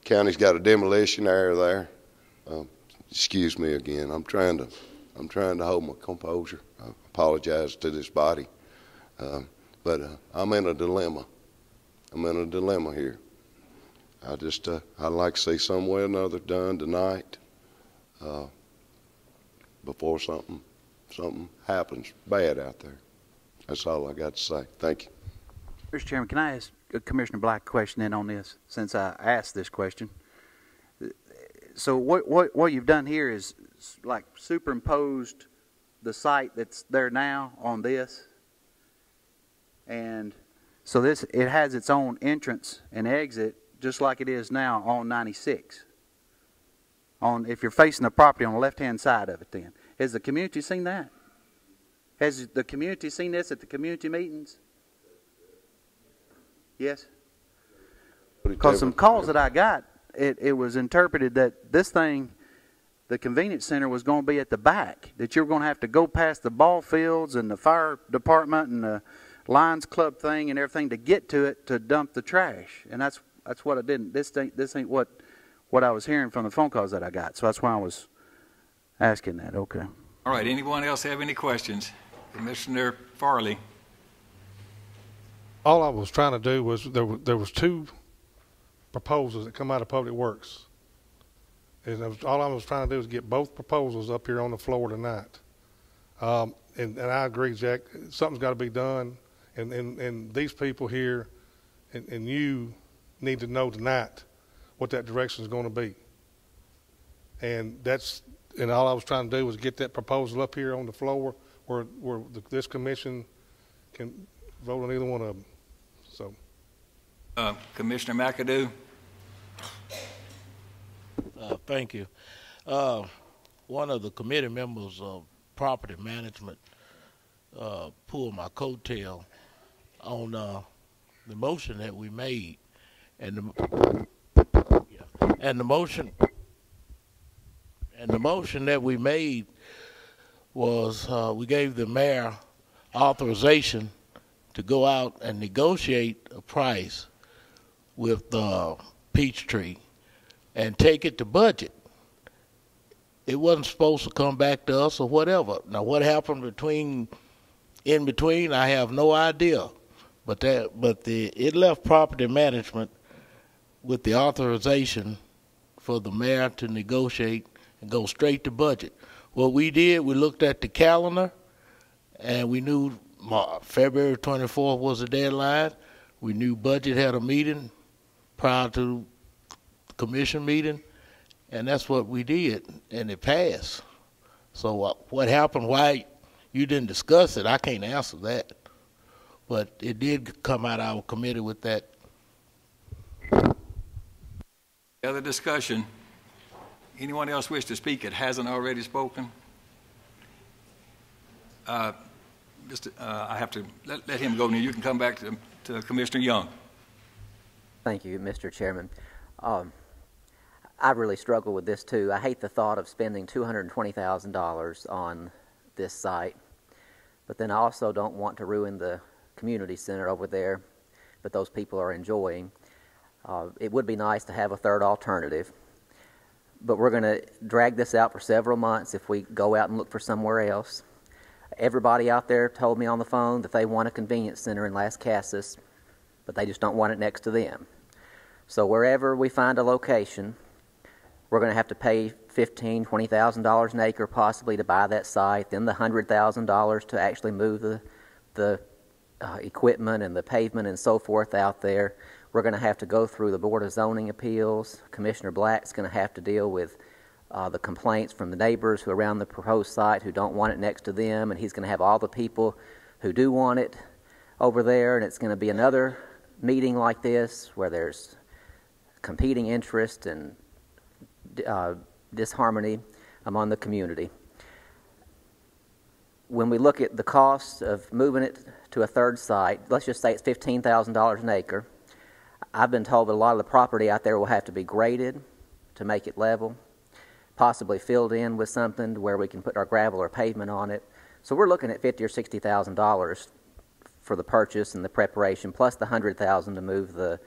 Speaker 14: County's got a demolition area there. Excuse me again. I'm trying to hold my composure. I apologize to this body. But I'm in a dilemma. I'm in a dilemma here. I'd like to see some way or another done tonight before something happens bad out there. That's all I got to say. Thank you.
Speaker 17: Mr. Chairman, can I ask Commissioner Black a question in on this, since I asked this question? So what you've done here is like superimposed the site that's there now on this? And so it has its own entrance and exit, just like it is now on 96. If you're facing the property on the left-hand side of it, then has the community seen that? Has the community seen this at the community meetings? Yes. Because some calls that I got, it was interpreted that this thing, the convenience center, was going to be at the back. That you were going to have to go past the ball fields and the fire department and the Lions Club thing and everything to get to it to dump the trash. And that's what I didn't. This ain't what I was hearing from the phone calls that I got. So that's why I was asking that. Okay.
Speaker 1: All right. Anyone else have any questions? Commissioner Farley.
Speaker 13: All I was trying to do was there was 2 proposals that come out of Public Works. And all I was trying to do was get both proposals up here on the floor tonight. And I agree, Jack, something's got to be done. And these people here and you need to know tonight what that direction is going to be. And all I was trying to do was get that proposal up here on the floor where this commission can vote on either one of them. So,
Speaker 1: Commissioner McAdoo.
Speaker 19: Thank you. One of the committee members of property management pulled my coattail on the motion that we made, and the motion that we made was we gave the mayor authorization to go out and negotiate a price with Peachtree and take it to budget. It wasn't supposed to come back to us or whatever. Now, what happened in between, I have no idea. But it left property management with the authorization for the mayor to negotiate and go straight to budget. What we did, we looked at the calendar, and we knew February 24th was the deadline. We knew budget had a meeting prior to the commission meeting, and that's what we did, and it passed. So what happened, why you didn't discuss it, I can't answer that. But it did come out of our committee with that.
Speaker 1: Other discussion? Anyone else wish to speak that hasn't already spoken? I have to let him go. Now you can come back to Commissioner Young.
Speaker 21: Thank you, Mr. Chairman. I really struggle with this too. I hate the thought of spending $220,000 on this site, but then I also don't want to ruin the community center over there that those people are enjoying. It would be nice to have a third alternative, but we're going to drag this out for several months if we go out and look for somewhere else. Everybody out there told me on the phone that they want a convenience center in Las Casas, but they just don't want it next to them. So wherever we find a location, we're going to have to pay $15,000, $20,000 an acre possibly to buy that site, then the $100,000 to actually move the equipment and the pavement and so forth out there. We're going to have to go through the Board of Zoning Appeals. Commissioner Black's going to have to deal with the complaints from the neighbors who are around the proposed site who don't want it next to them, and he's going to have all the people who do want it over there, and it's going to be another meeting like this where there's competing interest and disharmony among the community. When we look at the cost of moving it to a third site, let's just say it's $15,000 an acre. I've been told that a lot of the property out there will have to be graded to make it level, possibly filled in with something where we can put our gravel or pavement on it. So we're looking at $50,000 or $60,000 for the purchase and the preparation, plus the $100,000 to move the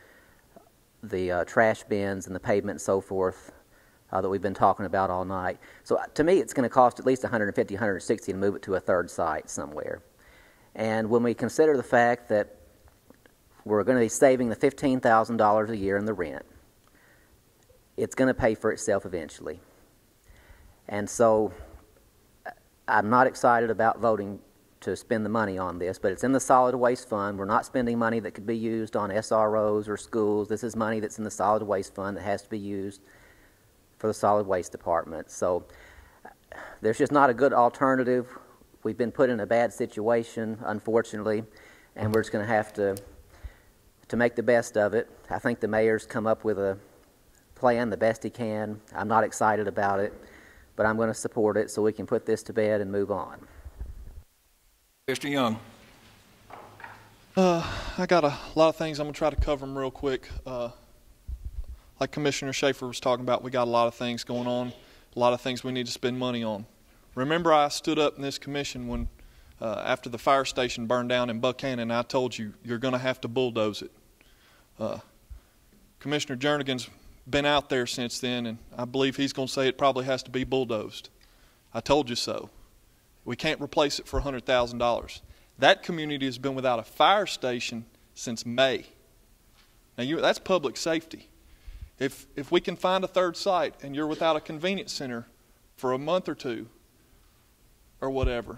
Speaker 21: trash bins and the pavement and so forth that we've been talking about all night. So to me, it's going to cost at least $150,000, $160,000 to move it to a third site somewhere. And when we consider the fact that we're going to be saving the $15,000 a year in the rent, it's going to pay for itself eventually. And so I'm not excited about voting to spend the money on this, but it's in the solid waste fund. We're not spending money that could be used on SROs or schools. This is money that's in the solid waste fund that has to be used for the solid waste department. So there's just not a good alternative. We've been put in a bad situation, unfortunately, and we're just going to have to make the best of it. I think the mayor's come up with a plan the best he can. I'm not excited about it, but I'm going to support it so we can put this to bed and move on.
Speaker 1: Mr. Young.
Speaker 16: I got a lot of things. I'm going to try to cover them real quick. Like Commissioner Schaefer was talking about, we got a lot of things going on, a lot of things we need to spend money on. Remember, I stood up in this commission when, after the fire station burned down in Buchanan, I told you, you're going to have to bulldoze it. Commissioner Jernigan's been out there since then, and I believe he's going to say it probably has to be bulldozed. I told you so. We can't replace it for $100,000. That community has been without a fire station since May. Now, that's public safety. If we can find a third site and you're without a convenience center for a month or two or whatever,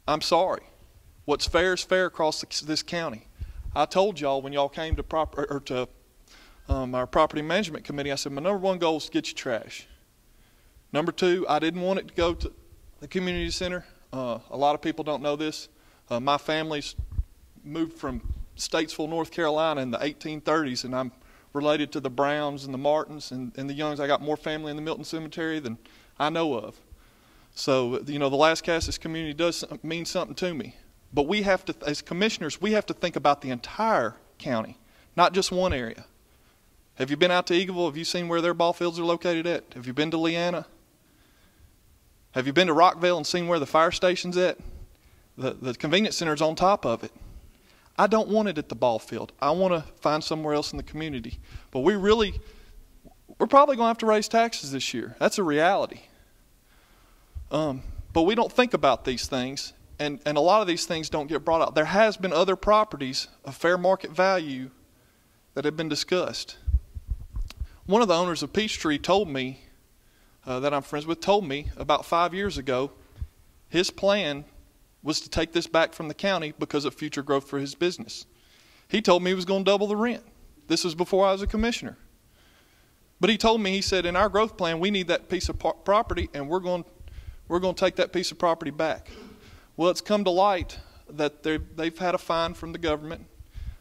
Speaker 16: I'm sorry. What's fair is fair across this county. I told y'all when y'all came to our property management committee, I said, my number one goal is to get you trash. Number two, I didn't want it to go to the community center. A lot of people don't know this. My family's moved from Statesville, North Carolina in the 1830s, and I'm related to the Browns and the Martins and the Youngs. I got more family in the Milton Cemetery than I know of. So, the Las Casas community does mean something to me. But we have to, as commissioners, we have to think about the entire county, not just one area. Have you been out to Eagleville? Have you seen where their ball fields are located at? Have you been to Leanna? Have you been to Rockville and seen where the fire station's at? The convenience center's on top of it. I don't want it at the ball field. I want to find somewhere else in the community. But we're probably going to have to raise taxes this year. That's a reality. But we don't think about these things, and a lot of these things don't get brought out. There has been other properties of fair market value that have been discussed. One of the owners of Peachtree told me, that I'm friends with, told me about 5 years ago, his plan was to take this back from the county because of future growth for his business. He told me he was going to double the rent. This was before I was a commissioner. But he told me, he said, in our growth plan, we need that piece of property, and we're going to take that piece of property back. Well, it's come to light that they've had a fine from the government,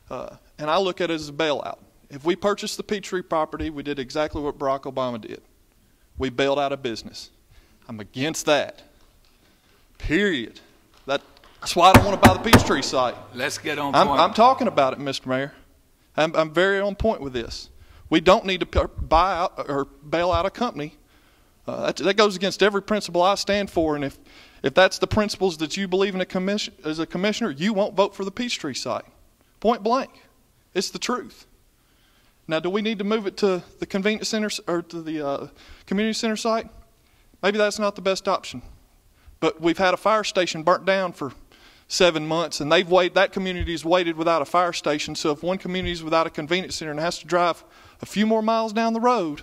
Speaker 16: and I look at it as a bailout. If we purchased the Peachtree property, we did exactly what Barack Obama did. We bailed out of business. I'm against that. Period. That's why I don't want to buy the Peachtree site.
Speaker 1: Let's get on point.
Speaker 16: I'm talking about it, Mr. Mayor. I'm very on point with this. We don't need to buy out or bail out a company. That goes against every principle I stand for, and if that's the principles that you believe in as a commissioner, you won't vote for the Peachtree site. Point blank. It's the truth. Now, do we need to move it to the convenience center or to the community center site? Maybe that's not the best option. But we've had a fire station burnt down for 7 months, and that community's waited without a fire station. So if one community's without a convenience center and has to drive a few more miles down the road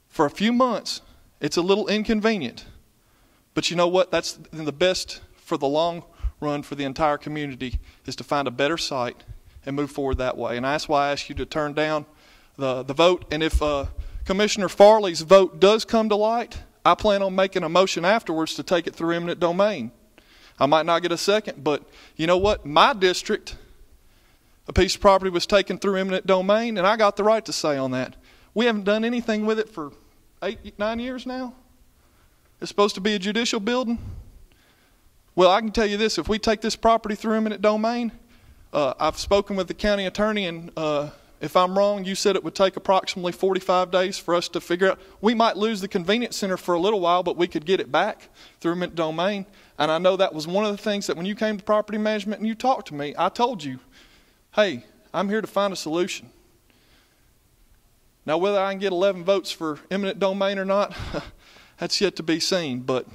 Speaker 16: for a few months, it's a little inconvenient. But you know what? That's the best for the long run for the entire community, is to find a better site and move forward that way. And that's why I ask you to turn down the vote. And if Commissioner Farley's vote does come to light, I plan on making a motion afterwards to take it through eminent domain. I might not get a second, but you know what? My district, a piece of property was taken through eminent domain, and I got the right to say on that. We haven't done anything with it for 8-9 years now. It's supposed to be a judicial building. Well, I can tell you this. If we take this property through eminent domain, I've spoken with the county attorney, and if I'm wrong, you said it would take approximately 45 days for us to figure out. We might lose the convenience center for a little while, but we could get it back through eminent domain. And I know that was one of the things that when you came to property management and you talked to me, I told you, hey, I'm here to find a solution. Now, whether I can get 11 votes for eminent domain or not, that's yet to be seen. But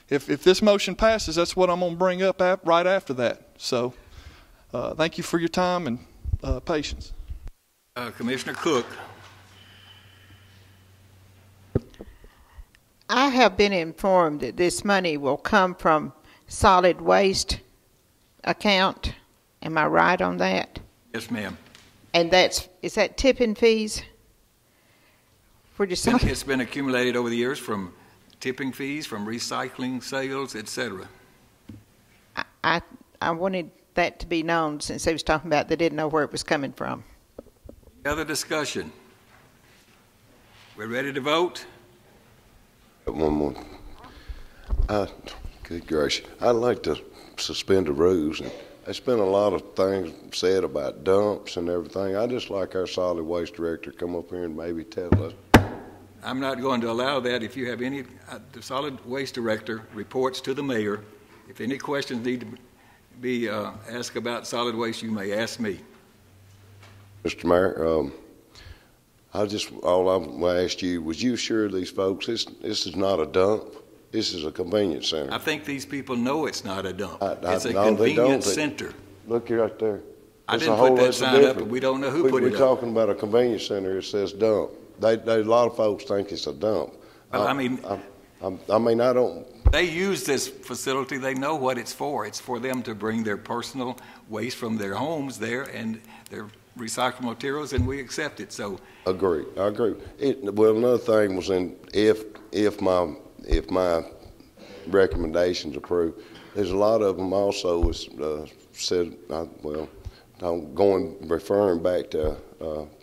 Speaker 16: if this motion passes, that's what I'm going to bring up right after that. So thank you for your time and patience.
Speaker 1: Commissioner Cook.
Speaker 3: I have been informed that this money will come from solid waste account. Am I right on that?
Speaker 1: Yes, ma'am.
Speaker 3: And is that tipping fees?
Speaker 1: It's been accumulated over the years from tipping fees, from recycling sales, etc.
Speaker 3: I wanted that to be known, since they was talking about they didn't know where it was coming from.
Speaker 1: Other discussion? We're ready to vote?
Speaker 14: One more. Good gracious. I'd like to suspend the rules. And there's been a lot of things said about dumps and everything. I'd just like our solid waste director to come up here and maybe tell us.
Speaker 1: I'm not going to allow that. If you have any, the solid waste director reports to the mayor. If any questions need to be asked about solid waste, you may ask me.
Speaker 14: Mr. Mayor, all I'm going to ask you, was you sure these folks, this is not a dump? This is a convenience center.
Speaker 1: I think these people know it's not a dump.
Speaker 14: It's a
Speaker 1: convenience center.
Speaker 14: Look right there.
Speaker 1: I didn't put that sign up, but we don't know who put it up.
Speaker 14: We're talking about a convenience center. It says dump. A lot of folks think it's a dump.
Speaker 1: Well,
Speaker 14: I don't.
Speaker 1: They use this facility. They know what it's for. It's for them to bring their personal waste from their homes there, and recycled materials, and we accept it. So
Speaker 14: I agree. Well, another thing was if my recommendations approved, there's a lot of them also was said. Referring back to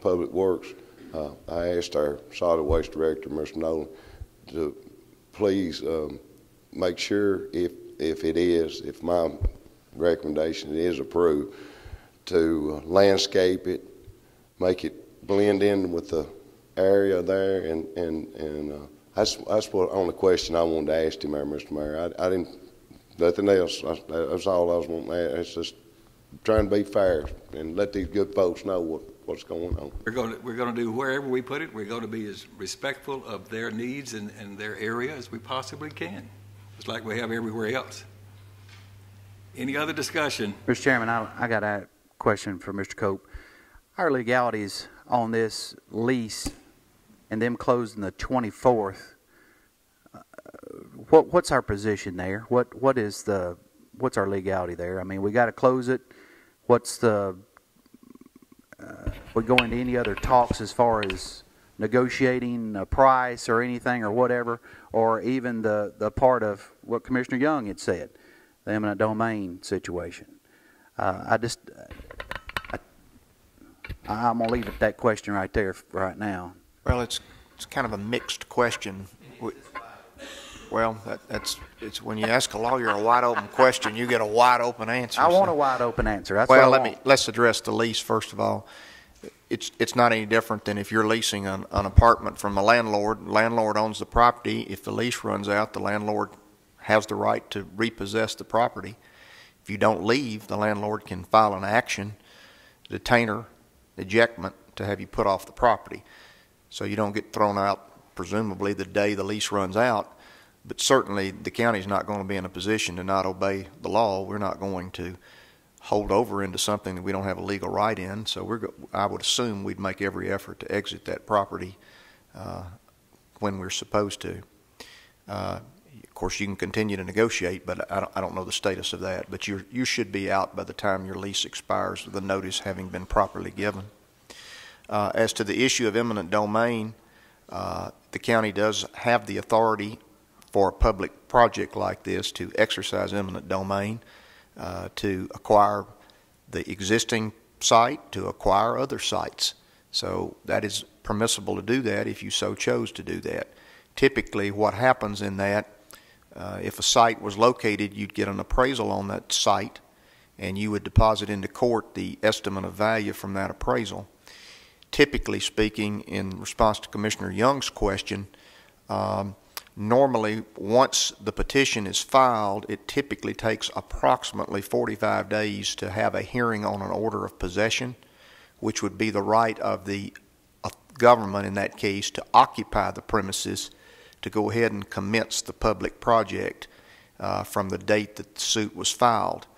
Speaker 14: Public Works, I asked our solid waste director, Mr. Nolan, to please make sure if my recommendation is approved, to landscape it, make it blend in with the area there, and that's what only question I wanted to ask him there, Mr. Mayor. I didn't, nothing else. That's all I was wanting to ask. It's just trying to be fair and let these good folks know what's going on.
Speaker 1: We're going to do wherever we put it. We're going to be as respectful of their needs and their area as we possibly can, just like we have everywhere else. Any other discussion?
Speaker 17: Mr. Chairman, I got a question for Mr. Cope. Our legalities on this lease and them closing the 24th, what's our position there? What's our legality there? I mean, we got to close it. What's the we go into any other talks as far as negotiating a price or anything or whatever, or even the part of what Commissioner Young had said, the eminent domain situation? I'm going to leave it that question right there right now.
Speaker 4: Well, it's kind of a mixed question. Well, it's when you ask a lawyer a wide open question, you get a wide open answer.
Speaker 17: I want a wide open answer. That's
Speaker 4: well,
Speaker 17: what I want.
Speaker 4: Let's address the lease first of all. It's not any different than if you're leasing an apartment from a landlord. The landlord owns the property. If the lease runs out, the landlord has the right to repossess the property. If you don't leave, the landlord can file an action, detainer, ejectment, to have you put off the property. So you don't get thrown out, presumably, the day the lease runs out. But certainly the county's not going to be in a position to not obey the law. We're not going to hold over into something that we don't have a legal right in. So I would assume we'd make every effort to exit that property when we're supposed to. Of course, you can continue to negotiate, but I don't know the status of that. But you should be out by the time your lease expires, with the notice having been properly given. As to the issue of eminent domain, the county does have the authority for a public project like this to exercise eminent domain, to acquire the existing site, to acquire other sites. So that is permissible to do that if you so chose to do that. Typically what happens in that, if a site was located, you'd get an appraisal on that site and you would deposit into court the estimate of value from that appraisal. Typically speaking, in response to Commissioner Young's question, normally, once the petition is filed, it typically takes approximately 45 days to have a hearing on an order of possession, which would be the right of the government in that case to occupy the premises, to go ahead and commence the public project from the date that the suit was filed.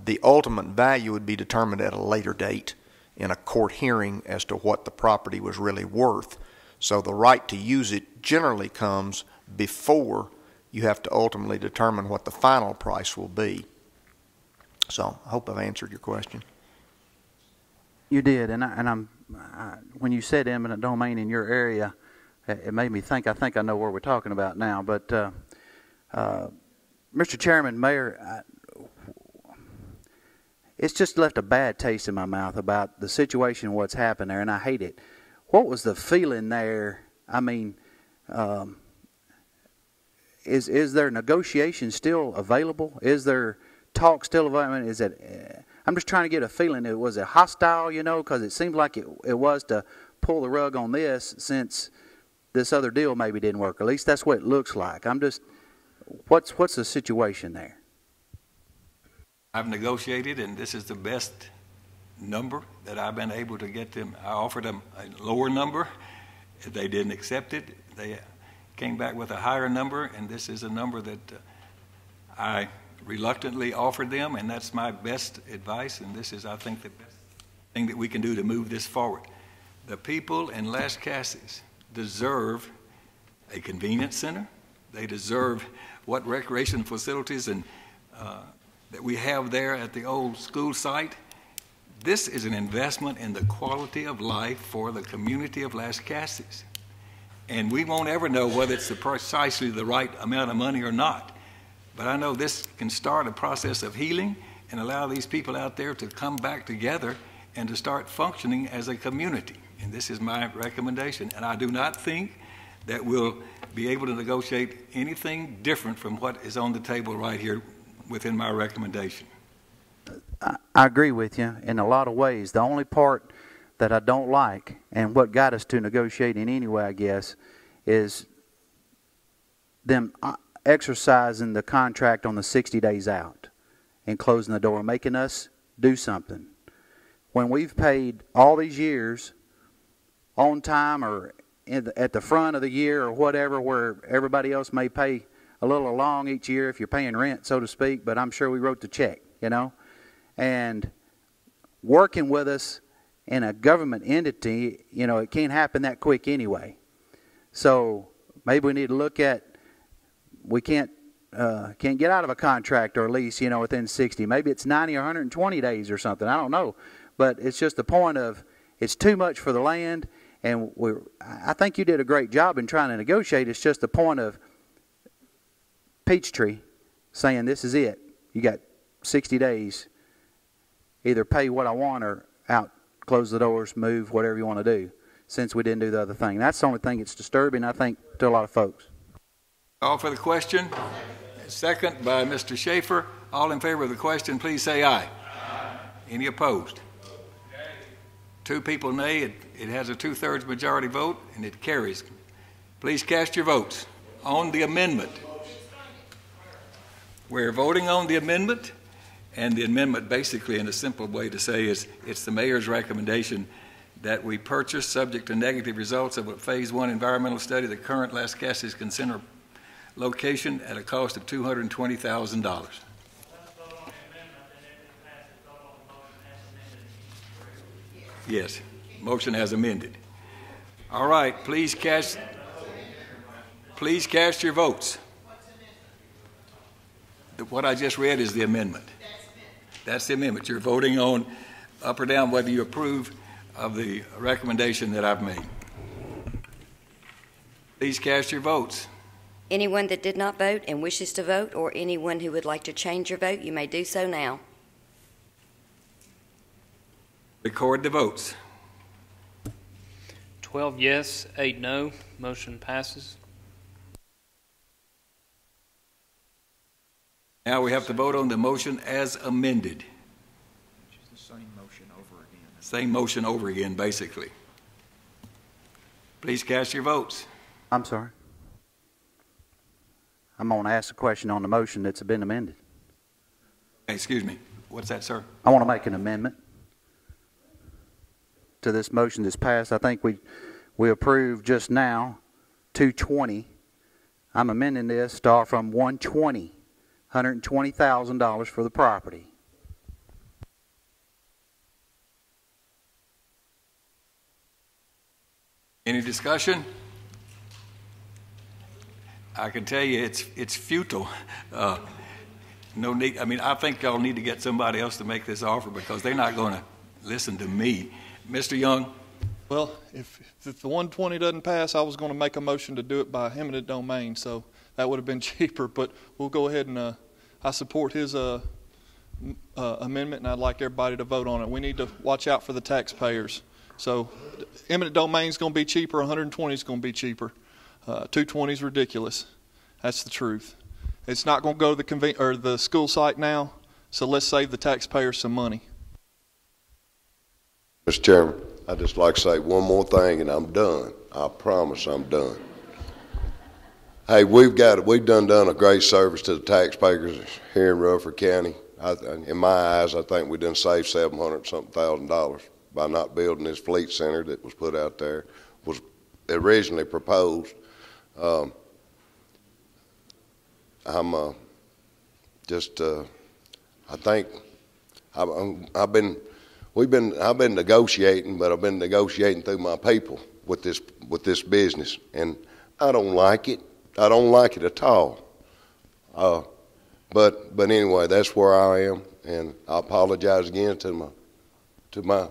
Speaker 4: The ultimate value would be determined at a later date in a court hearing as to what the property was really worth. So the right to use it generally comes before you have to ultimately determine what the final price will be. So I hope I've answered your question.
Speaker 17: You did, and when you said eminent domain in your area, it made me think. I think I know where we're talking about now. But Mr. Chairman, Mayor, it's just left a bad taste in my mouth about the situation, what's happened there, and I hate it. What was the feeling there? I mean, is there negotiation still available? Is there talk still available? I mean, is it? I'm just trying to get a feeling. Was it hostile? You know, because it seemed like it was to pull the rug on this, since this other deal maybe didn't work. At least that's what it looks like. I'm just, what's the situation there?
Speaker 1: I've negotiated, and this is the best number that I've been able to get them. I offered them a lower number. They didn't accept it. They came back with a higher number, and this is a number that I reluctantly offered them, and that's my best advice, and this is, I think, the best thing that we can do to move this forward. The people in Las Casas deserve a convenience center. They deserve what recreation facilities and that we have there at the old school site. This is an investment in the quality of life for the community of Las Casas. And we won't ever know whether it's precisely the right amount of money or not. But I know this can start a process of healing and allow these people out there to come back together and to start functioning as a community. And this is my recommendation. And I do not think that we'll be able to negotiate anything different from what is on the table right here within my recommendation.
Speaker 17: I agree with you in a lot of ways. The only part that I don't like, and what got us to negotiating anyway, I guess, is them exercising the contract on the 60 days out and closing the door, making us do something. When we've paid all these years on time or at the front of the year or whatever, where everybody else may pay a little along each year if you're paying rent, so to speak, but I'm sure we wrote the check, you know. And working with us in a government entity, you know, it can't happen that quick anyway. So maybe we need to look at, we can't get out of a contract or lease, you know, within 60. Maybe it's 90 or 120 days or something. I don't know. But it's just the point of it's too much for the land. And I think you did a great job in trying to negotiate. It's just the point of Peachtree saying this is it. You got 60 days. Either pay what I want or out, close the doors, move, whatever you want to do, since we didn't do the other thing. That's the only thing that's disturbing, I think, to a lot of folks.
Speaker 1: All for the question. Second by Mr. Schaefer. All in favor of the question, please say aye. Aye. Any opposed? Okay. 2 people nay. It has a 2/3 majority vote, and it carries. Please cast your votes on the amendment. We're voting on the amendment. And the amendment, basically, in a simple way to say, is it's the mayor's recommendation that we purchase, subject to negative results of a Phase 1 environmental study, the current Las Casas Center location at a cost of $220,000. Yes, motion as amended. All right, please cast your votes. What I just read is the amendment. That's the amendment. You're voting on up or down whether you approve of the recommendation that I've made. Please cast your votes.
Speaker 5: Anyone that did not vote and wishes to vote, or anyone who would like to change your vote, you may do so now.
Speaker 1: Record the votes.
Speaker 22: 12 yes, 8 no. Motion passes.
Speaker 1: Now we have to vote on the motion as amended.
Speaker 12: Which is the same motion over again.
Speaker 1: Same motion over again, basically. Please cast your votes.
Speaker 17: I'm sorry. I'm going to ask a question on the motion that's been amended.
Speaker 1: Excuse me. What's that, sir?
Speaker 17: I want to make an amendment to this motion that's passed. I think we approved just now 220. I'm amending this to offer from 120. $120,000 for the property.
Speaker 1: Any discussion? I can tell you it's futile. No need. I mean, I think y'all need to get somebody else to make this offer because they're not going to listen to me. Mr. Young?
Speaker 16: Well, if the 120 doesn't pass, I was going to make a motion to do it by eminent domain, so that would have been cheaper, but we'll go ahead and I support his amendment, and I'd like everybody to vote on it. We need to watch out for the taxpayers. So eminent domain is going to be cheaper, 120 is going to be cheaper. 220 is ridiculous. That's the truth. It's not going to go to the school site now, so let's save the taxpayers some money.
Speaker 14: Mr. Chairman, I'd just like to say one more thing, and I'm done. I promise I'm done. Hey, we've done a great service to the taxpayers here in Rutherford County. In my eyes, I think we done saved $700,000 by not building this fleet center that was put out there, was originally proposed. I think I've been negotiating, but I've been negotiating through my people with this business, and I don't like it. I don't like it at all. But anyway, that's where I am, and I apologize again to to my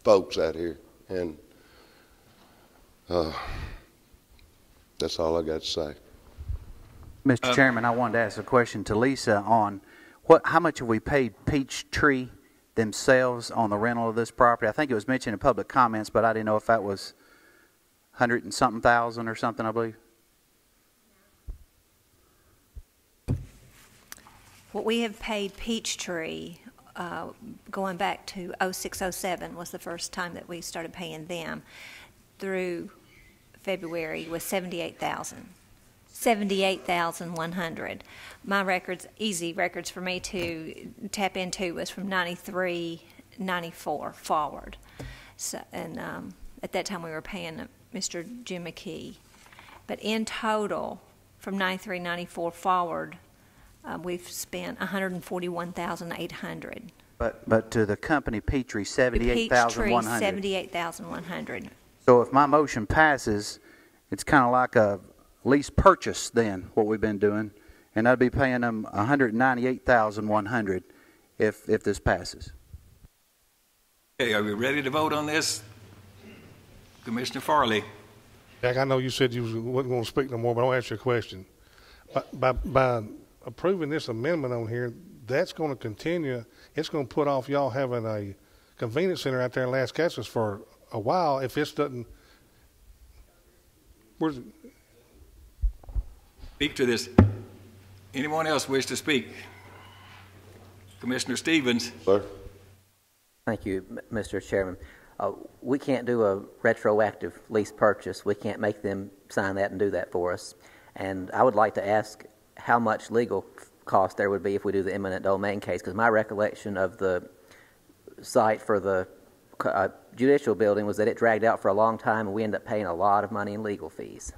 Speaker 14: folks out here, and that's all I got to say.
Speaker 17: Mr. Chairman, I wanted to ask a question to Lisa on how much have we paid Peachtree themselves on the rental of this property? I think it was mentioned in public comments, but I didn't know if that was 100 and something thousand or something, I believe.
Speaker 2: What we have paid Peachtree, going back to 0607 was the first time that we started paying them, through February was $78,100. My records, easy records for me to tap into, was from 93, 94 forward. So, and at that time we were paying Mr. Jim McKee. But in total, from 93, 94 forward, we've spent $141,800.
Speaker 17: But to the company Peachtree, $78,100.
Speaker 2: $78,100.
Speaker 17: So if my motion passes, it's kind of like a lease purchase then, what we've been doing, and I'd be paying them $198,100 if this passes.
Speaker 1: Okay, are we ready to vote on this? Commissioner Farley.
Speaker 13: Jack, I know you said you wasn't going to speak no more, but I'll ask you a question. By approving this amendment on here, that's going to continue. It's going to put off y'all having a convenience center out there in Las Casas for a while if this doesn't. Where's it?
Speaker 1: Speak to this. Anyone else wish to speak? Commissioner Stevens.
Speaker 14: Sir.
Speaker 21: Thank you, Mr. Chairman. We can't do a retroactive lease purchase. We can't make them sign that and do that for us. And I would like to ask how much legal cost there would be if we do the eminent domain case, because my recollection of the site for the judicial building was that it dragged out for a long time, and we ended up paying a lot of money in legal fees.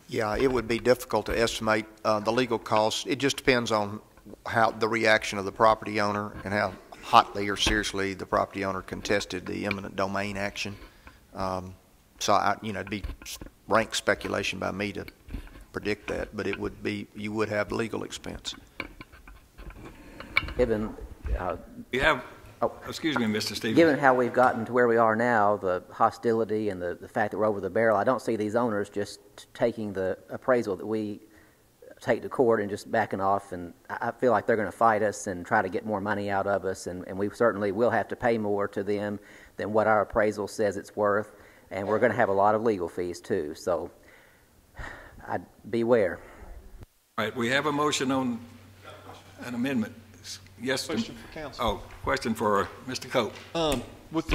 Speaker 4: Yeah, it would be difficult to estimate the legal costs. It just depends on how the reaction of the property owner and how hotly or seriously the property owner contested the eminent domain action. So, it'd be rank speculation by me to predict that, but it would be, you would have legal expense.
Speaker 21: Given,
Speaker 1: excuse me, Mr. Stevens.
Speaker 21: Given how we've gotten to where we are now, the hostility and the fact that we're over the barrel, I don't see these owners just taking the appraisal that we take to court and just backing off, and I feel like they're going to fight us and try to get more money out of us, and we certainly will have to pay more to them than what our appraisal says it's worth, and we're going to have a lot of legal fees too, so I'd beware.
Speaker 1: All right, we have a motion on an amendment. Yes.
Speaker 16: Question for council.
Speaker 1: Oh, question for Mr. Cope.
Speaker 16: With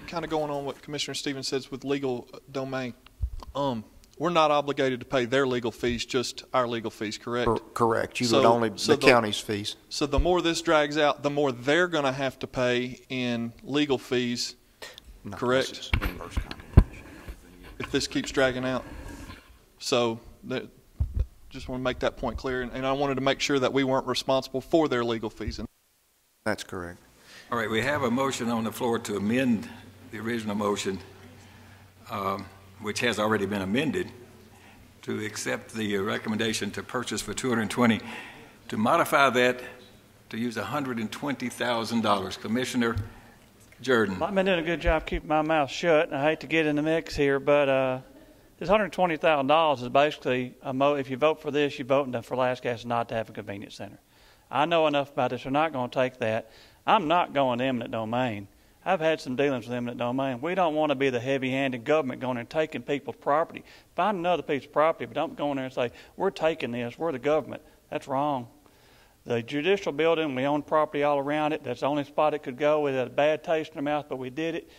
Speaker 16: kind of going on what Commissioner Stevens says with legal domain, we're not obligated to pay their legal fees, just our legal fees, correct?
Speaker 4: Correct. You would only the county's fees.
Speaker 16: So the more this drags out, the more they're going to have to pay in legal fees, correct? If this keeps dragging out. So just want to make that point clear, and I wanted to make sure that we weren't responsible for their legal fees.
Speaker 4: That's correct.
Speaker 1: All right, we have a motion on the floor to amend the original motion, which has already been amended, to accept the recommendation to purchase for $220, to modify that to use $120,000. Commissioner Jordan.
Speaker 6: I've been doing a good job keeping my mouth shut, and I hate to get in the mix here, but this $120,000 is basically, if you vote for this, you're voting for Las Casas not to have a convenience center. I know enough about this. We're not going to take that. I'm not going to eminent domain. I've had some dealings with eminent domain. We don't want to be the heavy-handed government going and taking people's property. Find another piece of property, but don't go in there and say, we're taking this, we're the government. That's wrong. The judicial building, we own property all around it. That's the only spot it could go. We had a bad taste in our mouth, but we did it.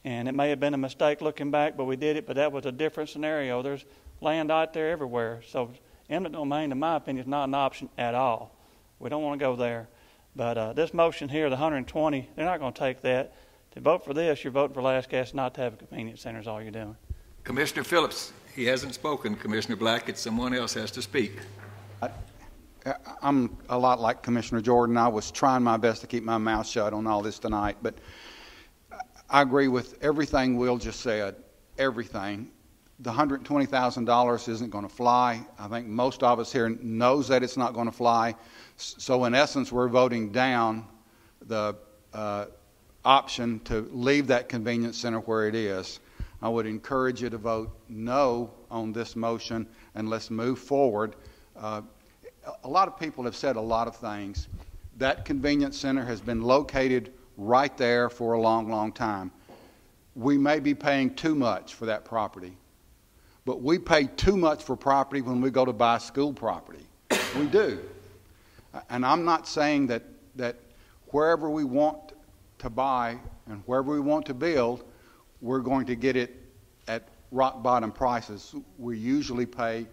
Speaker 6: And it may have been a mistake looking back, but we did it. But that was a different scenario. There's land out there everywhere. So eminent domain, in my opinion, is not an option at all. We don't want to go there. But this motion here, the 120, they're not going to take that. To vote for this, you're voting for Las Casas not to have a convenience center is all you're doing.
Speaker 1: Commissioner Phillips, he hasn't spoken. Commissioner Blackett, someone else has to speak.
Speaker 23: I'm a lot like Commissioner Jordan. I was trying my best to keep my mouth shut on all this tonight, but I agree with everything Will just said, everything. The $120,000 isn't going to fly. I think most of us here knows that it's not going to fly. So in essence, we're voting down the option to leave that convenience center where it is. I would encourage you to vote no on this motion and let's move forward. A lot of people have said a lot of things. That convenience center has been located right there for a long, long time. We may be paying too much for that property, but we pay too much for property when we go to buy school property. We do. And I'm not saying that wherever we want to buy and wherever we want to build, we're going to get it at rock bottom prices. We usually pay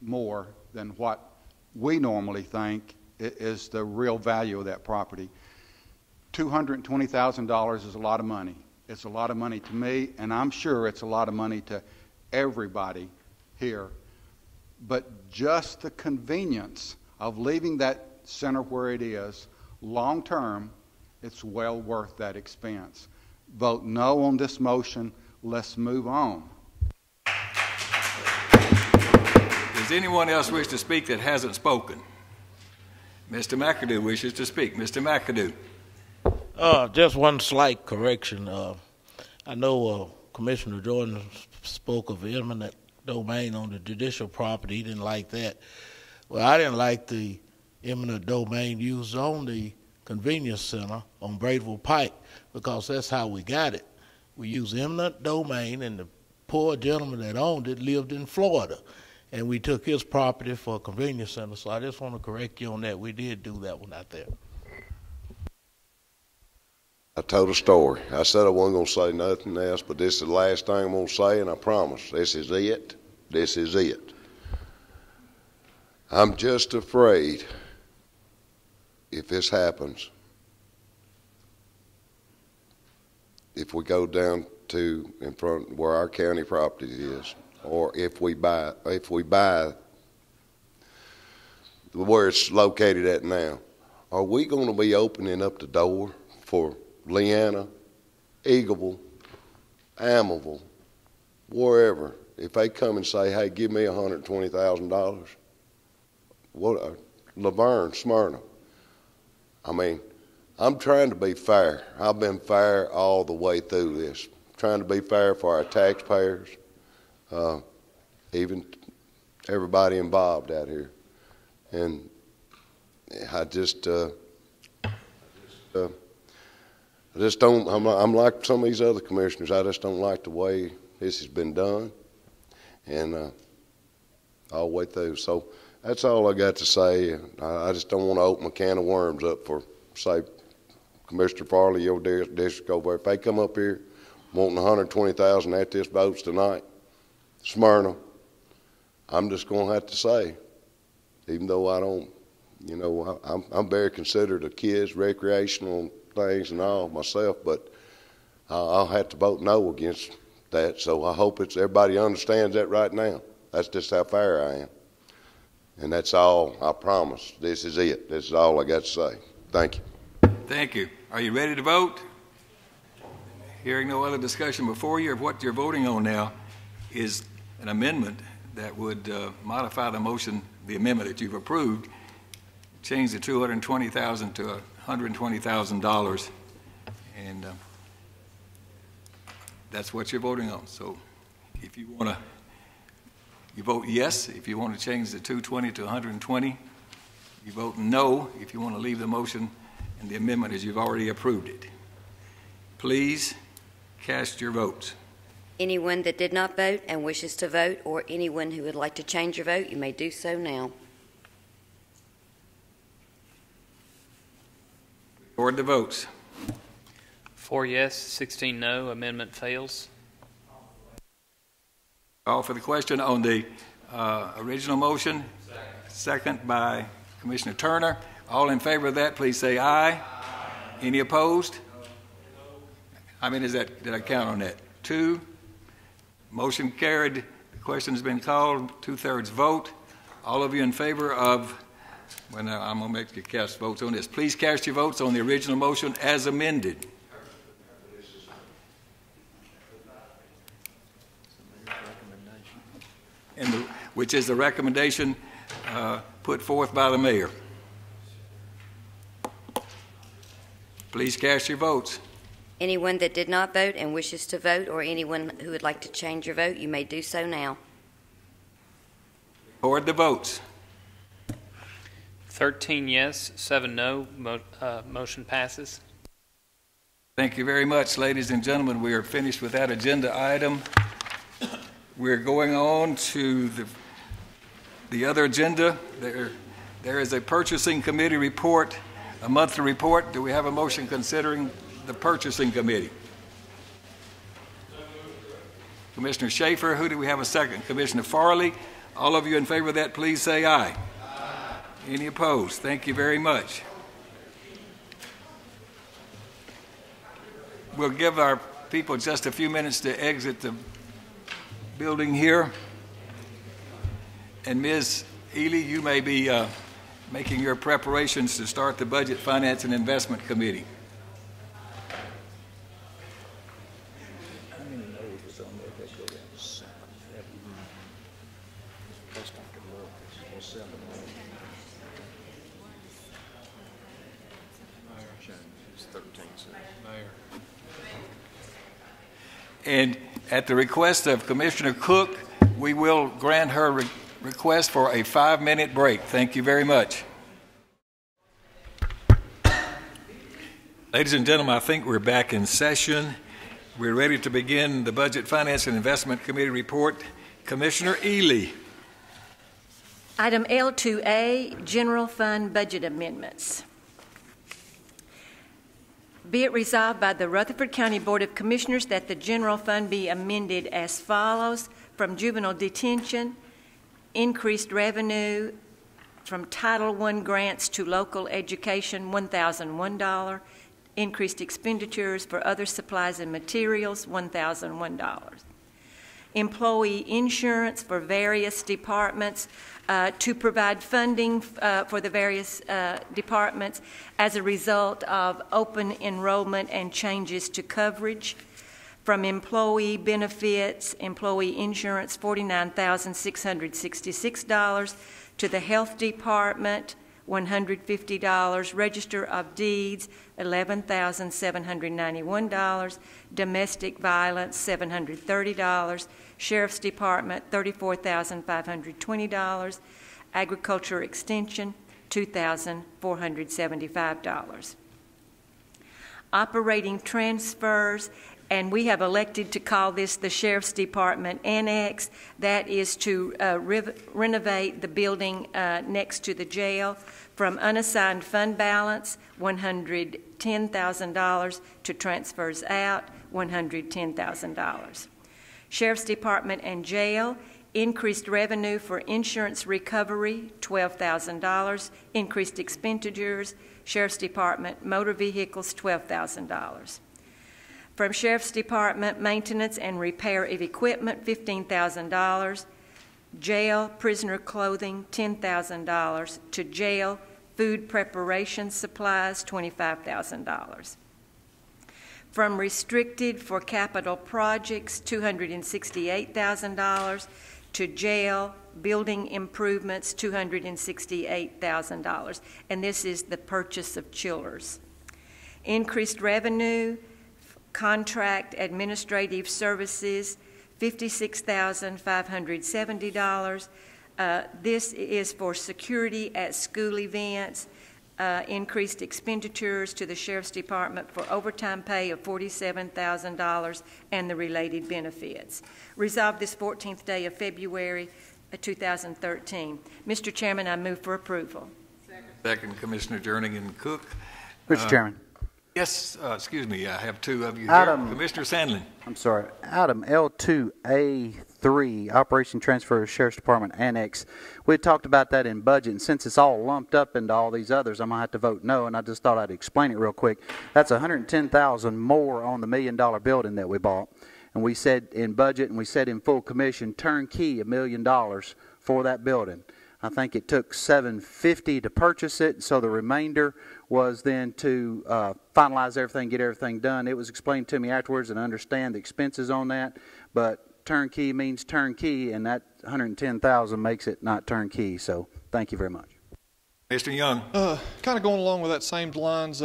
Speaker 23: more than what we normally think is the real value of that property. $220,000 is a lot of money. It's a lot of money to me, and I'm sure it's a lot of money to everybody here. But just the convenience of leaving that center where it is, long term, it's well worth that expense. Vote no on this motion. Let's move on.
Speaker 1: Does anyone else wish to speak that hasn't spoken? Mr. McAdoo wishes to speak. Mr. McAdoo.
Speaker 19: Just one slight correction. I know Commissioner Jordan spoke of eminent domain on the judicial property. He didn't like that. Well, I didn't like the eminent domain used on the convenience center on Bradeville Pike because that's how we got it. We used eminent domain, and the poor gentleman that owned it lived in Florida, and we took his property for a convenience center. So I just want to correct you on that. We did do that one out there.
Speaker 14: I told a story. I said I wasn't going to say nothing else, but this is the last thing I'm going to say, and I promise, this is it. This is it. I'm just afraid if this happens, if we go down to in front where our county property is, or if we buy where it's located at now, are we going to be opening up the door for Leanna, Eagleville, Amelville, wherever, if they come and say, hey, give me $120,000, what, Laverne, Smyrna. I mean, I'm trying to be fair. I've been fair all the way through this, trying to be fair for our taxpayers, even everybody involved out here. And I just don't, I'm like some of these other commissioners, I just don't like the way this has been done, and all the way through. So that's all I got to say. I just don't want to open a can of worms up for, say, Commissioner Farley, your district over there. If they come up here wanting $120,000 at this votes tonight, Smyrna, I'm just going to have to say, even though I don't, you know, I'm very considerate of kids, recreational things and all myself, but I'll have to vote no against that. So I hope everybody understands that right now. That's just how fair I am. And that's all, I promise. This is it. This is all I got to say. Thank you.
Speaker 1: Thank you. Are you ready to vote? Hearing no other discussion before you, what you're voting on now is an amendment that would modify the motion, the amendment that you've approved, change the $220,000 to $120,000, and that's what you're voting on. So if you want to, you vote yes if you want to change the 220 to 120. You vote no if you want to leave the motion and the amendment as you've already approved it. Please cast your votes.
Speaker 5: Anyone that did not vote and wishes to vote, or anyone who would like to change your vote, you may do so now.
Speaker 1: Record the votes.
Speaker 22: 4 yes, 16 no. Amendment fails.
Speaker 1: Call for the question on the original motion. Second by Commissioner Turner. All in favor of that, please say aye. Aye. Any opposed? No. How many is that? Did I count on that? 2. Motion carried. The question has been called. 2/3 vote. All of you in favor of, well, now I'm going to make you cast votes on this. Please cast your votes on the original motion as amended. Which is the recommendation put forth by the mayor. Please cast your votes.
Speaker 5: Anyone that did not vote and wishes to vote, or anyone who would like to change your vote, you may do so now.
Speaker 1: Record the votes.
Speaker 22: 13 yes, 7 no. Motion passes.
Speaker 1: Thank you very much, ladies and gentlemen. We are finished with that agenda item. We're going on to the other agenda. There is a purchasing committee report, a monthly report. Do we have a motion considering the purchasing committee? Commissioner Schaefer. Who do we have a second? Commissioner Farley. All of you in favor of that, please say aye. Aye. Any opposed? Thank you very much. We'll give our people just a few minutes to exit the building here. And Ms. Ely, you may be making your preparations to start the Budget, Finance, and Investment Committee. And at the request of Commissioner Cook, we will grant her request for a 5-minute break. Thank you very much. Ladies and gentlemen, I think we're back in session. We're ready to begin the Budget, Finance, and Investment Committee report. Commissioner Ely.
Speaker 7: Item L2A, General Fund Budget Amendments. Be it resolved by the Rutherford County Board of Commissioners that the general fund be amended as follows. From juvenile detention, increased revenue from Title I grants to local education, $1,001. Increased expenditures for other supplies and materials, $1,001. Employee insurance for various departments to provide funding for the various departments as a result of open enrollment and changes to coverage. From employee benefits, employee insurance, $49,666. To the health department, $150. Register of Deeds, $11,791. Domestic violence, $730. Sheriff's Department, $34,520. Agriculture Extension, $2,475. Operating transfers, and we have elected to call this the Sheriff's Department Annex. That is to renovate the building next to the jail. From unassigned fund balance, $110,000, to transfers out, $110,000. Sheriff's Department and Jail, increased revenue for insurance recovery, $12,000. Increased expenditures, Sheriff's Department motor vehicles, $12,000. From Sheriff's Department, maintenance and repair of equipment, $15,000. Jail prisoner clothing, $10,000. To jail food preparation supplies, $25,000. From restricted for capital projects, $268,000. To jail building improvements, $268,000. And this is the purchase of chillers. Increased revenue, contract administrative services, $56,570. This is for security at school events. Increased expenditures to the Sheriff's Department for overtime pay of $47,000 and the related benefits. Resolved this 14th day of February 2013. Mr. Chairman, I move for approval.
Speaker 1: Second, Commissioner Jernigan Cook.
Speaker 17: Mr. Chairman.
Speaker 1: Yes, excuse me, I have two of you
Speaker 17: Item,
Speaker 1: here. Commissioner Sandlin.
Speaker 17: I'm sorry. Item L2A3, Operation Transfer of Sheriff's Department Annex. We had talked about that in budget, and since it's all lumped up into all these others, I'm going to have to vote no, and I just thought I'd explain it real quick. That's $110,000 more on the $1 million building that we bought. And we said in budget, and we said in full commission, turnkey $1 million for that building. I think it took $750 to purchase it, so the remainder was then to finalize everything, get everything done. It was explained to me afterwards, and I understand the expenses on that, but turnkey means turnkey, and that $110,000 makes it not turnkey. So thank you very much.
Speaker 1: Mr. Young.
Speaker 16: Kind of going along with that same lines,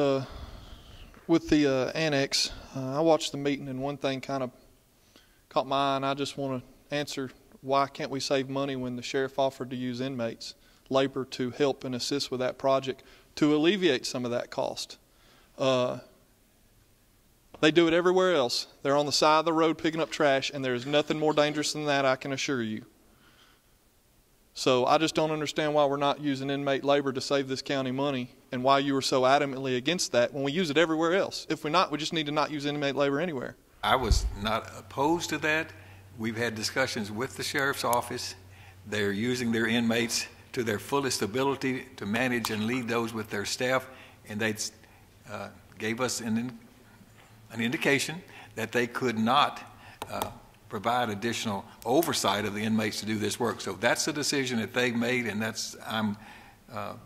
Speaker 16: with the annex, I watched the meeting, and one thing kind of caught my eye, and I just want to answer, why can't we save money when the sheriff offered to use inmates, labor to help and assist with that project to alleviate some of that cost? They do it everywhere else. They're on the side of the road picking up trash, and there's nothing more dangerous than that, I can assure you. So I just don't understand why we're not using inmate labor to save this county money, and why you were so adamantly against that when we use it everywhere else. If we're not, we just need to not use inmate labor anywhere.
Speaker 1: I was not opposed to that. We've had discussions with the sheriff's office. They're using their inmates to their fullest ability to manage and lead those with their staff, and they gave us an indication that they could not provide additional oversight of the inmates to do this work. So that's the decision that they've made, and that's, I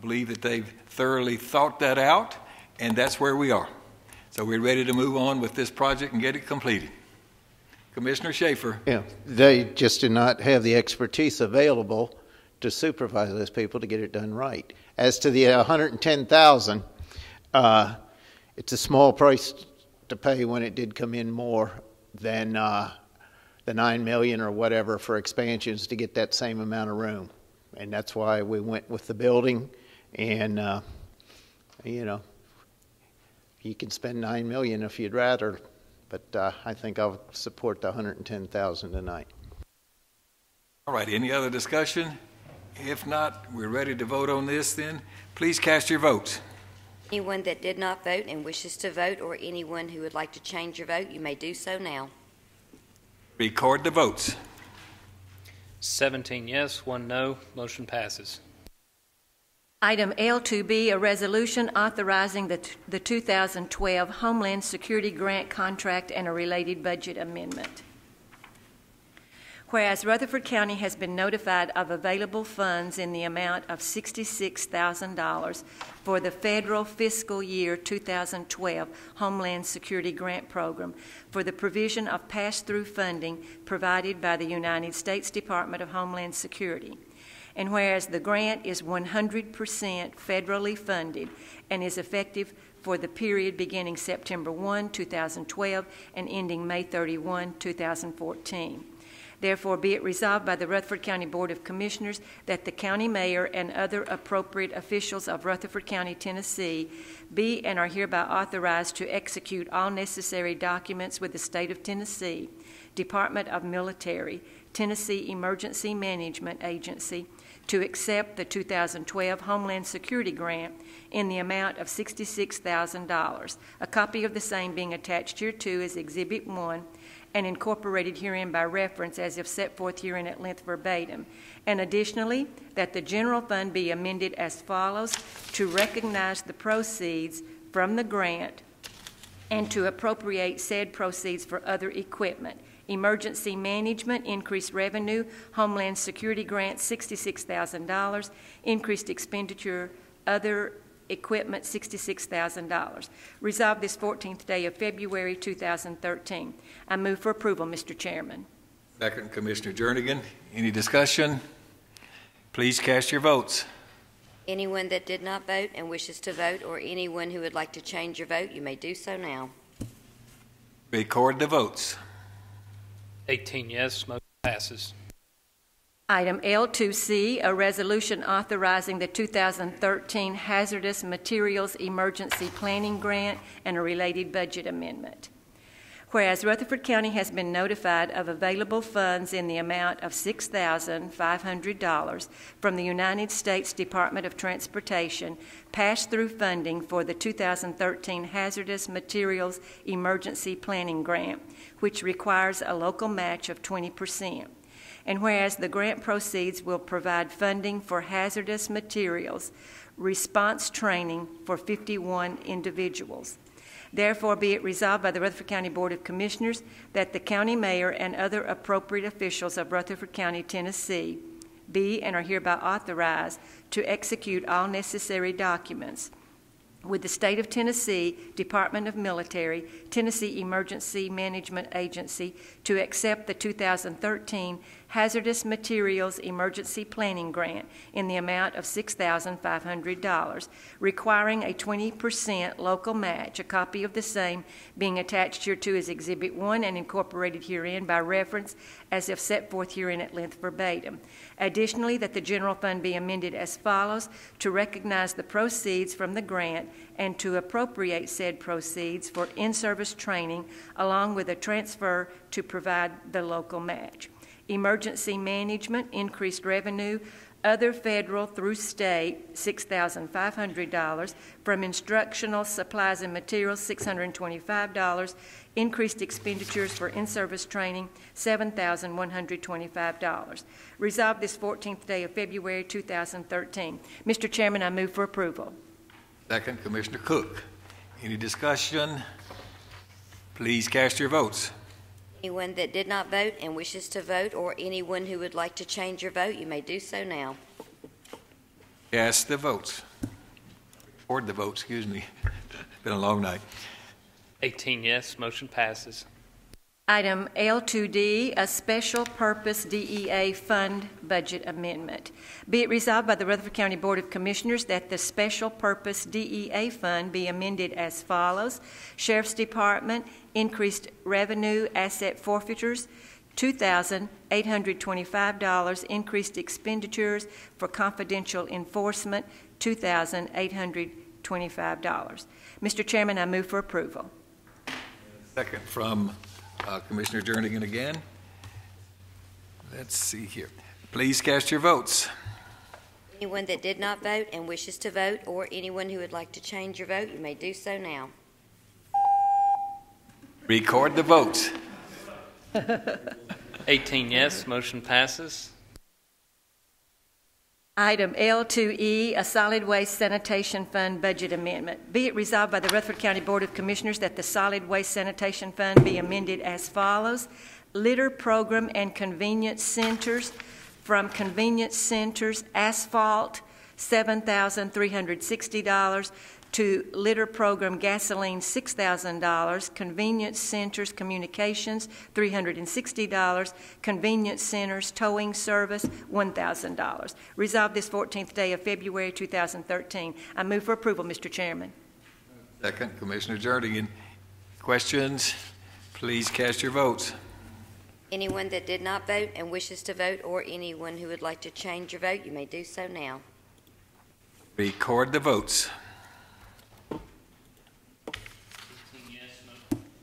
Speaker 1: believe that they've thoroughly thought that out, and that's where we are. So we're ready to move on with this project and get it completed. Commissioner Schaefer.
Speaker 18: Yeah, they just did not have the expertise available to supervise those people to get it done right. As to the $110,000, it's a small price to pay when it did come in more than the $9 million or whatever for expansions to get that same amount of room, and that's why we went with the building. And you know, you can spend $9 million if you'd rather, but I think I'll support the $110,000 tonight.
Speaker 1: All right. Any other discussion? If not, we're ready to vote on this. Then please cast your votes.
Speaker 5: Anyone that did not vote and wishes to vote, or anyone who would like to change your vote, you may do so now.
Speaker 1: Record the votes.
Speaker 22: 17 yes, 1 no. Motion passes.
Speaker 7: Item L2B, a resolution authorizing the 2012 Homeland Security Grant Contract and a related budget amendment. Whereas Rutherford County has been notified of available funds in the amount of $66,000 for the federal fiscal year 2012 Homeland Security Grant Program for the provision of pass-through funding provided by the United States Department of Homeland Security. And whereas the grant is 100% federally funded and is effective for the period beginning September 1, 2012 and ending May 31, 2014. Therefore, be it resolved by the Rutherford County Board of Commissioners that the county mayor and other appropriate officials of Rutherford County, Tennessee, be and are hereby authorized to execute all necessary documents with the state of Tennessee, Department of Military, Tennessee Emergency Management Agency, to accept the 2012 Homeland Security Grant in the amount of $66,000, a copy of the same being attached hereto as Exhibit 1, and incorporated herein by reference as if set forth herein at length verbatim. And additionally, that the general fund be amended as follows: to recognize the proceeds from the grant and to appropriate said proceeds for other equipment. Emergency management, increased revenue, Homeland Security grant, $66,000, increased expenditure, other equipment, $66,000. Resolved this 14th day of February 2013. I move for approval, Mr. Chairman.
Speaker 1: Second, Commissioner Jernigan. Any discussion? Please cast your votes.
Speaker 5: Anyone that did not vote and wishes to vote, or anyone who would like to change your vote, you may do so now.
Speaker 1: Record the votes.
Speaker 22: 18 yes, motion passes.
Speaker 7: Item L2C, a resolution authorizing the 2013 Hazardous Materials Emergency Planning Grant and a related budget amendment. Whereas Rutherford County has been notified of available funds in the amount of $6,500 from the United States Department of Transportation pass-through funding for the 2013 Hazardous Materials Emergency Planning Grant, which requires a local match of 20%. And whereas the grant proceeds will provide funding for hazardous materials response training for 51 individuals. Therefore, be it resolved by the Rutherford County Board of Commissioners that the county mayor and other appropriate officials of Rutherford County, Tennessee, be and are hereby authorized to execute all necessary documents with the state of Tennessee, Department of Military, Tennessee Emergency Management Agency, to accept the 2013 Hazardous Materials Emergency Planning Grant in the amount of $6,500, requiring a 20% local match, a copy of the same being attached hereto as Exhibit 1 and incorporated herein by reference as if set forth herein at length verbatim. Additionally, that the general fund be amended as follows: to recognize the proceeds from the grant and to appropriate said proceeds for in-service training along with a transfer to provide the local match. Emergency management, increased revenue, other federal through state, $6,500. From instructional supplies and materials, $625. Increased expenditures for in-service training, $7,125. Resolved this 14th day of February 2013. Mr. Chairman, I move for approval.
Speaker 1: Second, Commissioner Cook. Any discussion? Please cast your votes.
Speaker 5: Anyone that did not vote and wishes to vote, or anyone who would like to change your vote, you may do so now.
Speaker 1: Cast the votes. Record the votes, excuse me. Been a long night.
Speaker 22: 18 yes, motion passes.
Speaker 7: Item L2D, a special purpose DEA fund budget amendment. Be it resolved by the Rutherford County Board of Commissioners that the special purpose DEA fund be amended as follows: Sheriff's Department, increased revenue asset forfeitures, $2,825. Increased expenditures for confidential enforcement, $2,825. Mr. Chairman, I move for approval.
Speaker 1: Second from Commissioner Jernigan again. Let's see here. Please cast your votes.
Speaker 5: Anyone that did not vote and wishes to vote, or anyone who would like to change your vote, you may do so now.
Speaker 1: Record the votes.
Speaker 22: 18 yes, motion passes.
Speaker 7: Item L2E, a solid waste sanitation fund budget amendment. Be it resolved by the Rutherford County Board of Commissioners that the solid waste sanitation fund be amended as follows: litter program and convenience centers, from convenience centers asphalt, $7,360, to litter program gasoline, $6,000, convenience centers communications, $360, convenience centers towing service, $1,000. Resolved this 14th day of February 2013. I move for approval, Mr. Chairman.
Speaker 1: Second, Commissioner Jernigan. Questions? Please cast your votes.
Speaker 5: Anyone that did not vote and wishes to vote, or anyone who would like to change your vote, you may do so now.
Speaker 1: Record the votes.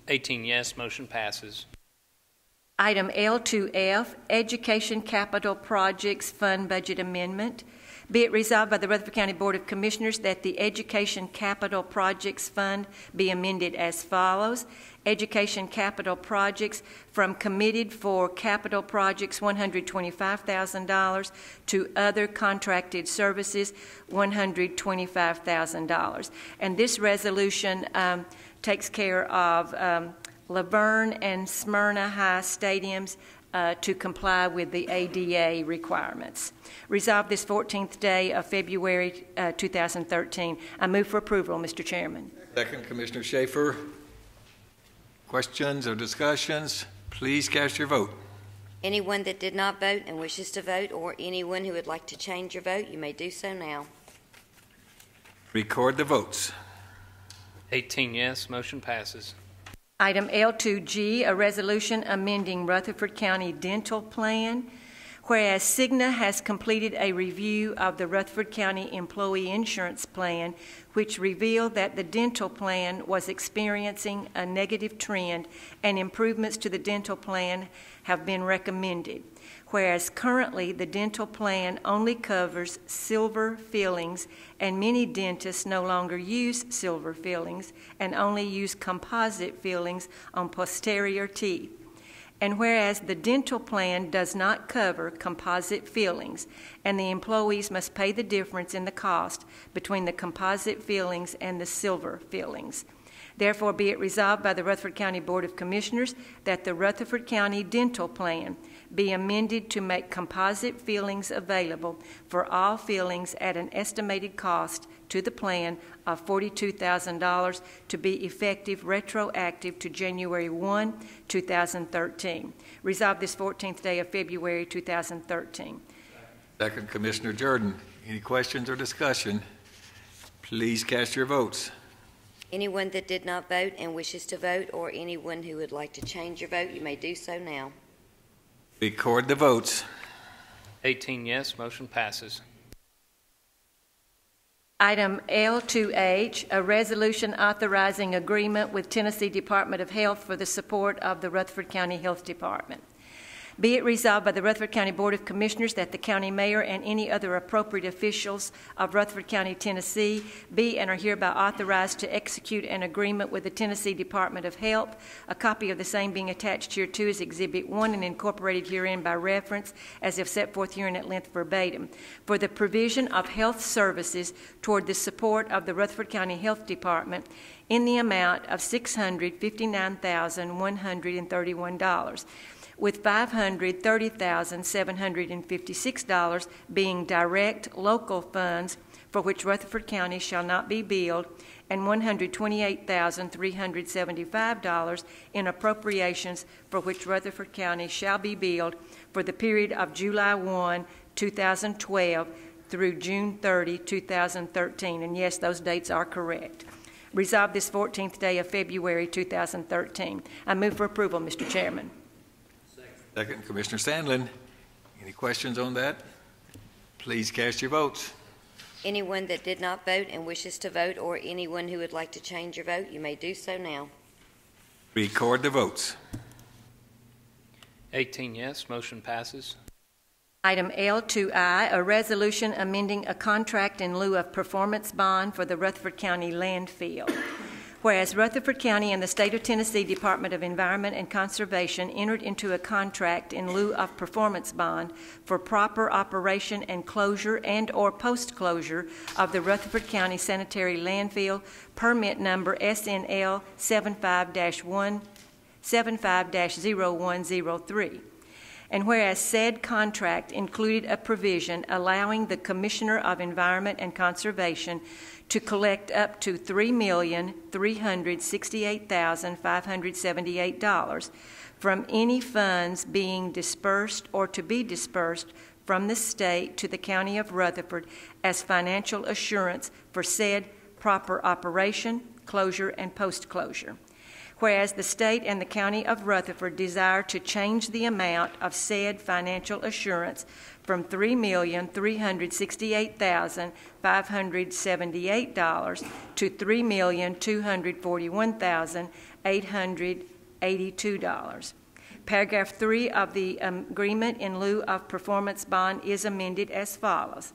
Speaker 22: 18 yes, motion passes.
Speaker 7: Item L2F, Education Capital Projects Fund Budget Amendment. Be it resolved by the Rutherford County Board of Commissioners that the Education Capital Projects Fund be amended as follows: Education Capital Projects, from committed for capital projects, $125,000, to other contracted services, $125,000. And this resolution takes care of Laverne and Smyrna High stadiums to comply with the ADA requirements. Resolved this 14th day of February 2013. I move for approval, Mr. Chairman.
Speaker 1: Second, Commissioner Schaefer. Questions or discussions? Please cast your vote.
Speaker 5: Anyone that did not vote and wishes to vote, or anyone who would like to change your vote, you may do so now.
Speaker 1: Record the votes.
Speaker 22: 18 yes, motion passes.
Speaker 7: Item L2G, a resolution amending Rutherford County Dental Plan. Whereas Cigna has completed a review of the Rutherford County Employee Insurance Plan, which revealed that the dental plan was experiencing a negative trend and improvements to the dental plan have been recommended. Whereas currently the dental plan only covers silver fillings, and many dentists no longer use silver fillings and only use composite fillings on posterior teeth. And whereas the dental plan does not cover composite fillings, and the employees must pay the difference in the cost between the composite fillings and the silver fillings. Therefore, be it resolved by the Rutherford County Board of Commissioners that the Rutherford County Dental Plan be amended to make composite fillings available for all fillings at an estimated cost to the plan of $42,000 to be effective retroactive to January 1, 2013. Resolved this 14th day of February 2013.
Speaker 1: Second, Commissioner Jordan. Any questions or discussion? Please cast your votes.
Speaker 5: Anyone that did not vote and wishes to vote, or anyone who would like to change your vote, you may do so now.
Speaker 1: Record the votes.
Speaker 22: 18 yes, motion passes.
Speaker 7: Item L2H, a resolution authorizing agreement with Tennessee Department of Health for the support of the Rutherford County Health Department. Be it resolved by the Rutherford County Board of Commissioners that the county mayor and any other appropriate officials of Rutherford County, Tennessee, be and are hereby authorized to execute an agreement with the Tennessee Department of Health, a copy of the same being attached hereto as Exhibit 1 and incorporated herein by reference as if set forth herein at length verbatim, for the provision of health services toward the support of the Rutherford County Health Department in the amount of $659,131. with $530,756 being direct local funds for which Rutherford County shall not be billed, and $128,375 in appropriations for which Rutherford County shall be billed for the period of July 1, 2012 through June 30, 2013. And yes, those dates are correct. Resolved this 14th day of February 2013. I move for approval, Mr. Chairman.
Speaker 1: Second, Commissioner Sandlin. Any questions on that? Please cast your votes.
Speaker 5: Anyone that did not vote and wishes to vote, or anyone who would like to change your vote, you may do so now.
Speaker 1: Record the votes.
Speaker 22: 18 yes, motion passes.
Speaker 7: Item L2I, a resolution amending a contract in lieu of performance bond for the Rutherford County landfill. Whereas Rutherford County and the State of Tennessee Department of Environment and Conservation entered into a contract in lieu of performance bond for proper operation and closure and or post-closure of the Rutherford County Sanitary Landfill, permit number SNL 75-0103. And whereas said contract included a provision allowing the Commissioner of Environment and Conservation to collect up to $3,368,578 from any funds being dispersed or to be dispersed from the state to the County of Rutherford as financial assurance for said proper operation, closure, and post-closure. Whereas the state and the County of Rutherford desire to change the amount of said financial assurance from $3,368,578 to $3,241,882. Paragraph 3 of the agreement in lieu of performance bond is amended as follows.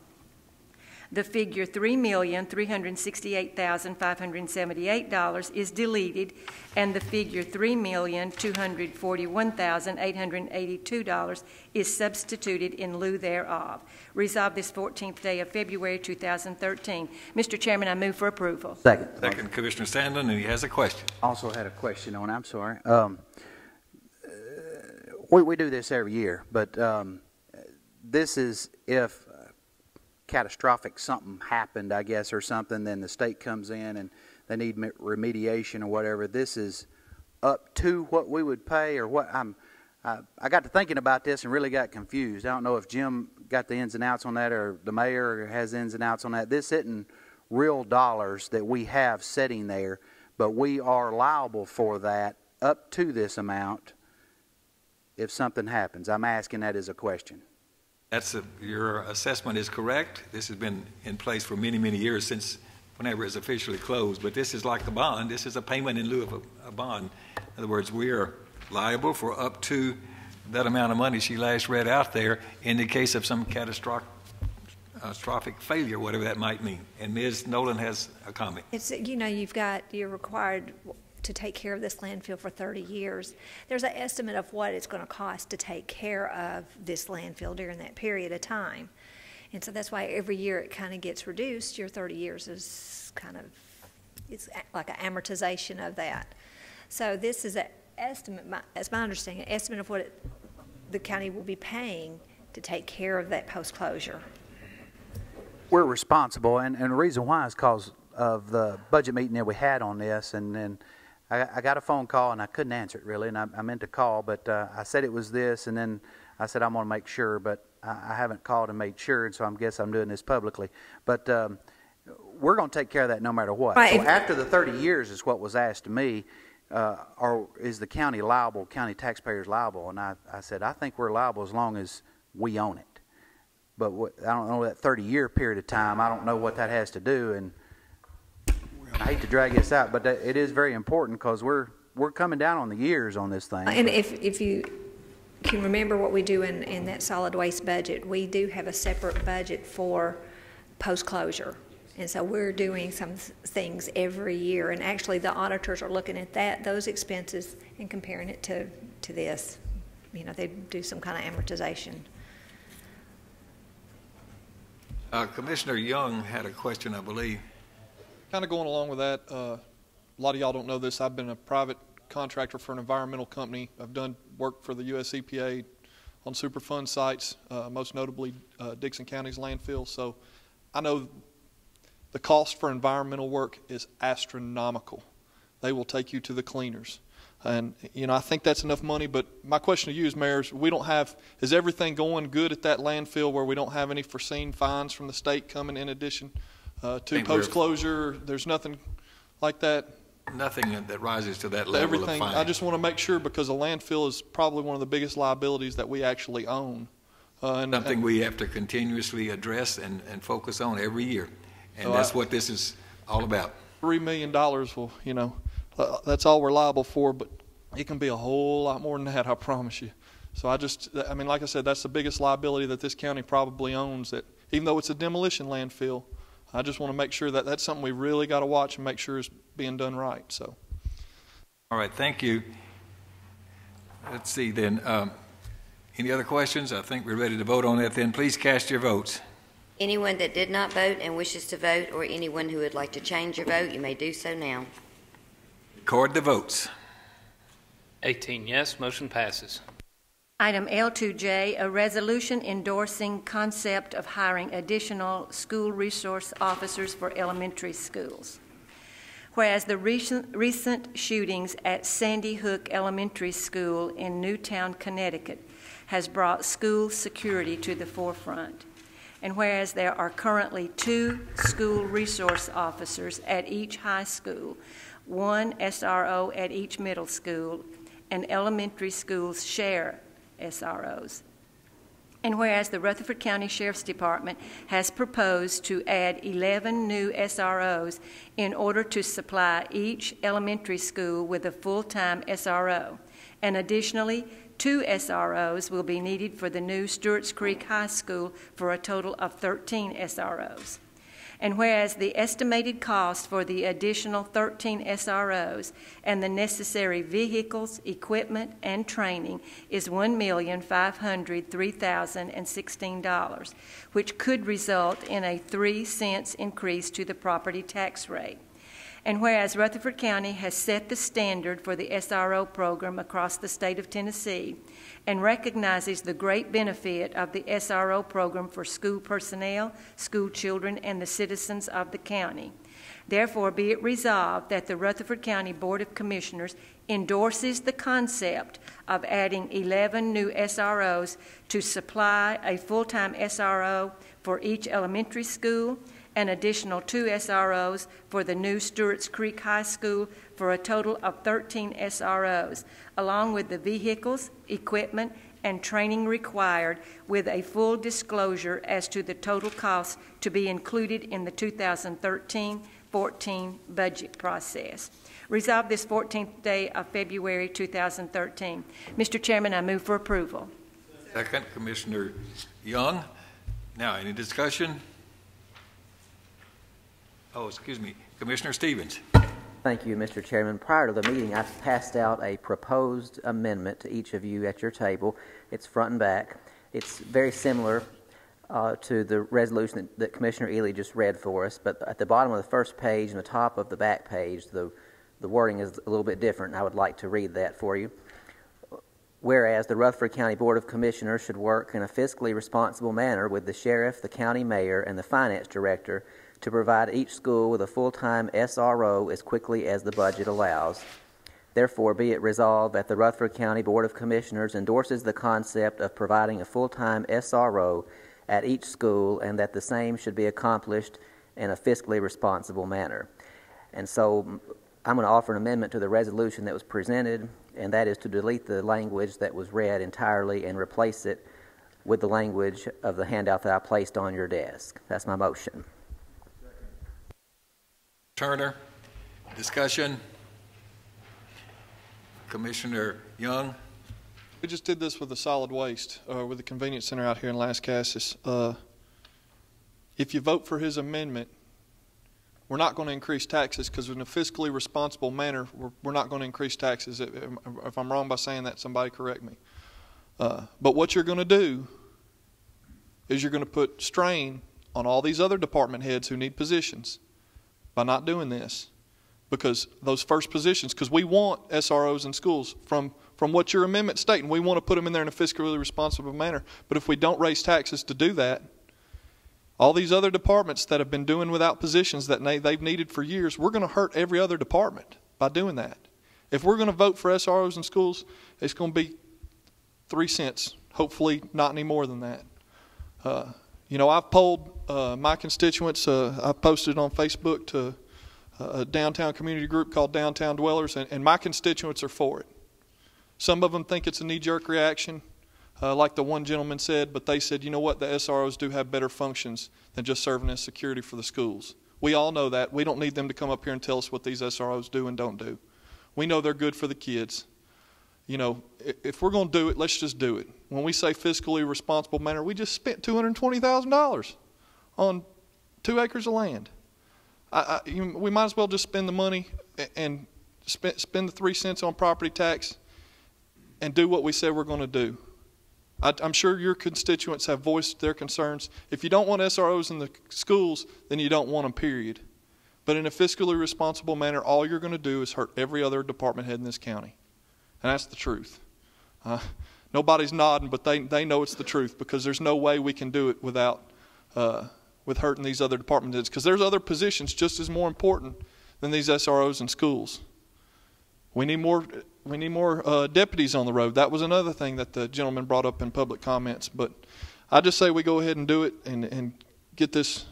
Speaker 7: The figure $3,368,578 is deleted, and the figure $3,241,882 is substituted in lieu thereof. Resolved this 14th day of February 2013. Mr. Chairman, I move for approval.
Speaker 17: Second.
Speaker 1: Second, Commissioner Sandlin, and he has a question.
Speaker 17: Also had a question on, I'm sorry. We do this every year, but this is if catastrophic something happened, I guess, or something, then the state comes in and they need remediation or whatever. This is up to what we would pay, or what? I got to thinking about this and really got confused. I don't know if Jim got the ins and outs on that, or the mayor has ins and outs on that. This isn't real dollars that we have sitting there, but we are liable for that up to this amount if something happens. I'm asking that as a question.
Speaker 1: Your assessment is correct. This has been in place for many, many years, since whenever it's officially closed. But this is like the bond. This is a payment in lieu of a bond. In other words, we are liable for up to that amount of money she last read out there in the case of some catastrophic failure, whatever that might mean. And Ms. Nolan has a comment.
Speaker 2: It's, you're required to take care of this landfill for 30 years. There's an estimate of what it's going to cost to take care of this landfill during that period of time. And so that's why every year it kind of gets reduced. Your 30 years is kind of it's like an amortization of that. So this is an estimate, as my understanding, an estimate of what the county will be paying to take care of that post-closure.
Speaker 17: We're responsible, and the reason why is because of the budget meeting that we had on this, and then I got a phone call, and I couldn't answer it really, and I meant to call, but I said it was this, and then I said I'm going to make sure, but I haven't called and made sure, and so I guess I'm doing this publicly. But we're going to take care of that no matter what.
Speaker 2: Right.
Speaker 17: So after the 30 years is what was asked to me, or is the county liable, county taxpayers liable? And I said, I think we're liable as long as we own it. But I don't know that 30-year period of time. I don't know what that has to do, and I hate to drag this out, but it is very important because we're coming down on the years on this thing.
Speaker 2: And if you can remember what we do in that solid waste budget, we do have a separate budget for post-closure. And so we're doing some things every year, and actually the auditors are looking at those expenses and comparing it to this. You know, they do some kind of amortization.
Speaker 1: Commissioner Young had a question, I believe.
Speaker 16: Kind of going along with that, a lot of y'all don't know this. I've been a private contractor for an environmental company. I've done work for the U.S. EPA on Superfund sites, most notably Dixon County's landfill. So I know the cost for environmental work is astronomical. They will take you to the cleaners. And, you know, I think that's enough money. But my question to you as mayor is, is everything going good at that landfill where we don't have any foreseen fines from the state coming in addition to post-closure? There's nothing like that?
Speaker 1: Nothing that rises to that level of fine.
Speaker 16: I just want to make sure, because a landfill is probably one of the biggest liabilities that we actually own.
Speaker 1: Something we have to continuously address and focus on every year. And that's what this is all about.
Speaker 16: $3 million will, you know, that's all we're liable for, but it can be a whole lot more than that, I promise you. So I mean, like I said, that's the biggest liability that this county probably owns, that even though it's a demolition landfill, I just want to make sure that that's something we really got to watch and make sure is being done right. So,
Speaker 1: all right, thank you. Let's see then. Any other questions? I think we're ready to vote on that then. Please cast your votes.
Speaker 5: Anyone that did not vote and wishes to vote, or anyone who would like to change your vote, you may do so now.
Speaker 1: Record the votes.
Speaker 22: 18 yes, motion passes.
Speaker 7: Item L2J, a resolution endorsing concept of hiring additional school resource officers for elementary schools. Whereas the recent shootings at Sandy Hook Elementary School in Newtown, Connecticut, has brought school security to the forefront. And whereas there are currently 2 school resource officers at each high school, 1 SRO at each middle school, and elementary schools share SROs. And whereas the Rutherford County Sheriff's Department has proposed to add 11 new SROs in order to supply each elementary school with a full-time SRO. And additionally, 2 SROs will be needed for the new Stewart's Creek High School for a total of 13 SROs. And whereas the estimated cost for the additional 13 SROs and the necessary vehicles, equipment, and training is $1,503,016, which could result in a 3 cents increase to the property tax rate. And whereas Rutherford County has set the standard for the SRO program across the state of Tennessee and recognizes the great benefit of the SRO program for school personnel, school children, and the citizens of the county. Therefore, be it resolved that the Rutherford County Board of Commissioners endorses the concept of adding 11 new SROs to supply a full-time SRO for each elementary school, an additional 2 SROs for the new Stewart's Creek High School for a total of 13 SROs, along with the vehicles, equipment, and training required, with a full disclosure as to the total cost to be included in the 2013-14 budget process. Resolved this 14th day of February 2013. Mr. Chairman, I move for approval.
Speaker 1: Second, Commissioner Young. Now, any discussion? Oh, excuse me, Commissioner Stevens.
Speaker 21: Thank you, Mr. Chairman. Prior to the meeting, I passed out a proposed amendment to each of you at your table. It's front and back. It's very similar to the resolution that Commissioner Ely just read for us, but at the bottom of the first page and the top of the back page, the wording is a little bit different, and I would like to read that for you. Whereas the Rutherford County Board of Commissioners should work in a fiscally responsible manner with the sheriff, the county mayor, and the finance director to provide each school with a full-time SRO as quickly as the budget allows. Therefore, be it resolved that the Rutherford County Board of Commissioners endorses the concept of providing a full-time SRO at each school, and that the same should be accomplished in a fiscally responsible manner. And so I'm going to offer an amendment to the resolution that was presented, and that is to delete the language that was read entirely and replace it with the language of the handout that I placed on your desk. That's my motion.
Speaker 1: Turner, discussion. Commissioner Young.
Speaker 16: We just did this with the solid waste, with the convenience center out here in Las Casas. If you vote for his amendment, we're not going to increase taxes because in a fiscally responsible manner, we're not going to increase taxes. If I'm wrong by saying that, somebody correct me. But what you're going to do is you're going to put strain on all these other department heads who need positions by not doing this. Because those first positions, because we want SROs in schools from what your amendment stating, we want to put them in there in a fiscally responsible manner. But if we don't raise taxes to do that, all these other departments that have been doing without positions that they've needed for years, we're going to hurt every other department by doing that. If we're going to vote for SROs in schools, it's going to be 3 cents. Hopefully not any more than that. I've polled my constituents. I posted on Facebook to a downtown community group called Downtown Dwellers, and my constituents are for it. Some of them think it's a knee-jerk reaction, like the one gentleman said, but they said, you know what, the SROs do have better functions than just serving as security for the schools. We all know that. We don't need them to come up here and tell us what these SROs do and don't do. We know they're good for the kids. If we're going to do it, let's just do it. When we say fiscally responsible manner, we just spent $220,000 on 2 acres of land. We might as well just spend the money and spend the 3 cents on property tax and do what we said we're going to do. I'm sure your constituents have voiced their concerns. If you don't want SROs in the schools, then you don't want them, period. But in a fiscally responsible manner, all you're going to do is hurt every other department head in this county. And that's the truth. Nobody's nodding, but they know it's the truth, because there's no way we can do it without with hurting these other department heads, because there's other positions just as more important than these SROs in schools. We need more deputies on the road. That was another thing that the gentleman brought up in public comments. But I just say we go ahead and do it and get this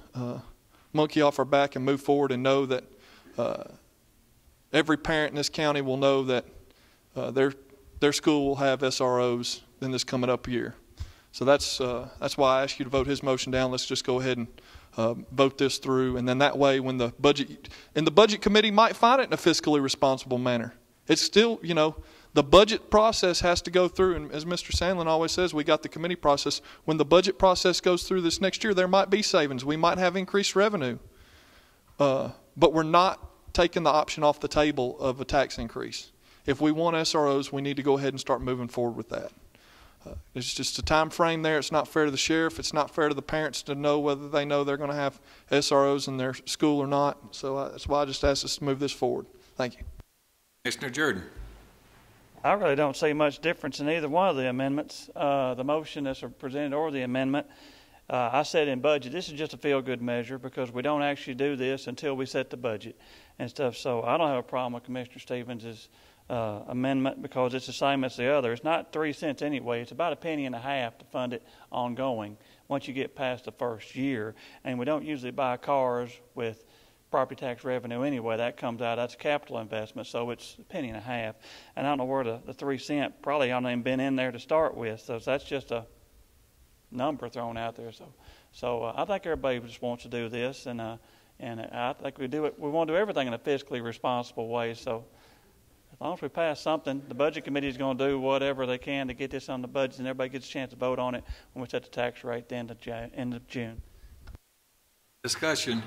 Speaker 16: monkey off our back and move forward, and know that every parent in this county will know that their school will have SROs in this coming up year. So that's why I asked you to vote his motion down. Let's just go ahead and vote this through, and then that way, when the budget committee might find it in a fiscally responsible manner, it's still, the budget process has to go through, and as Mr. Sandlin always says, we got the committee process. When the budget process goes through this next year, there might be savings. We might have increased revenue, but we're not taking the option off the table of a tax increase. If we want SROs, we need to go ahead and start moving forward with that. There's just a time frame there. It's not fair to the sheriff. It's not fair to the parents to know whether they know they're going to have SROs in their school or not. So that's why I just asked us to move this forward. Thank you.
Speaker 1: Commissioner Jordan.
Speaker 6: I really don't see much difference in either one of the amendments, the motion that's presented or the amendment. I said in budget, this is just a feel-good measure because we don't actually do this until we set the budget and stuff. So I don't have a problem with Commissioner Stevens' amendment because it's the same as the other. It's not 3 cents anyway. It's about $0.015 to fund it ongoing once you get past the first year. And we don't usually buy cars with property tax revenue anyway. That comes out. That's a capital investment, so it's $0.015. And I don't know where the 3 cent probably hasn't even been in there to start with. So that's just a number thrown out there. So I think everybody just wants to do this, and I think we do it. We want to do everything in a fiscally responsible way. So as long as we pass something, the budget committee is going to do whatever they can to get this on the budget, and everybody gets a chance to vote on it when we set the tax rate at the end of June.
Speaker 1: Discussion.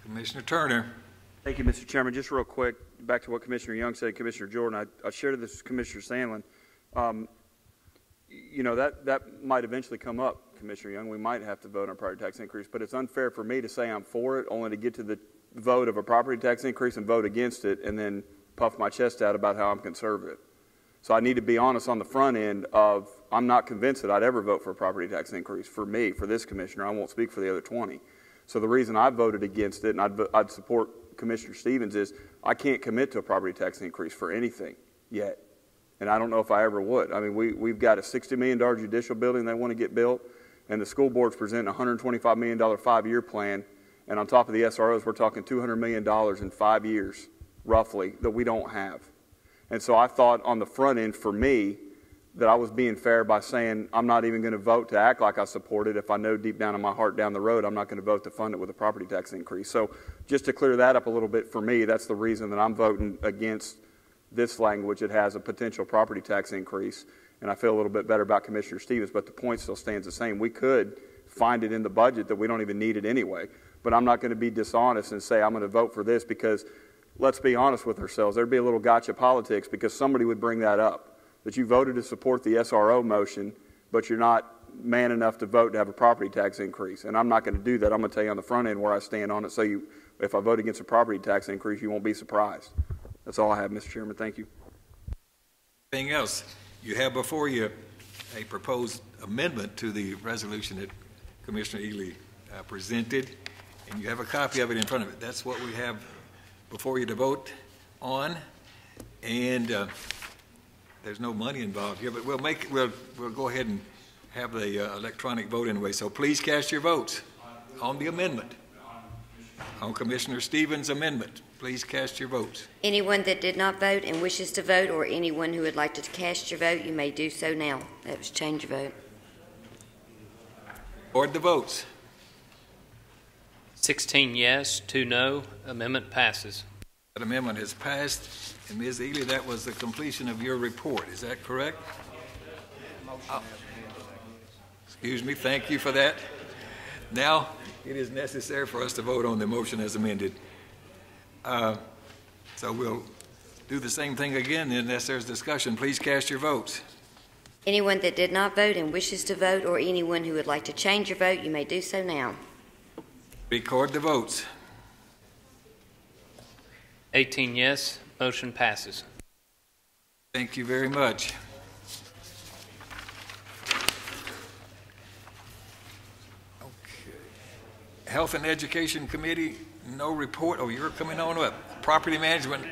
Speaker 1: Commissioner Turner.
Speaker 8: Thank you, Mr. Chairman. Just real quick, back to what Commissioner Young said, Commissioner Jordan, I shared this with Commissioner Sandlin. That might eventually come up, Commissioner Young, we might have to vote on a property tax increase, but it's unfair for me to say I'm for it only to get to the vote of a property tax increase and vote against it and then puff my chest out about how I'm conservative. So I need to be honest on the front end of I'm not convinced that I'd ever vote for a property tax increase for me, for this commissioner. I won't speak for the other 20. So the reason I voted against it, and I'd support Commissioner Stevens, is I can't commit to a property tax increase for anything yet. And I don't know if I ever would. I mean, we've got a $60 million judicial building they want to get built, and the school board's presenting a $125 million 5-year plan. And on top of the SROs, we're talking $200 million in 5 years, roughly, that we don't have. And so I thought on the front end for me that I was being fair by saying I'm not even going to vote to act like I support it if I know deep down in my heart down the road I'm not going to vote to fund it with a property tax increase. So just to clear that up a little bit for me, that's the reason that I'm voting against this language. It has a potential property tax increase, and I feel a little bit better about Commissioner Stevens, but the point still stands the same. We could find it in the budget that we don't even need it anyway, but I'm not going to be dishonest and say I'm going to vote for this because let's be honest with ourselves. There'd be a little gotcha politics because somebody would bring that up, that you voted to support the SRO motion, but you're not man enough to vote to have a property tax increase. And I'm not going to do that. I'm going to tell you on the front end where I stand on it, so if I vote against a property tax increase, you won't be surprised. That's all I have, Mr. Chairman. Thank you.
Speaker 1: Anything else? You have before you a proposed amendment to the resolution that Commissioner Ely presented, and you have a copy of it in front of it. That's what we have before you to vote on, and there's no money involved here, but we'll go ahead and have the electronic vote anyway. So please cast your votes on the amendment, on Commissioner Stevens' amendment. Please cast your votes.
Speaker 5: Anyone that did not vote and wishes to vote, or anyone who would like to cast your vote, you may do so now. That was change your vote.
Speaker 1: Record the votes.
Speaker 22: 16 yes, 2 no. Amendment passes.
Speaker 1: That amendment has passed. And Ms. Ely, that was the completion of your report. Is that correct? Excuse me. Thank you for that. Now it is necessary for us to vote on the motion as amended. So we'll do the same thing again unless there's discussion. Please cast your votes.
Speaker 5: Anyone that did not vote and wishes to vote, or anyone who would like to change your vote, you may do so now.
Speaker 1: Record the votes.
Speaker 22: 18 yes, motion passes.
Speaker 1: Thank you very much. Okay. Health and Education Committee, no report. Oh, you're coming on up. Property Management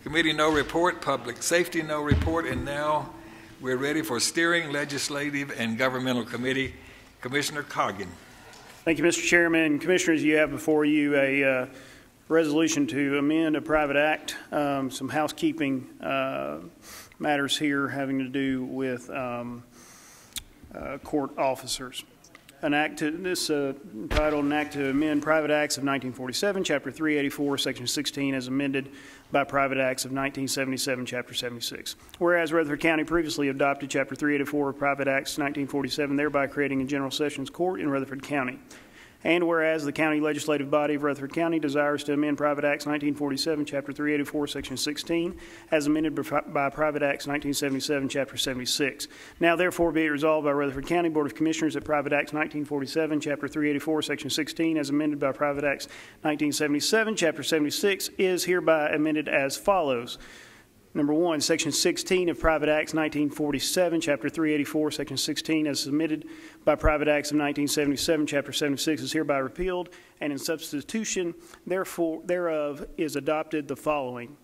Speaker 1: Committee, no report. Public Safety, no report. And now we're ready for Steering, Legislative, and Governmental Committee. Commissioner Coggin.
Speaker 9: Thank you, Mr. Chairman. Commissioners, you have before you a resolution to amend a private act, some housekeeping matters here having to do with court officers. An act to this entitled "An Act to Amend Private Acts of 1947, Chapter 384, Section 16, as amended by Private Acts of 1977, Chapter 76." Whereas Rutherford County previously adopted Chapter 384 of Private Acts 1947, thereby creating a General Sessions Court in Rutherford County. And whereas the county legislative body of Rutherford County desires to amend Private Acts 1947, Chapter 384, Section 16, as amended by Private Acts 1977, Chapter 76. Now, therefore, be it resolved by Rutherford County Board of Commissioners that Private Acts 1947, Chapter 384, Section 16, as amended by Private Acts 1977, Chapter 76, is hereby amended as follows. Number 1, Section 16 of Private Acts 1947, Chapter 384, Section 16, as submitted by Private Acts of 1977, Chapter 76, is hereby repealed, and in substitution thereof is adopted the following.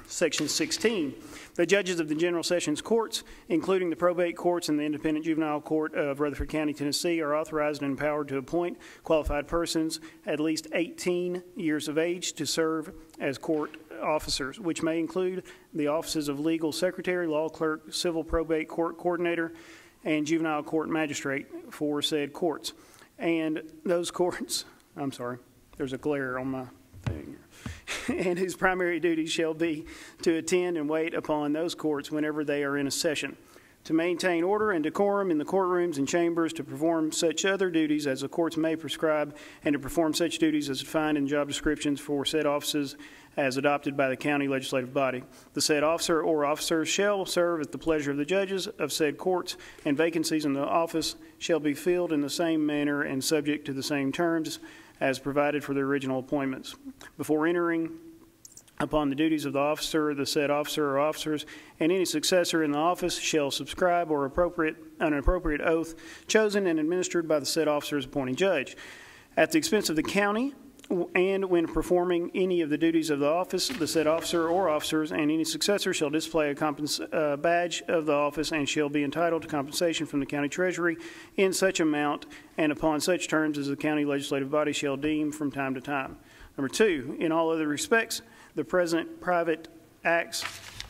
Speaker 9: Section 16, the judges of the General Sessions Courts, including the probate courts and the Independent Juvenile Court of Rutherford County, Tennessee, are authorized and empowered to appoint qualified persons at least 18 years of age to serve as court officers, which may include the offices of legal secretary, law clerk, civil probate court coordinator, and juvenile court magistrate for said courts. And those courts, I'm sorry, there's a glare on my thing here. And whose primary duty shall be to attend and wait upon those courts whenever they are in a session. to maintain order and decorum in the courtrooms and chambers, to perform such other duties as the courts may prescribe, and to perform such duties as defined in job descriptions for said offices as adopted by the county legislative body. The said officer or officers shall serve at the pleasure of the judges of said courts, and vacancies in the office shall be filled in the same manner and subject to the same terms as provided for the original appointments. Before entering upon the duties of the officer, the said officer or officers and any successor in the office shall subscribe or an appropriate oath chosen and administered by the said officer's appointing judge. At the expense of the county, and when performing any of the duties of the office, the said officer or officers and any successor shall display a badge of the office and shall be entitled to compensation from the county treasury in such amount and upon such terms as the county legislative body shall deem from time to time. Number 2, in all other respects, the present private acts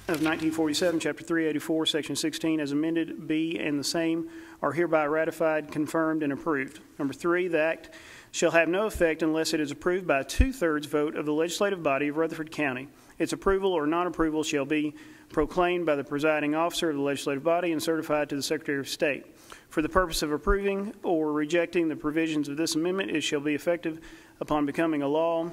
Speaker 9: of 1947, Chapter 384, Section 16, as amended, be and the same are hereby ratified, confirmed, and approved. Number 3, the act shall have no effect unless it is approved by a 2/3 vote of the legislative body of Rutherford County. Its approval or non-approval shall be proclaimed by the presiding officer of the legislative body and certified to the Secretary of State. For the purpose of approving or rejecting the provisions of this amendment, it shall be effective upon becoming a law,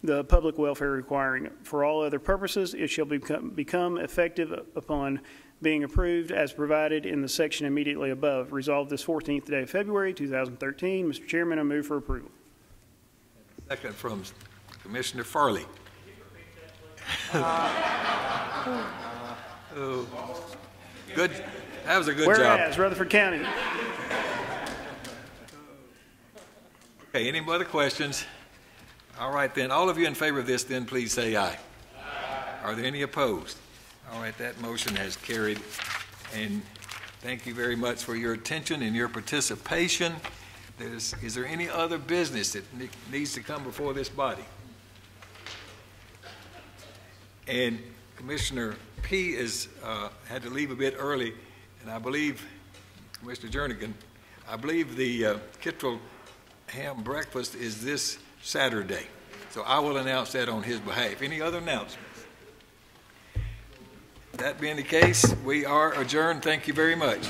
Speaker 9: the public welfare requiring it. For all other purposes, it shall become effective upon being approved as provided in the section immediately above. Resolved this 14th day of February, 2013. Mr. Chairman, I move for approval.
Speaker 1: Second from Commissioner Farley. Good. That was a good job.
Speaker 9: Whereas, Rutherford County.
Speaker 1: Okay, any other questions? All right, then. All of you in favor of this, then please say aye. Aye. Are there any opposed? All right, that motion has carried. And thank you very much for your attention and your participation. Is there any other business that needs to come before this body? And Commissioner P. had to leave a bit early, and I believe, Commissioner Jernigan, I believe the Kittrell ham breakfast is this Saturday. So I will announce that on his behalf. Any other announcements? That being the case, we are adjourned. Thank you very much.